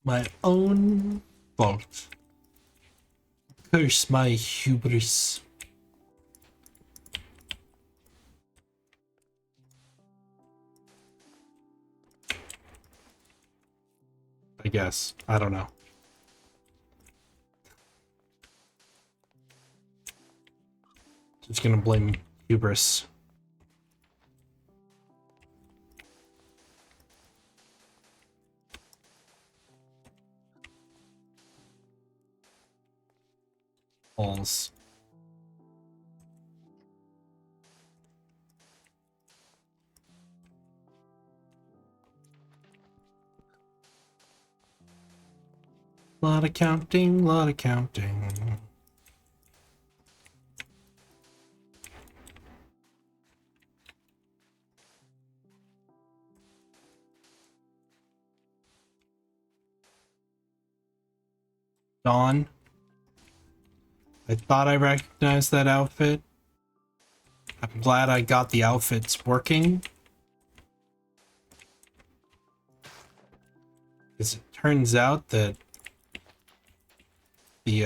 My own fault. Curse my hubris. I guess. I don't know. Just gonna blame hubris. Balls. Lot of counting, lot of counting. Dawn. I thought I recognized that outfit. I'm glad I got the outfits working. Because it turns out that the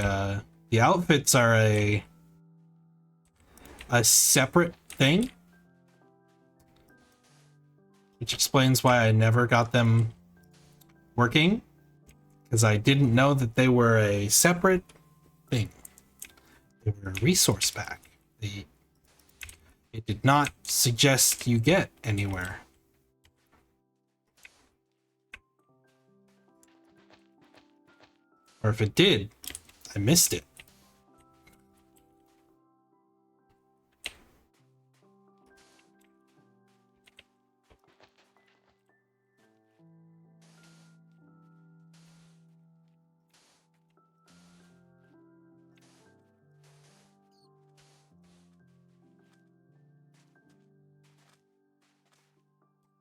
outfits are a separate thing. Which explains why I never got them working. Because I didn't know that they were a separate thing. They were a resource pack. It did not suggest you get anywhere. Or if it did, I missed it.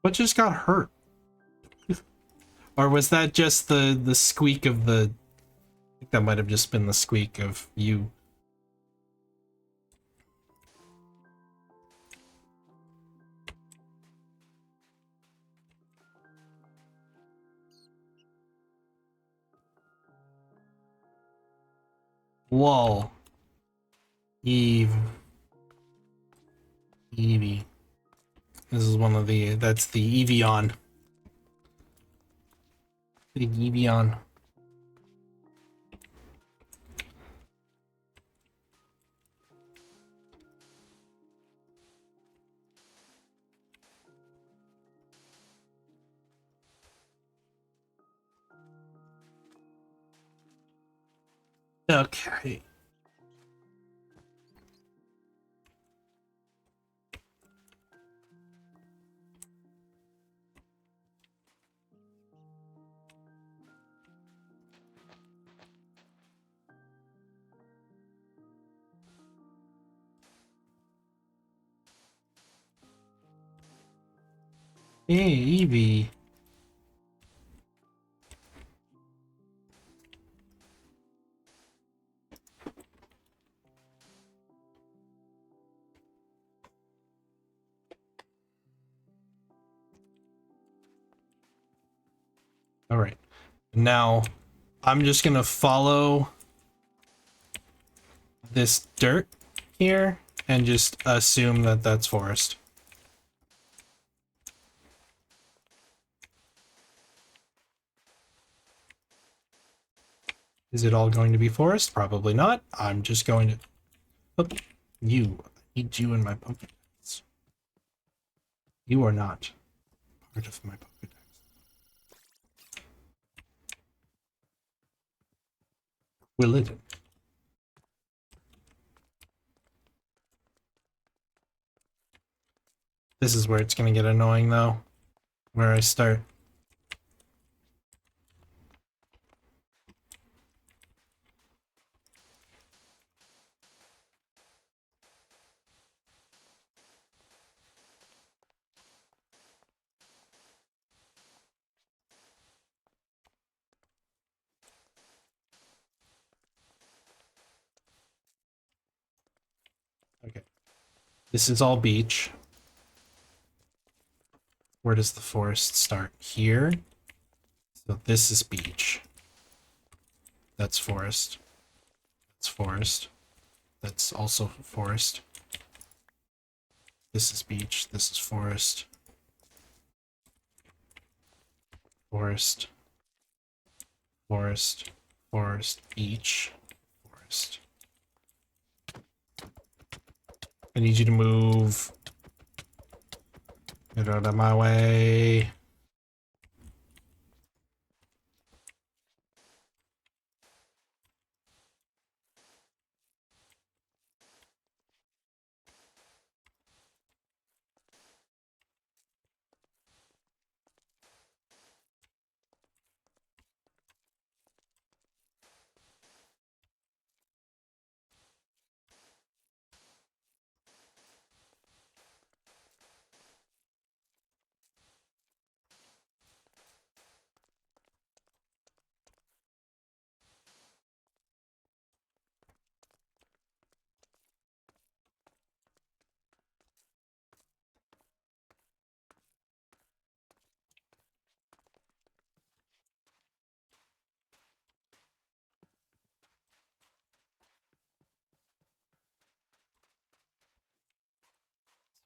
What just got hurt? Or was that just the squeak of the... I think that might have just been the squeak of you. Whoa. Eve. Eevee. This is one of the... That's the Evian. Big Evian. Okay. Hey, Eevee. All right. Now, I'm just gonna follow this dirt here and just assume that that's forest. Is it all going to be forest? Probably not. I'm just going to... Oh, you. I need you in my Pokedex. You are not part of my Pokedex. Will it? This is where it's going to get annoying, though. Where I start. Okay. This is all beach. Where does the forest start? Here. So this is beach. That's forest. That's forest. That's also forest. This is beach. This is forest. Forest. Forest. Forest. Beach. Forest. I need you to move. Get out of my way.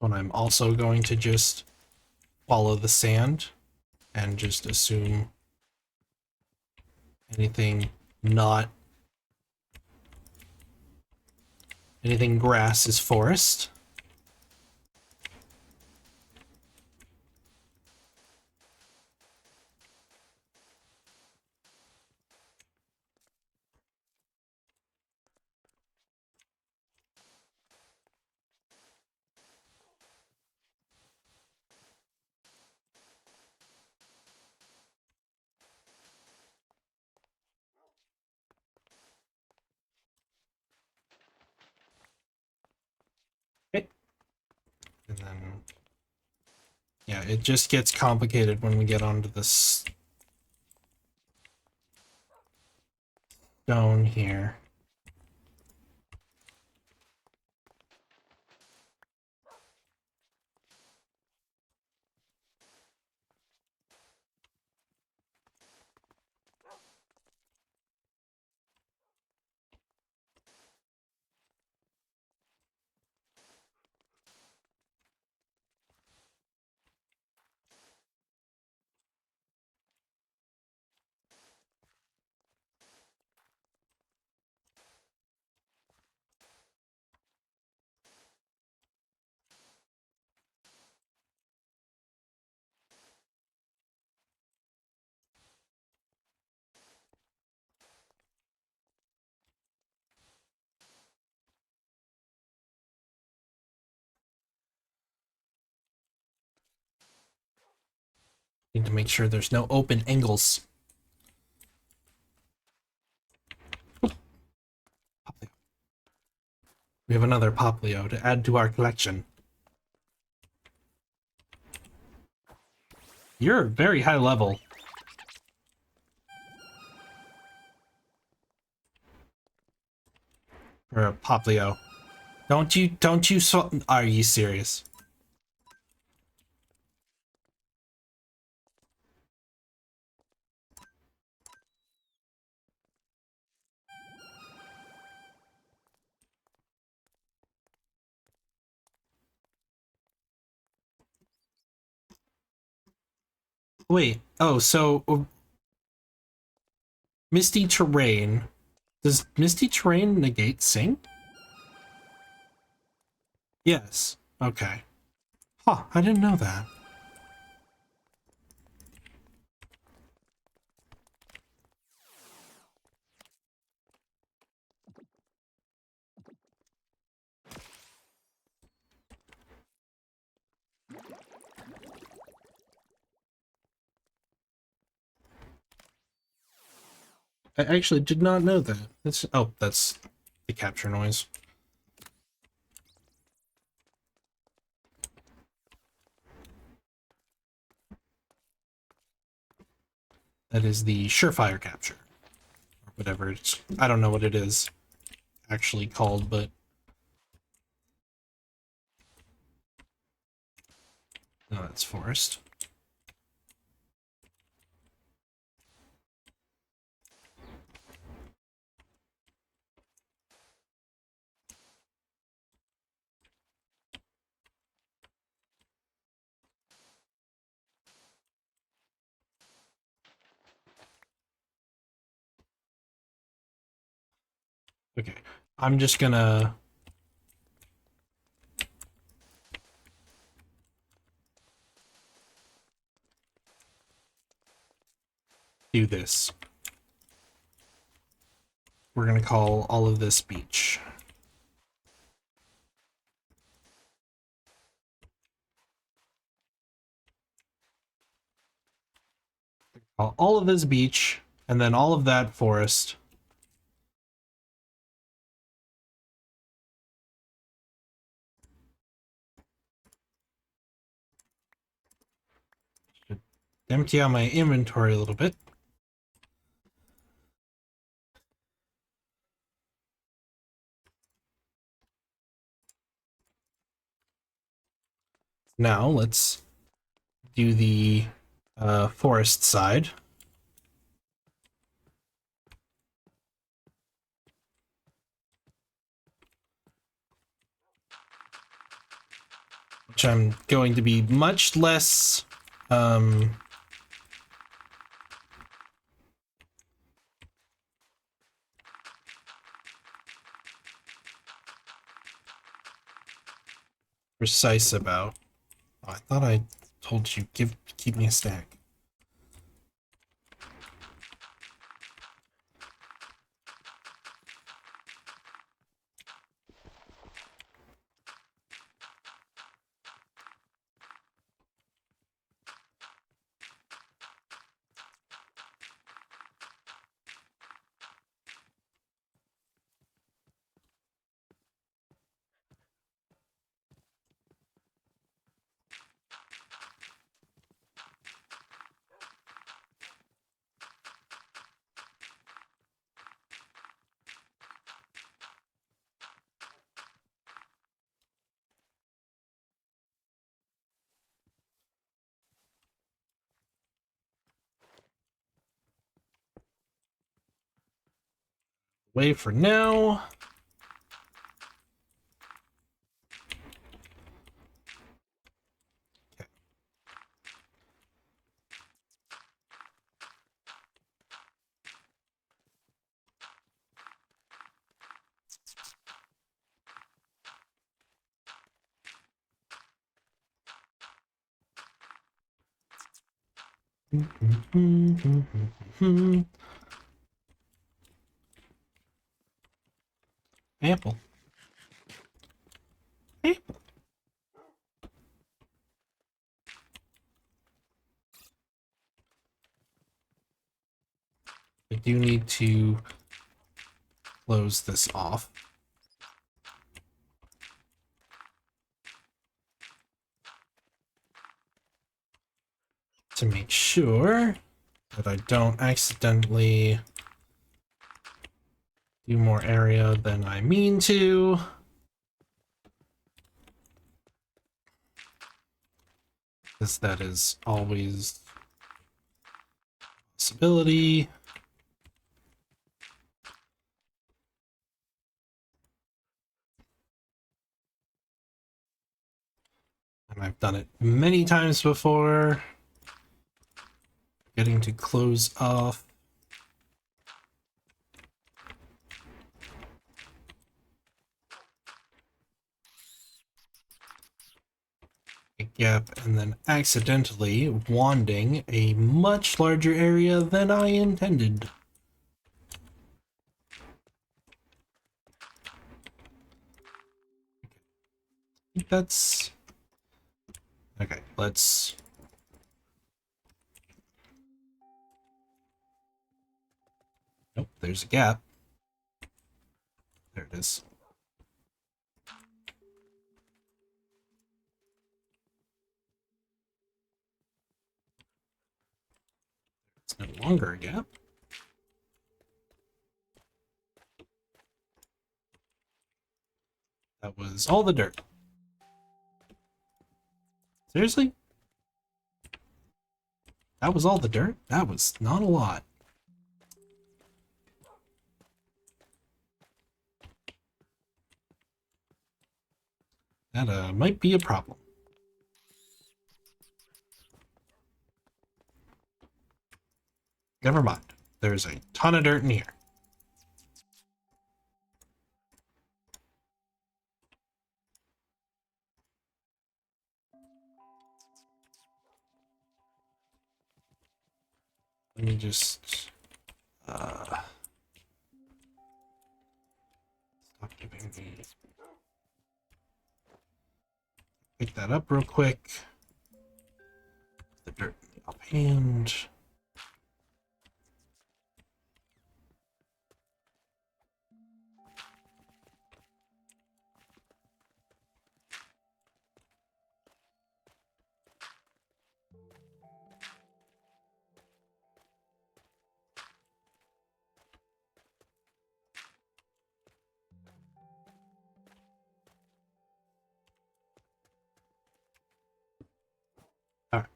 But I'm also going to just follow the sand and just assume anything not... Anything grass is forest. Yeah, it just gets complicated when we get onto this stone here. Need to make sure there's no open angles. We have another Poplio to add to our collection. You're very high level. For a Poplio. Don't you are you serious? Wait, oh, so Misty Terrain. Does Misty Terrain negate Sing? Yes. Okay. Huh, I didn't know that. I actually did not know that. That's the capture noise. That is the surefire capture. Or whatever it's, I don't know what it is actually called, but no, that's forest. Okay. I'm just gonna do this. We're gonna call all of this beach. Call all of this beach, and then all of that forest. Should empty out my inventory a little bit. Now let's do the forest side. Which I'm going to be much less precise about. Oh, I thought I told you keep me a stack. way for now. Apple. Apple. I do need to close this off. To make sure that I don't accidentally do more area than I mean to. Because that is always a possibility. And I've done it many times before. Getting to close off a gap and then accidentally wanding a much larger area than I intended. I think that's okay. Let's nope, there's a gap. There it is. It's no longer a gap. That was all the dirt. Seriously? That was all the dirt? That was not a lot. That might be a problem. Never mind. There's a ton of dirt in here. Let me just stop giving me. Pick that up real quick. The dirt in the offhand. All right.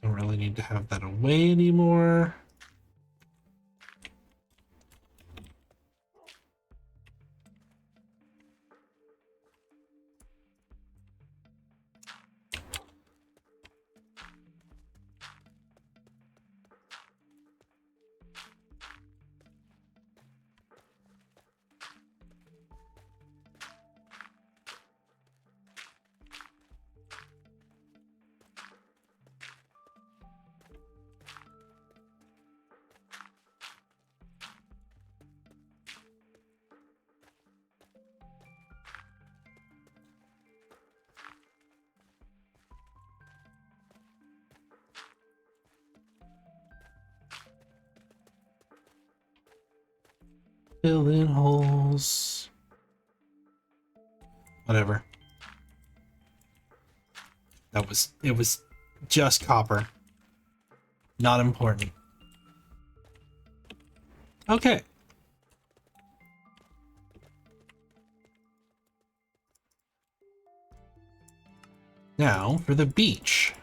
Don't really need to have that away anymore. Fill in holes. Whatever. It was just copper. Not important. Okay. Now for the beach.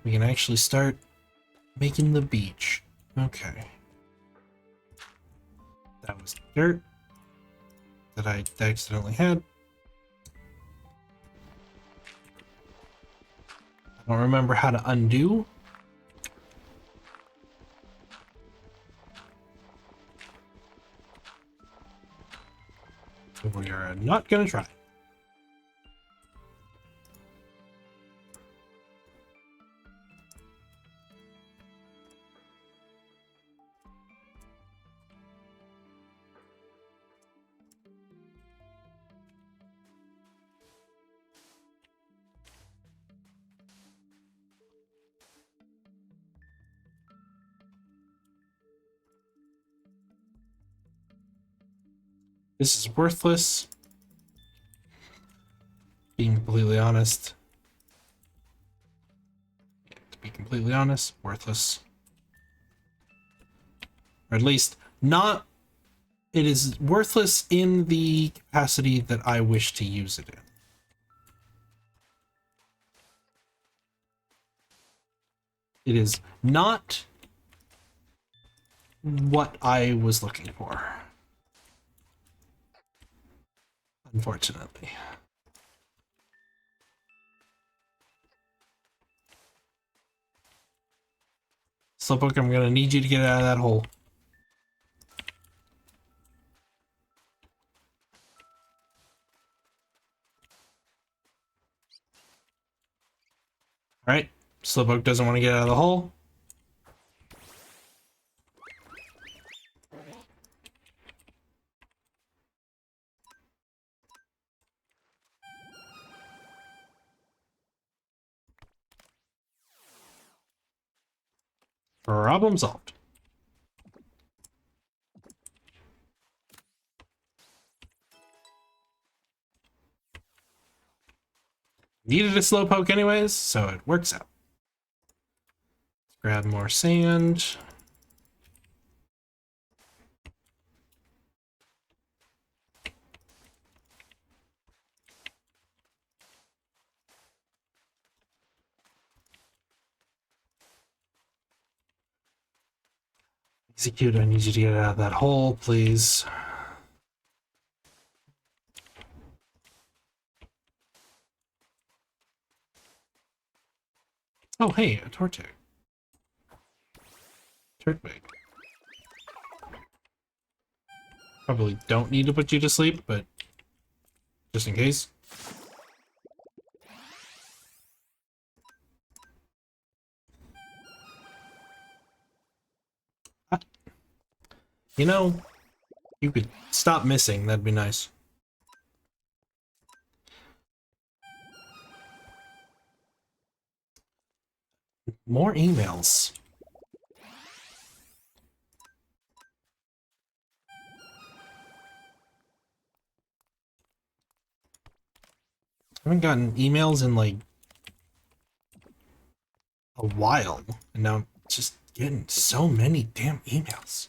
We can actually start making the beach. Okay. That was dirt that I accidentally had. I don't remember how to undo. So we are not gonna try. This is worthless. Being completely honest. To be completely honest, worthless. Or at least not. It is worthless in the capacity that I wish to use it in. It is not what I was looking for. Unfortunately. Slowpoke, I'm gonna need you to get out of that hole. Alright, Slowpoke doesn't want to get out of the hole. Problem solved. Needed a Slowpoke anyways, so it works out. Let's grab more sand. Execute, I need you to get out of that hole, please. Oh, hey, a Torchic. Turtwig. Probably don't need to put you to sleep, but just in case. Ah. You know, you could stop missing, that'd be nice. More emails. I haven't gotten emails in like a while, and now I'm just getting so many damn emails.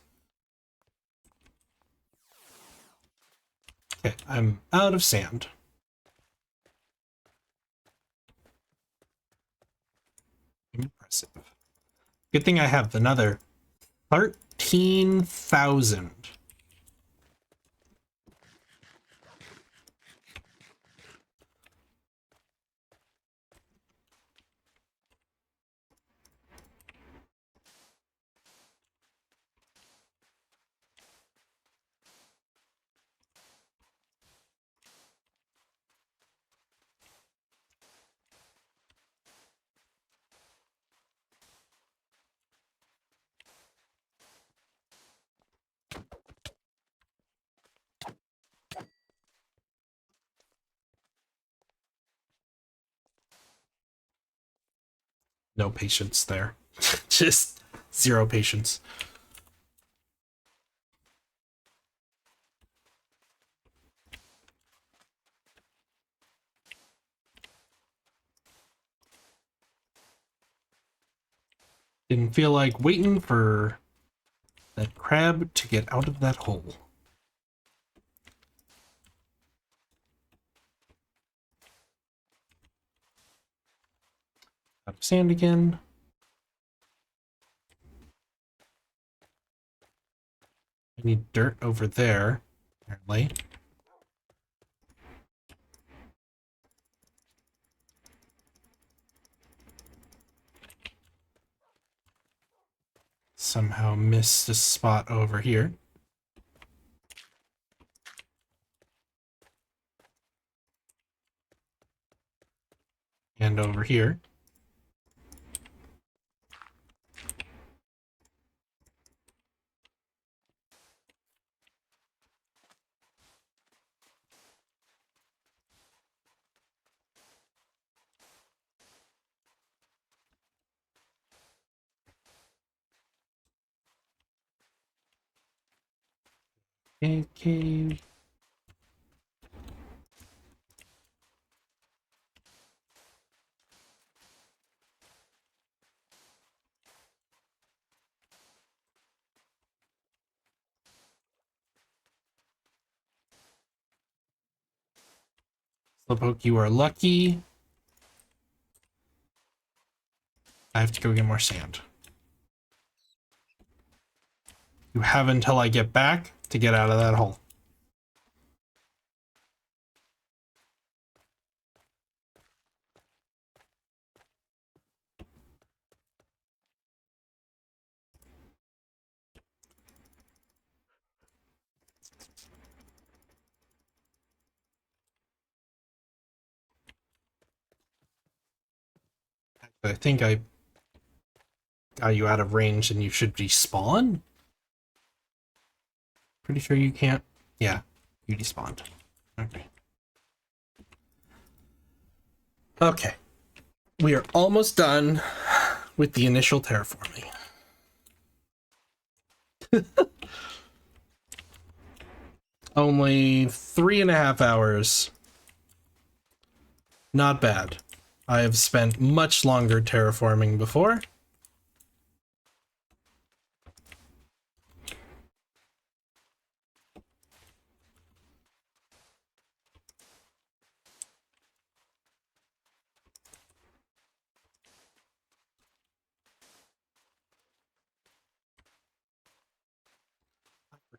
Okay, I'm out of sand. Impressive. Good thing I have another 13,000. No patience there. Just zero patience. Didn't feel like waiting for that crab to get out of that hole. Out of sand again. I need dirt over there, apparently. Somehow missed a spot over here. And over here. Okay. Slowpoke, you are lucky. I have to go get more sand. You have until I get back to get out of that hole. I think I got you out of range and you should despawn. Pretty sure you can't. Yeah, you despawned. Okay. Okay. We are almost done with the initial terraforming. Only 3.5 hours. Not bad. I have spent much longer terraforming before.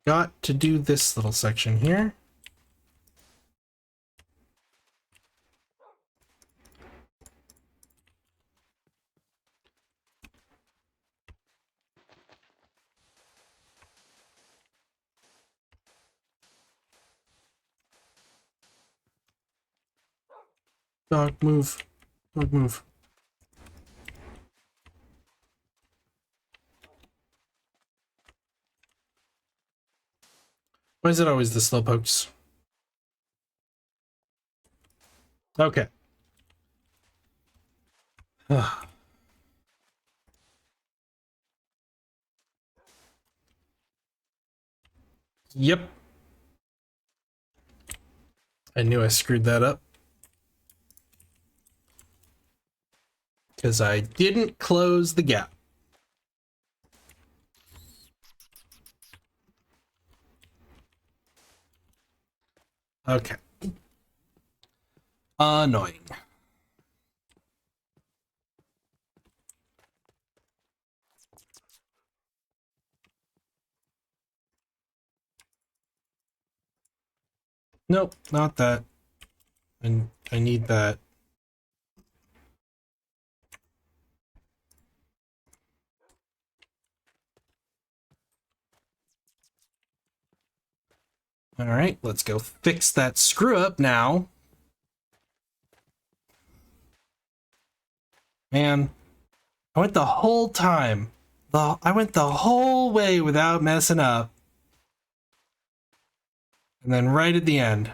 Forgot to do this little section here. Dog, move. Dog, move. Why is it always the slowpokes? Okay. Yep. I knew I screwed that up. Because I didn't close the gap. Okay. Annoying. Nope, not that. And I need that. All right, let's go fix that screw up now. Man, I went the whole time. I went the whole way without messing up. And then right at the end.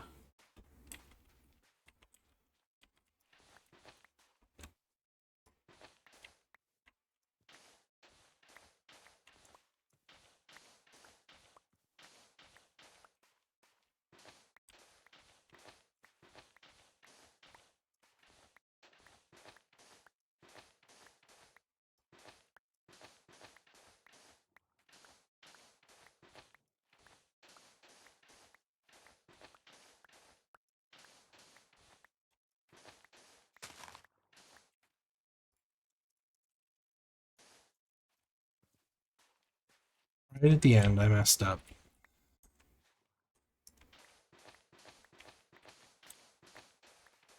Right at the end, I messed up.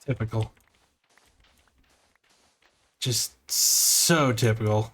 Typical. Just so typical.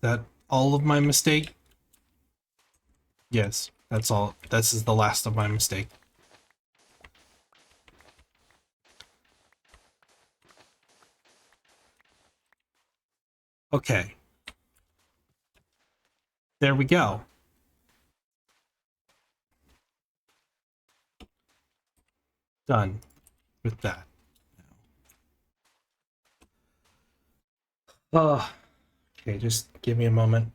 That all of my mistake? Yes, that's all. This is the last of my mistake. Okay. There we go. Done with that. Oh, okay, just give me a moment.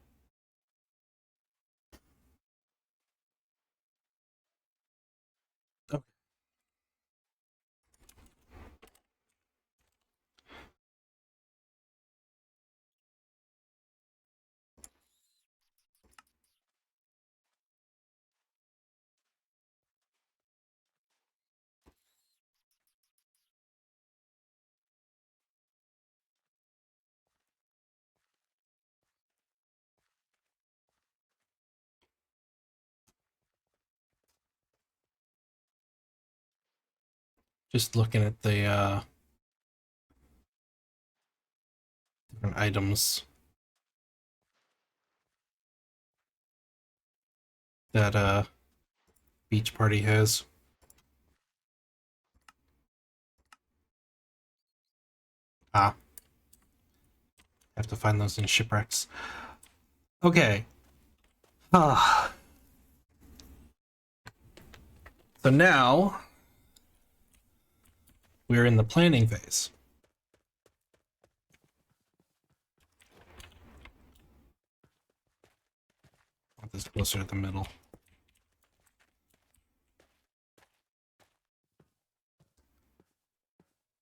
Okay. Just looking at the different items that Beach Party has. Ah, have to find those in shipwrecks. Okay. Ah. So now we're in the planning phase. Want this closer to the middle.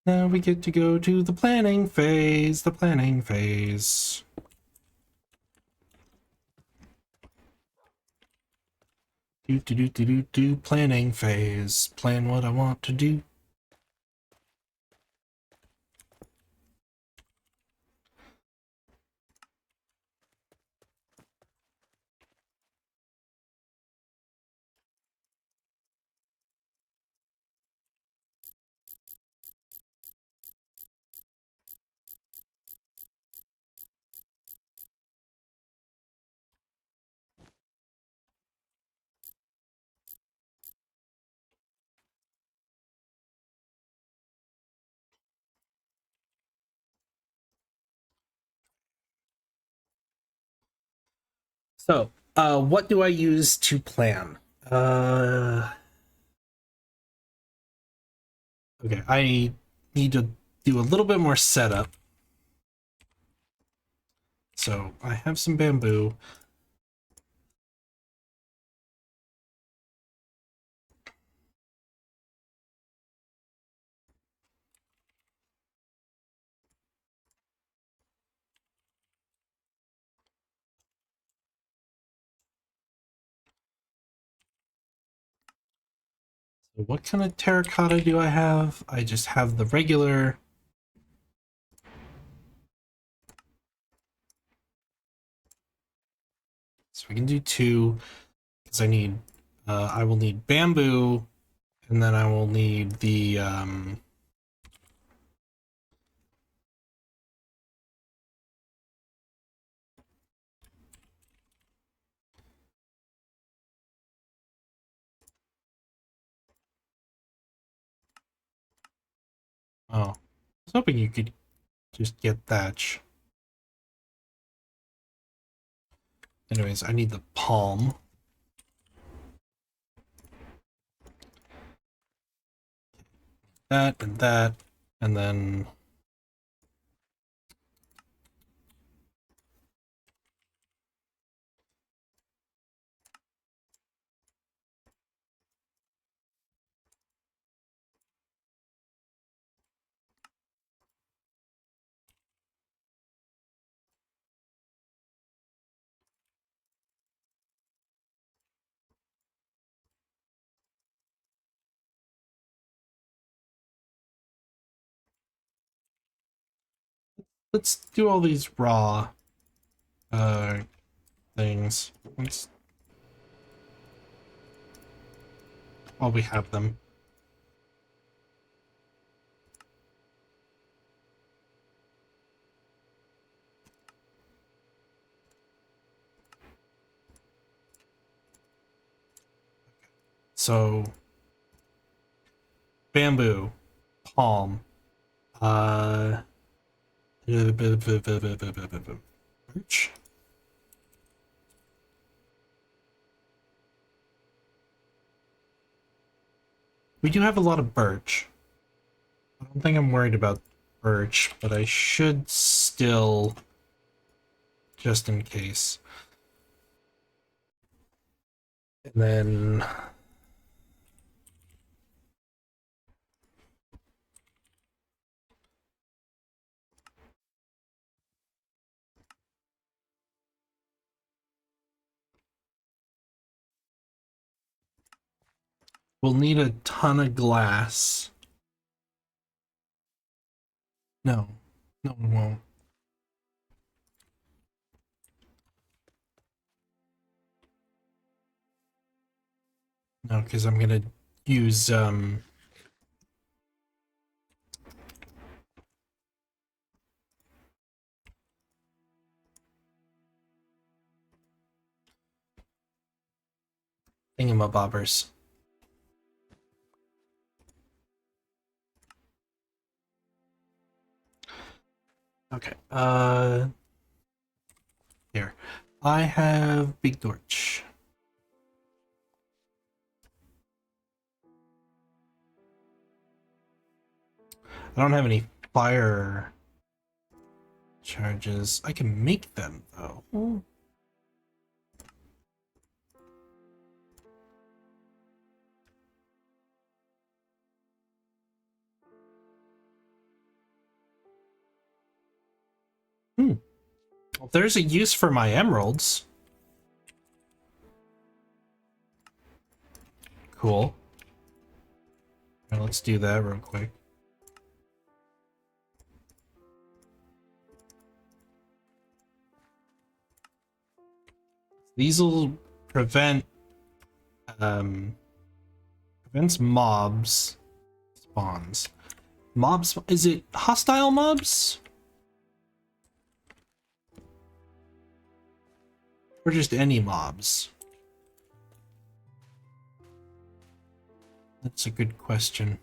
Now we get to go to the planning phase. The planning phase. Do planning phase. Plan what I want to do. So, what do I use to plan? Okay, I need to do a little bit more setup. So, I have some bamboo. So what kind of terracotta do I have? I just have the regular. So we can do two, because I will need bamboo, and then I will need the, was hoping you could just get thatch. Anyways, I need the palm. That, and then... Let's do all these raw things. While we have them. So bamboo, palm, birch. We do have a lot of birch. I don't think I'm worried about birch, but I should still, just in case. And then we'll need a ton of glass. No, no, we won't. No, because I'm gonna use thingamabobbers. Okay, here. I have big torch. I don't have any fire charges. I can make them, though. Well, there's a use for my emeralds. Cool. Right, let's do that real quick. These will prevents mobs spawns. Mobs, is it hostile mobs? Or just any mobs? That's a good question.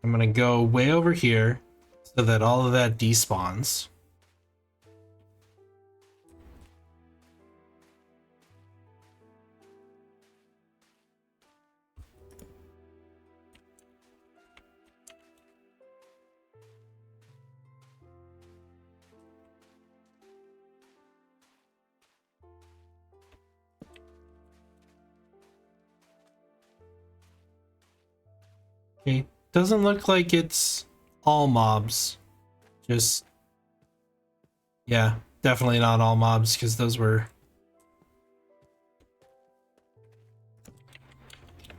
I'm gonna go way over here so that all of that despawns. Okay, doesn't look like it's all mobs. Just, yeah, definitely not all mobs, because those were...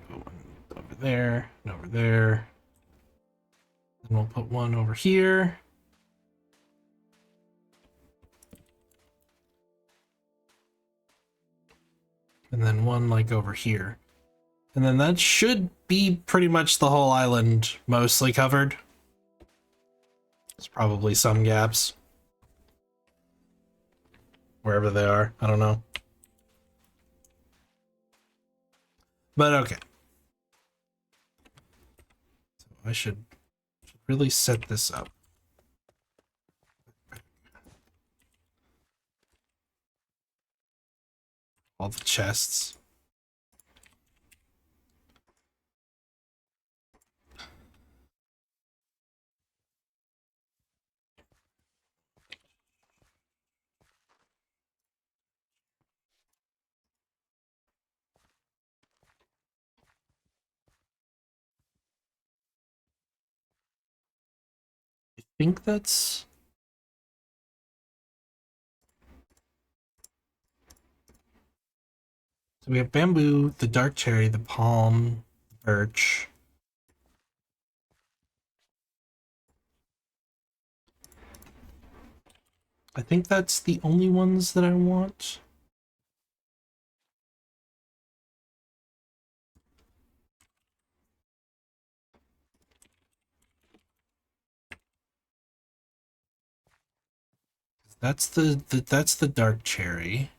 Put one over there, and over there. Then we'll put one over here. And then one, like, over here. And then that should be pretty much the whole island mostly covered. There's probably some gaps. Wherever they are, I don't know. But okay. So I should really set this up. All the chests. I think that's... So we have bamboo, the dark cherry, the palm, birch. I think that's the only ones that I want. That's that's the dark cherry.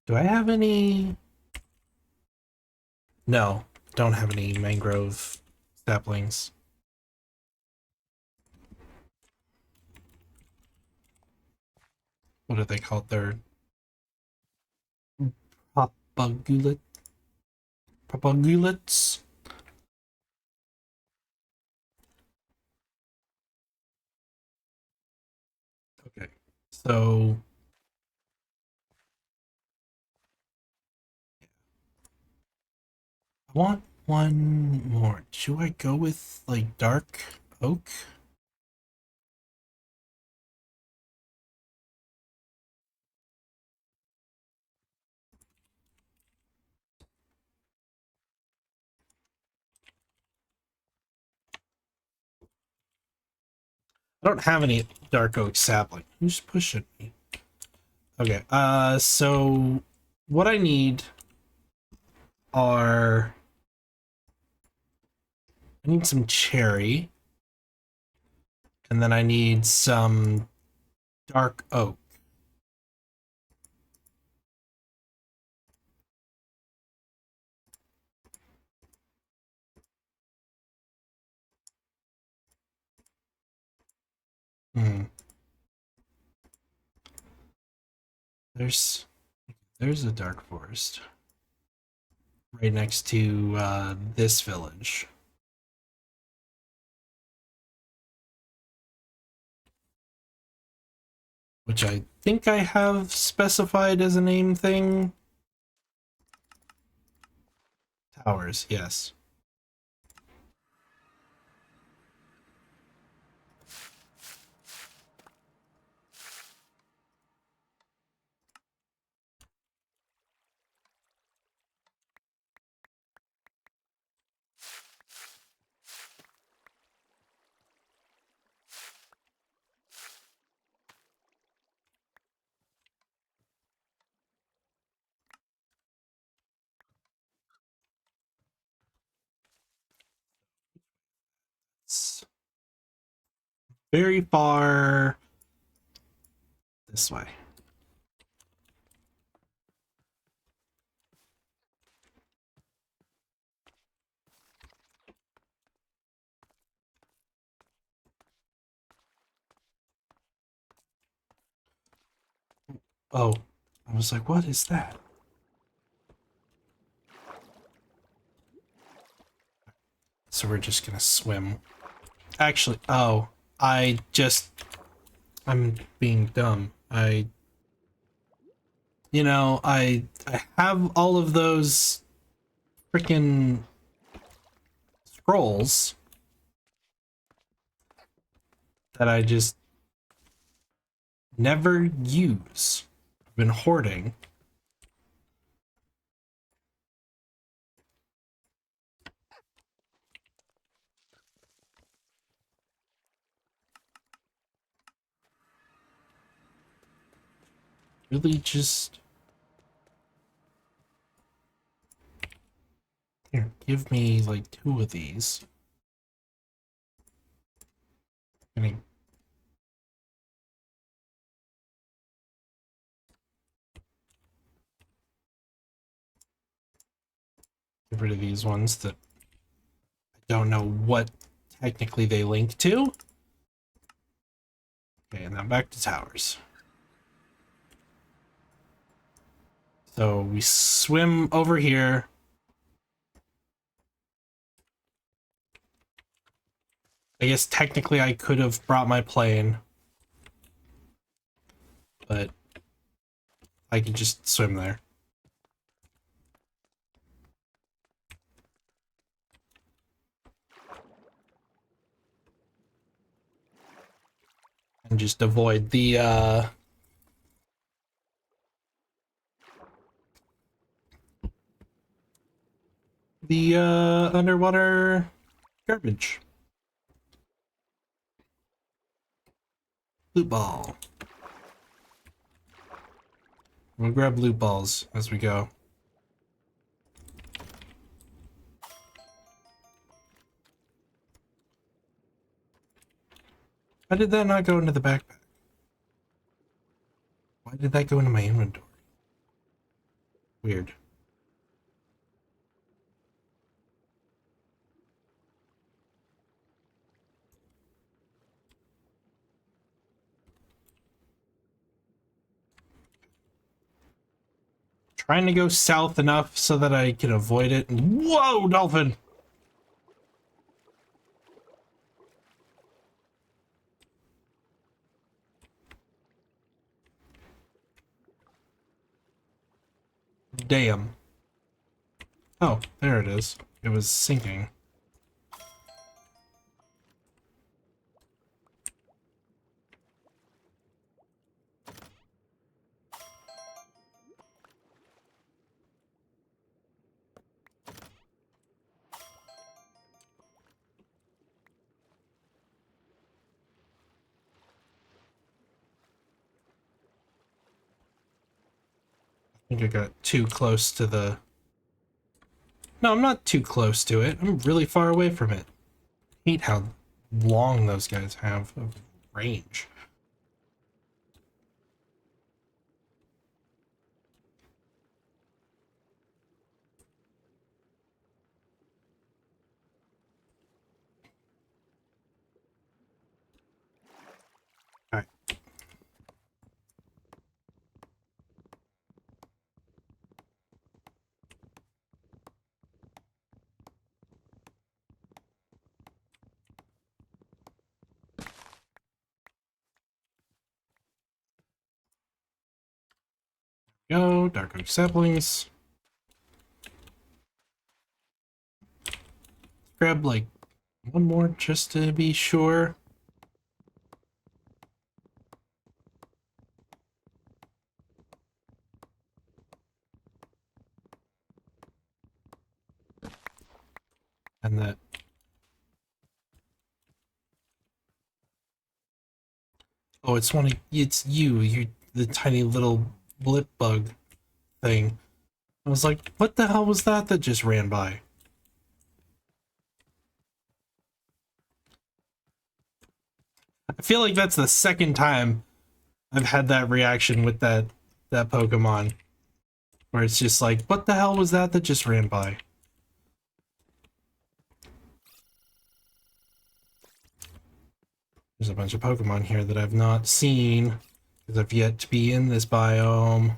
Do I have any? No, don't have any mangrove saplings. What are they called? They're propagulets. Okay, so I want one more. Should I go with like dark oak? I don't have any dark oak sapling. Who's pushing me? Okay, so what I need are... I need some cherry. And then I need some dark oak. Hmm. There's a dark forest right next to this village. Which I think I have specified as a name thing. Towers, yes. It's very far this way. Oh, I was like, what is that? So we're just gonna swim. Actually, oh, I'm being dumb. I have all of those freaking scrolls that I just never use. I've been hoarding. Really just... Here, give me like 2 of these. Gonna get rid of these ones that I don't know what technically they link to. Okay, and now back to towers. So we swim over here. I guess technically I could have brought my plane, but I can just swim there. And just avoid the underwater garbage. Loot ball. We'll grab loot balls as we go. Why did that not go into the backpack? Why did that go into my inventory? Weird. Trying to go south enough so that I can avoid it. Whoa, dolphin! Damn. Oh, there it is. It was sinking. I think I got too close to the... No, I'm not too close to it. I'm really far away from it. I hate how long those guys have of range. Alright. Go, dark oak saplings. Grab like one more just to be sure. And that... Oh, it's one of... It's you. You're the tiny little blip bug thing. I was like, what the hell was that just ran by? I feel like that's the second time I've had that reaction with that Pokemon. Where it's just like, what the hell was that just ran by? There's a bunch of Pokemon here that I've not seen, because I've yet to be in this biome.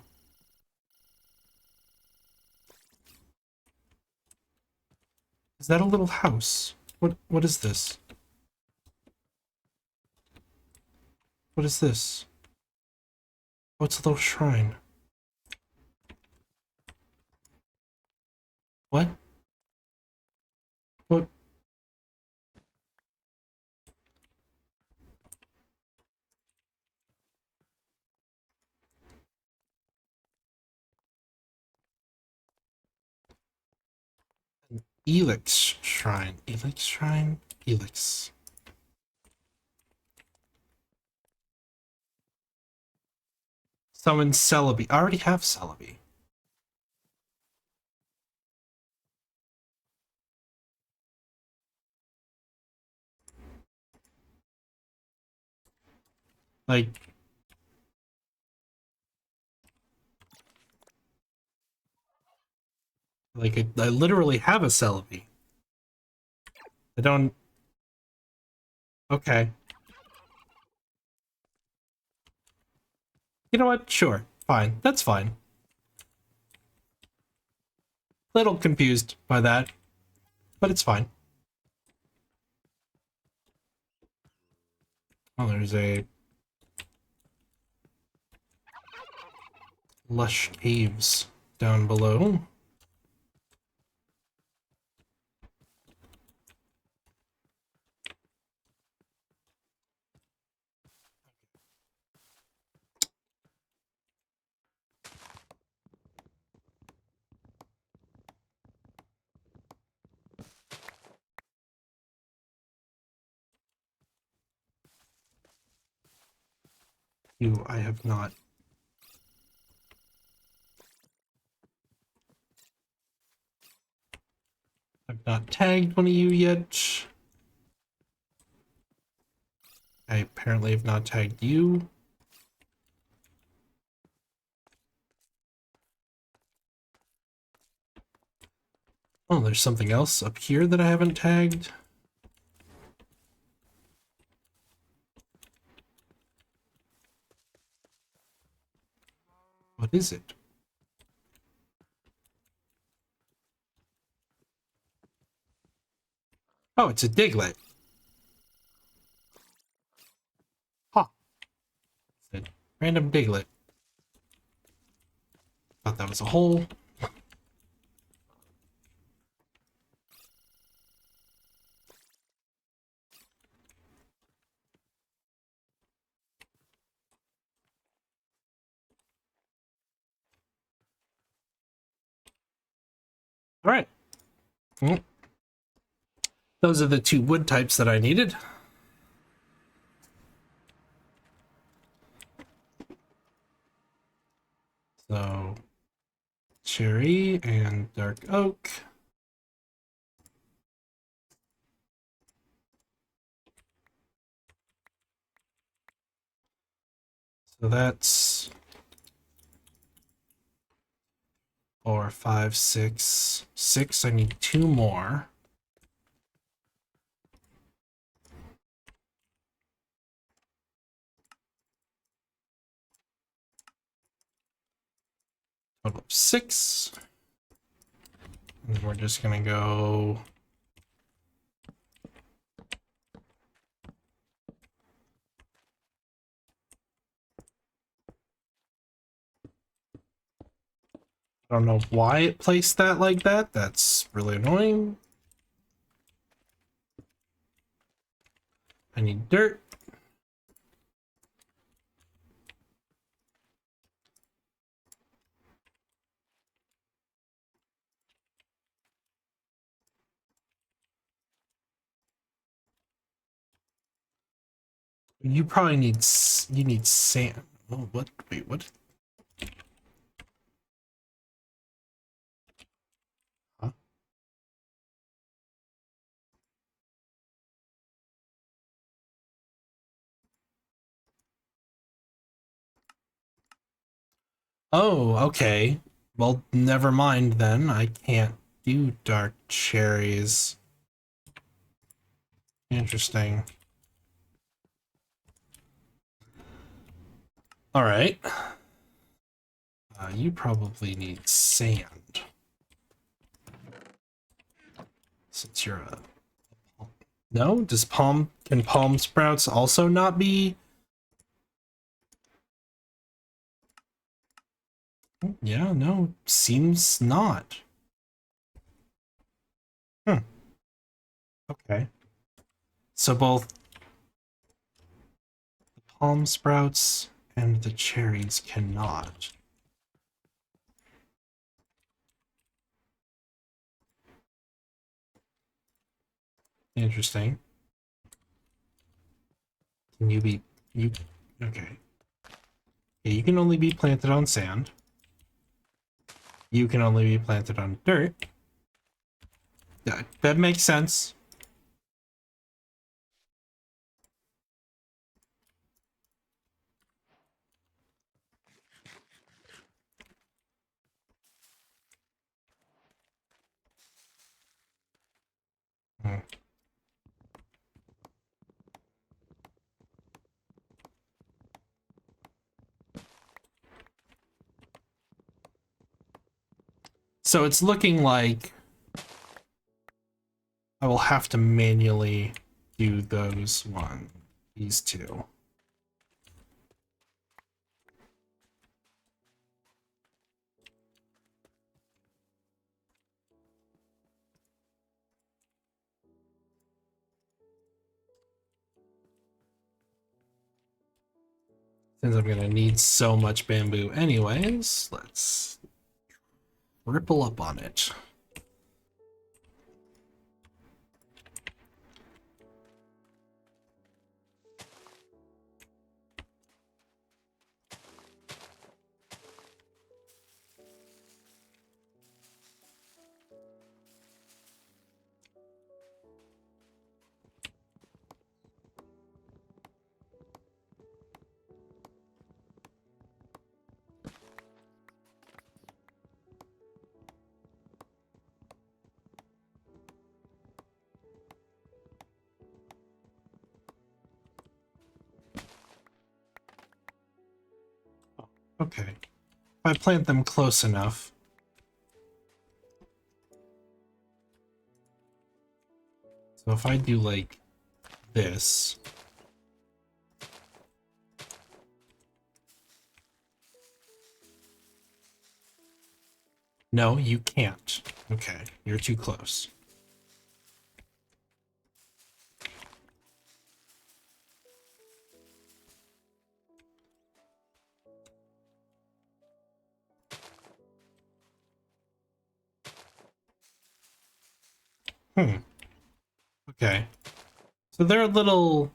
Is that a little house? What is this? What is this? What's a little shrine? What? What? Elix shrine. Elix shrine? Elix. Summon Celebi. I already have Celebi. Like... I literally have a Celebi. I don't... Okay. You know what? Sure. Fine. That's fine. Little confused by that, but it's fine. Oh, there's a lush caves down below. You, I have not. I've not tagged one of you yet. I apparently have not tagged you. Oh, there's something else up here that I haven't tagged. What is it? Oh, it's a diglet. Huh. It's a random diglet. Thought that was a hole. All right. Well, those are the two wood types that I needed. So, cherry and dark oak. So that's 4, 5, 6. 6. I need 2 more. Total of 6. And we're just gonna go. I don't know why it placed that like that. That's really annoying. I need dirt. You probably need you need sand. Oh, what? Wait, what? Huh? Oh, okay. Well, never mind then. I can't do dark cherries. Interesting. All right. You probably need sand. Since you're a... No? Can palm sprouts also not be... Yeah, no. Seems not. Hmm. Okay. So both the palm sprouts and the cherries cannot. Interesting. Can you be... You... Okay. Yeah, you can only be planted on sand. You can only be planted on dirt. That makes sense. Hmm. So it's looking like I will have to manually do these two. Since I'm gonna need so much bamboo anyways, let's ripple up on it. Okay. If I plant them close enough. So if I do like this. No, you can't. Okay, you're too close. Okay. So they're a little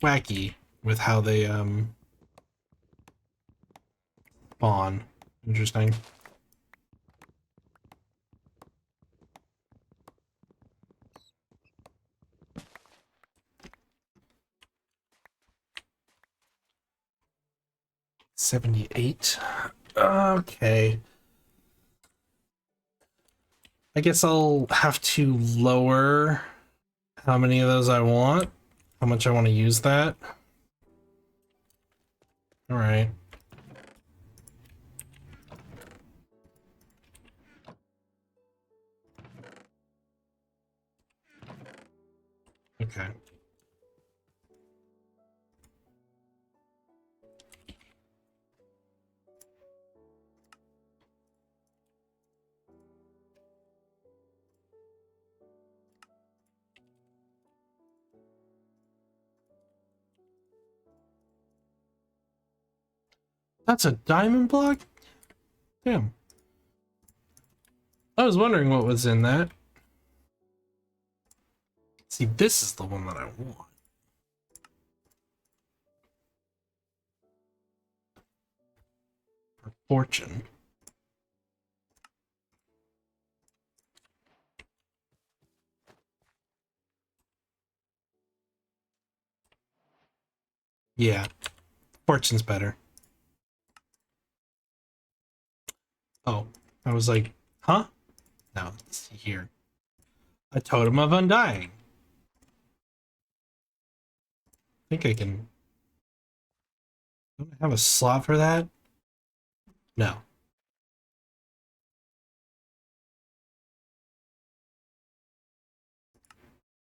wacky with how they spawn. Interesting. $78. Okay. I guess I'll have to lower how many of those I want, how much I want to use that. All right. Okay. That's a diamond block? Damn. I was wondering what was in that. See, this is the one that I want. For fortune. Yeah, fortune's better. Oh, I was like, huh? No, it's here. A totem of undying. I think I can. Don't I have a slot for that? No.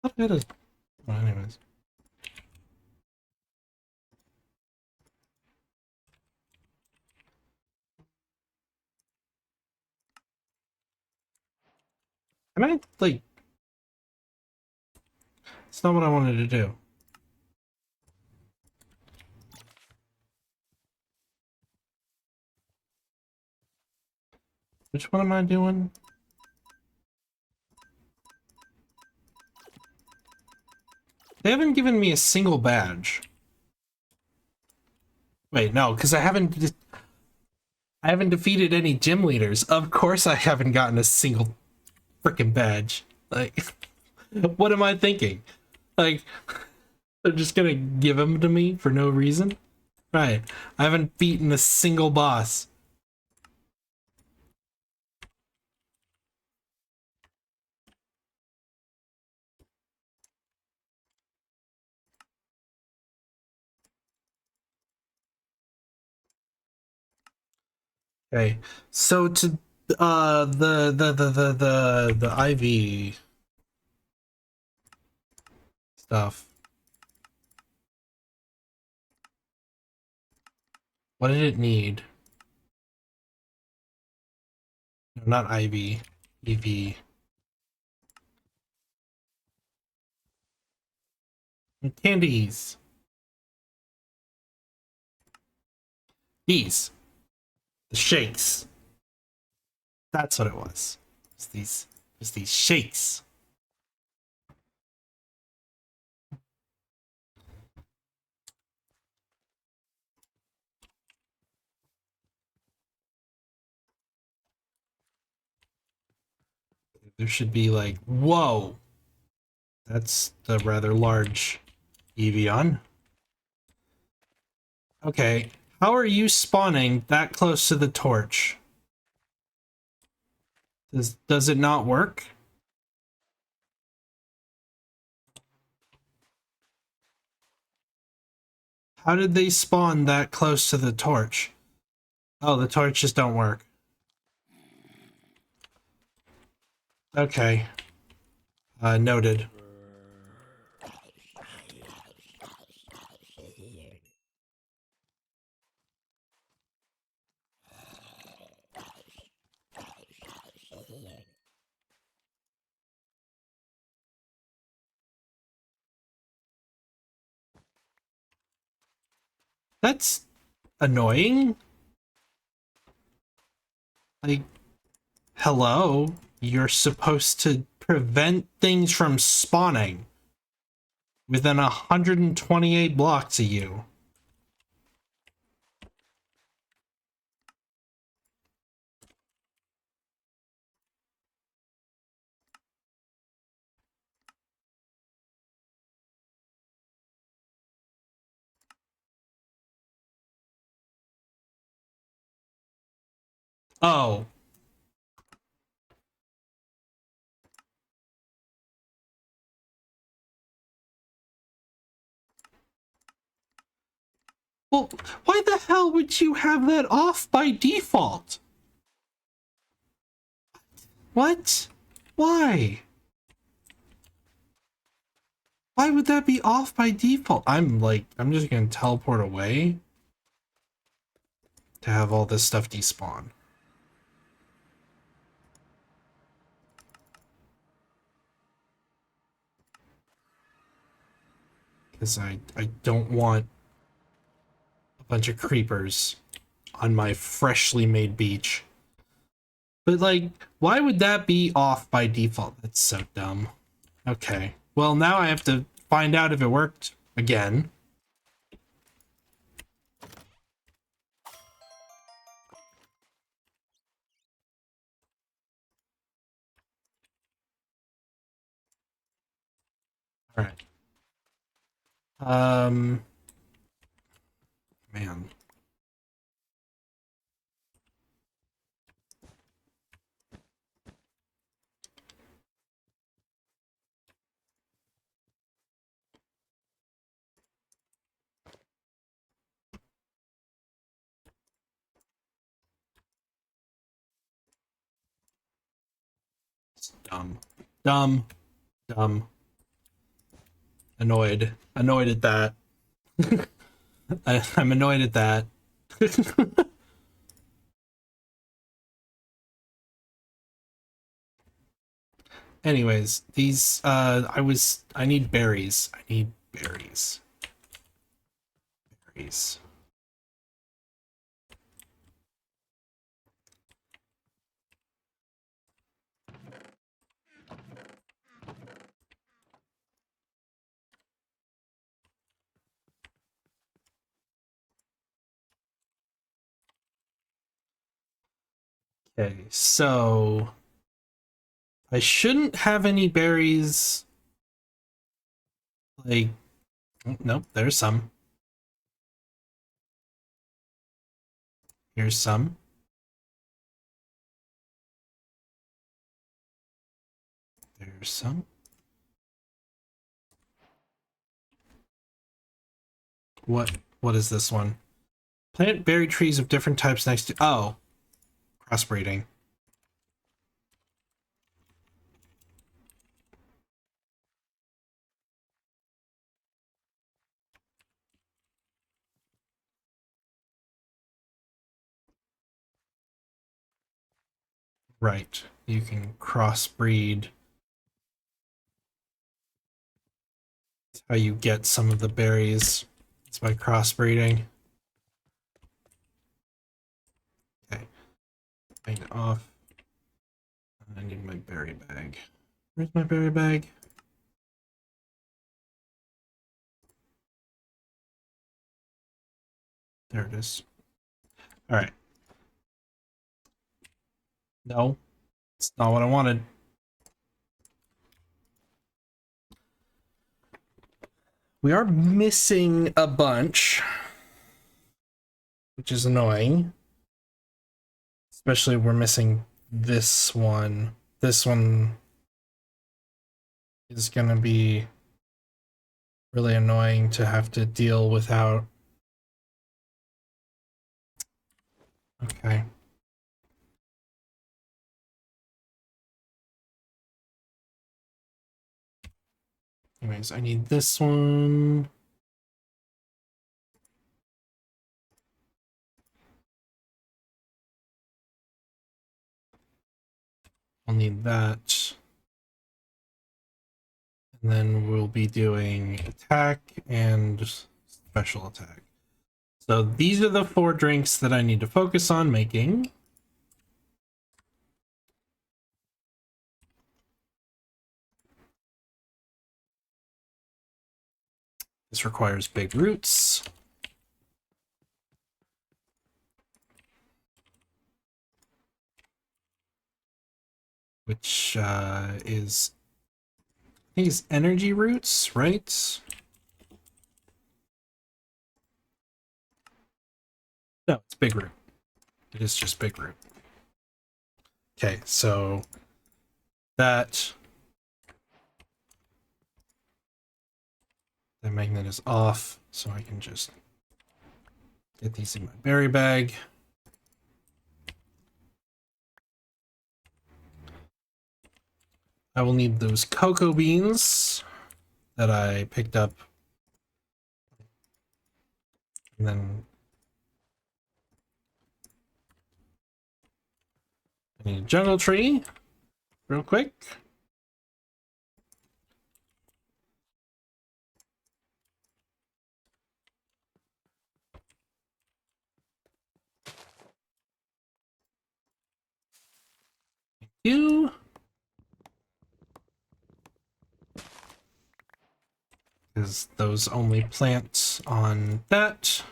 What did it? Well, anyways. Can I, like... It's not what I wanted to do. Which one am I doing? They haven't given me a single badge. Wait, no, because I haven't defeated any gym leaders. Of course I haven't gotten a single freaking badge. Like, what am I thinking? Like, they're just gonna give them to me for no reason? Right. I haven't beaten a single boss. Okay, so to the IV stuff. What did it need? No, not IV. EV. Candies. These. The shakes. That's what it was. It's these shakes. There should be like, whoa. That's the rather large Evian. Okay, how are you spawning that close to the torch? Does it not work? How did they spawn that close to the torch? Oh, the torches don't work. Okay. Noted. That's annoying. Like, hello? You're supposed to prevent things from spawning within 128 blocks of you. Oh. Well, why the hell would you have that off by default? What? Why? Why would that be off by default? I'm just gonna teleport away to have all this stuff despawn. Because I don't want a bunch of creepers on my freshly made beach. But like, why would that be off by default? That's so dumb. Okay. Well, now I have to find out if it worked again. All right. Man. It's dumb. Dumb. Dumb. Annoyed. Annoyed at that. I'm annoyed at that. Anyways, these I need berries. I need berries. Berries. Okay, so I shouldn't have any berries. Like, oh, nope, there's some. Here's some. There's some. What is this one? Plant berry trees of different types next to... Oh. crossbreeding. Right. You can crossbreed. That's how you get some of the berries. It's by crossbreeding. Okay. Take it off. I need my berry bag. Where's my berry bag? There it is. All right. No, it's not what I wanted. We are missing a bunch, which is annoying. Especially we're missing this one. This one is gonna be really annoying to have to deal without. Okay. Anyways, I need this one. I'll need that. And then we'll be doing attack and special attack. So these are the 4 drinks that I need to focus on making. This requires big roots. Which is, I think it's energy roots, right? No, it's big root. It is just big root. Okay, so that the magnet is off, so I can just get these in my berry bag. I will need those cocoa beans that I picked up. And then I need a jungle tree real quick. Thank you. Because those only plant on that.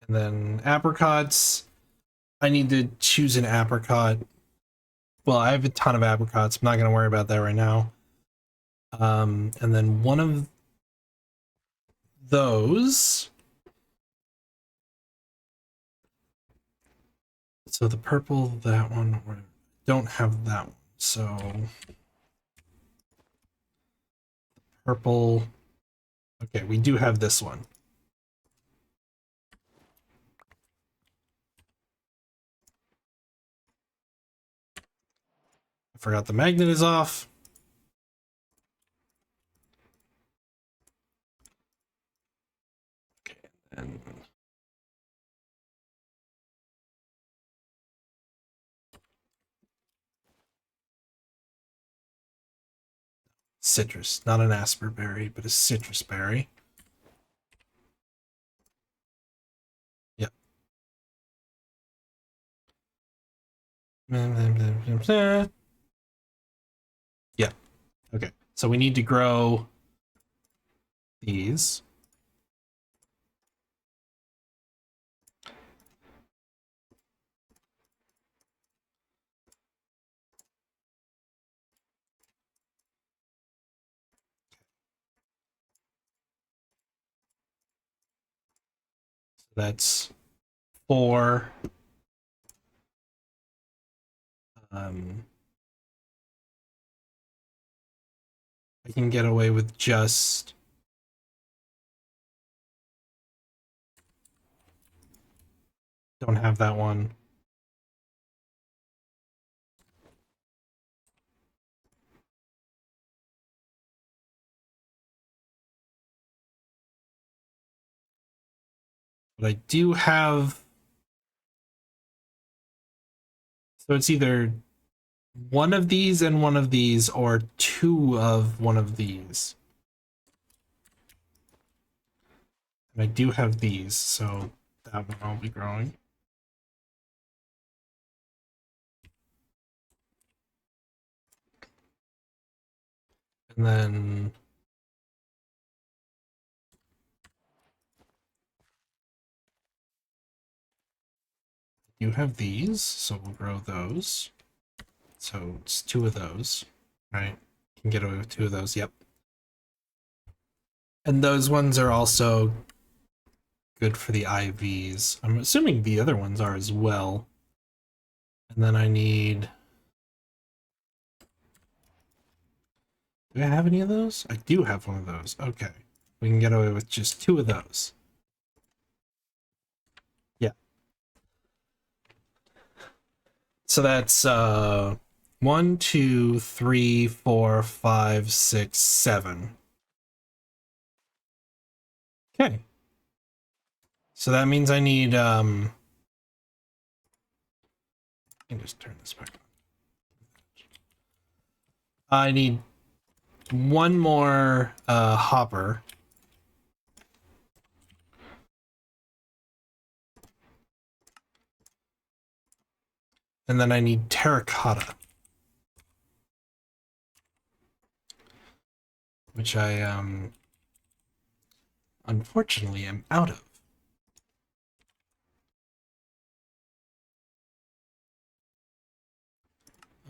And then apricots. I need to choose an apricot. Well, I have a ton of apricots. I'm not going to worry about that right now. And then one of those. So the purple, that one, don't have that one. So purple. Okay, we do have this one. I forgot the magnet is off. Okay, and citrus, not an asperberry, but a citrus berry. Yep. Yeah. Okay. So we need to grow these. So that's 4. I can get away with just... Don't have that one. But I do have... So it's either one of these and one of these, or two of one of these. And I do have these, so that one I'll be growing. And then... I do have these, so we'll grow those. So it's two of those, right? Can get away with two of those, yep. And those ones are also good for the IVs. I'm assuming the other ones are as well. And then I need... Do I have any of those? I do have one of those. Okay. We can get away with just two of those. Yeah. So that's 1, 2, 3, 4, 5, 6, 7. Okay. So that means I need I can just turn this back on. I need one more hopper. And then I need terracotta. Which I unfortunately am out of.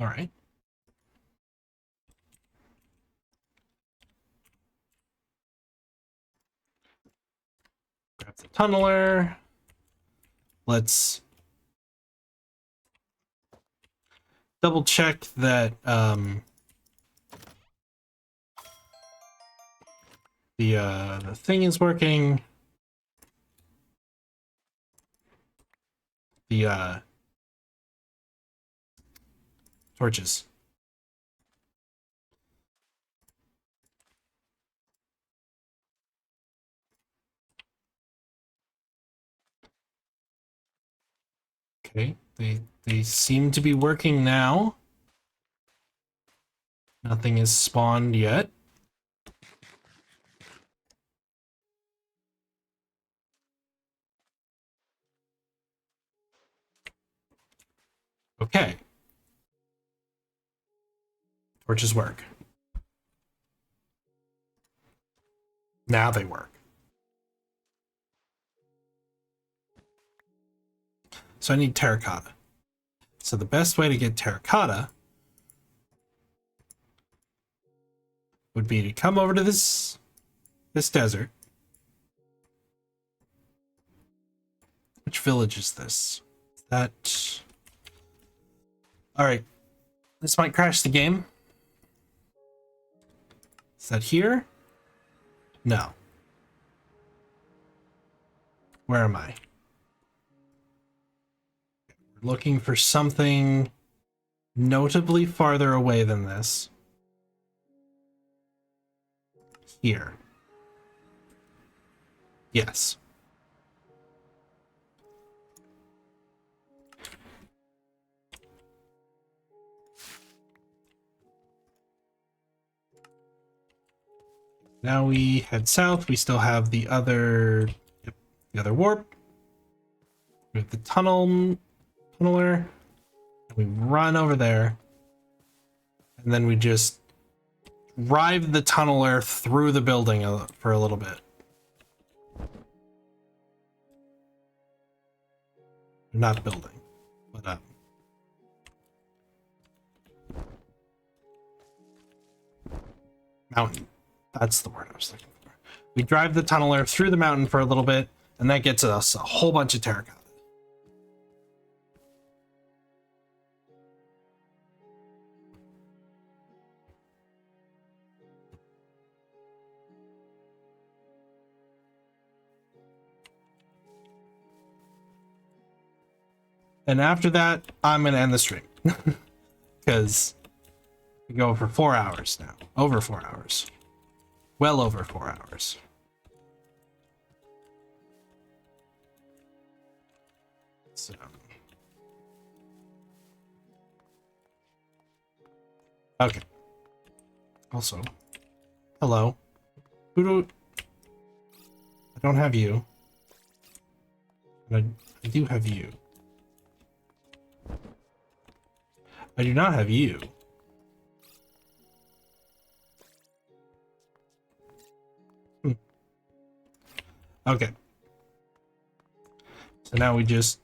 All right. Grab the tunneler. Let's double check that the thing is working. The torches. Okay, they seem to be working now. Nothing is spawned yet. Okay. Torches work. Now they work. So I need terracotta. So the best way to get terracotta would be to come over to this desert. Which village is this? That... Alright. This might crash the game. Is that here? No. Where am I? We're looking for something notably farther away than this. Here. Yes. Now we head south. We still have the other, the other warp. We have the tunneler. We run over there, and then we just drive the tunneler through the building for a little bit. Not building, but mountain. That's the word I was looking for. We drive the tunneler through the mountain for a little bit, and that gets us a whole bunch of terracotta. And after that, I'm gonna end the stream. Because we go for 4 hours now. Over 4 hours. Well over 4 hours. So. Okay. Also, hello. I don't have you. And I do have you. I do not have you. Okay. So now we just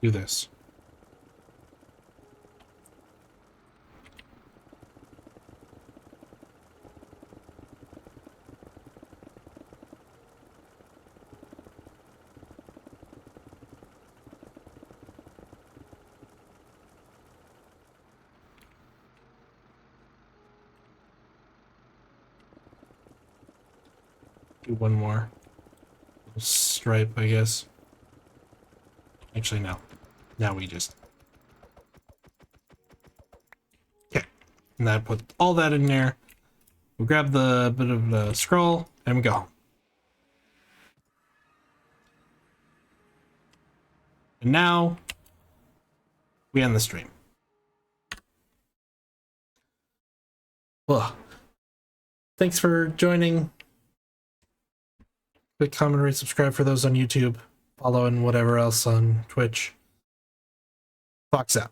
do this. Do one more. Stripe, I guess. Actually, no. Now we just... Okay. And that put all that in there. We'll grab the bit of the scroll, and we go home. And now, we end the stream. Ugh. Thanks for joining. Click, comment, rate, subscribe for those on YouTube. Follow and whatever else on Twitch. Fox out.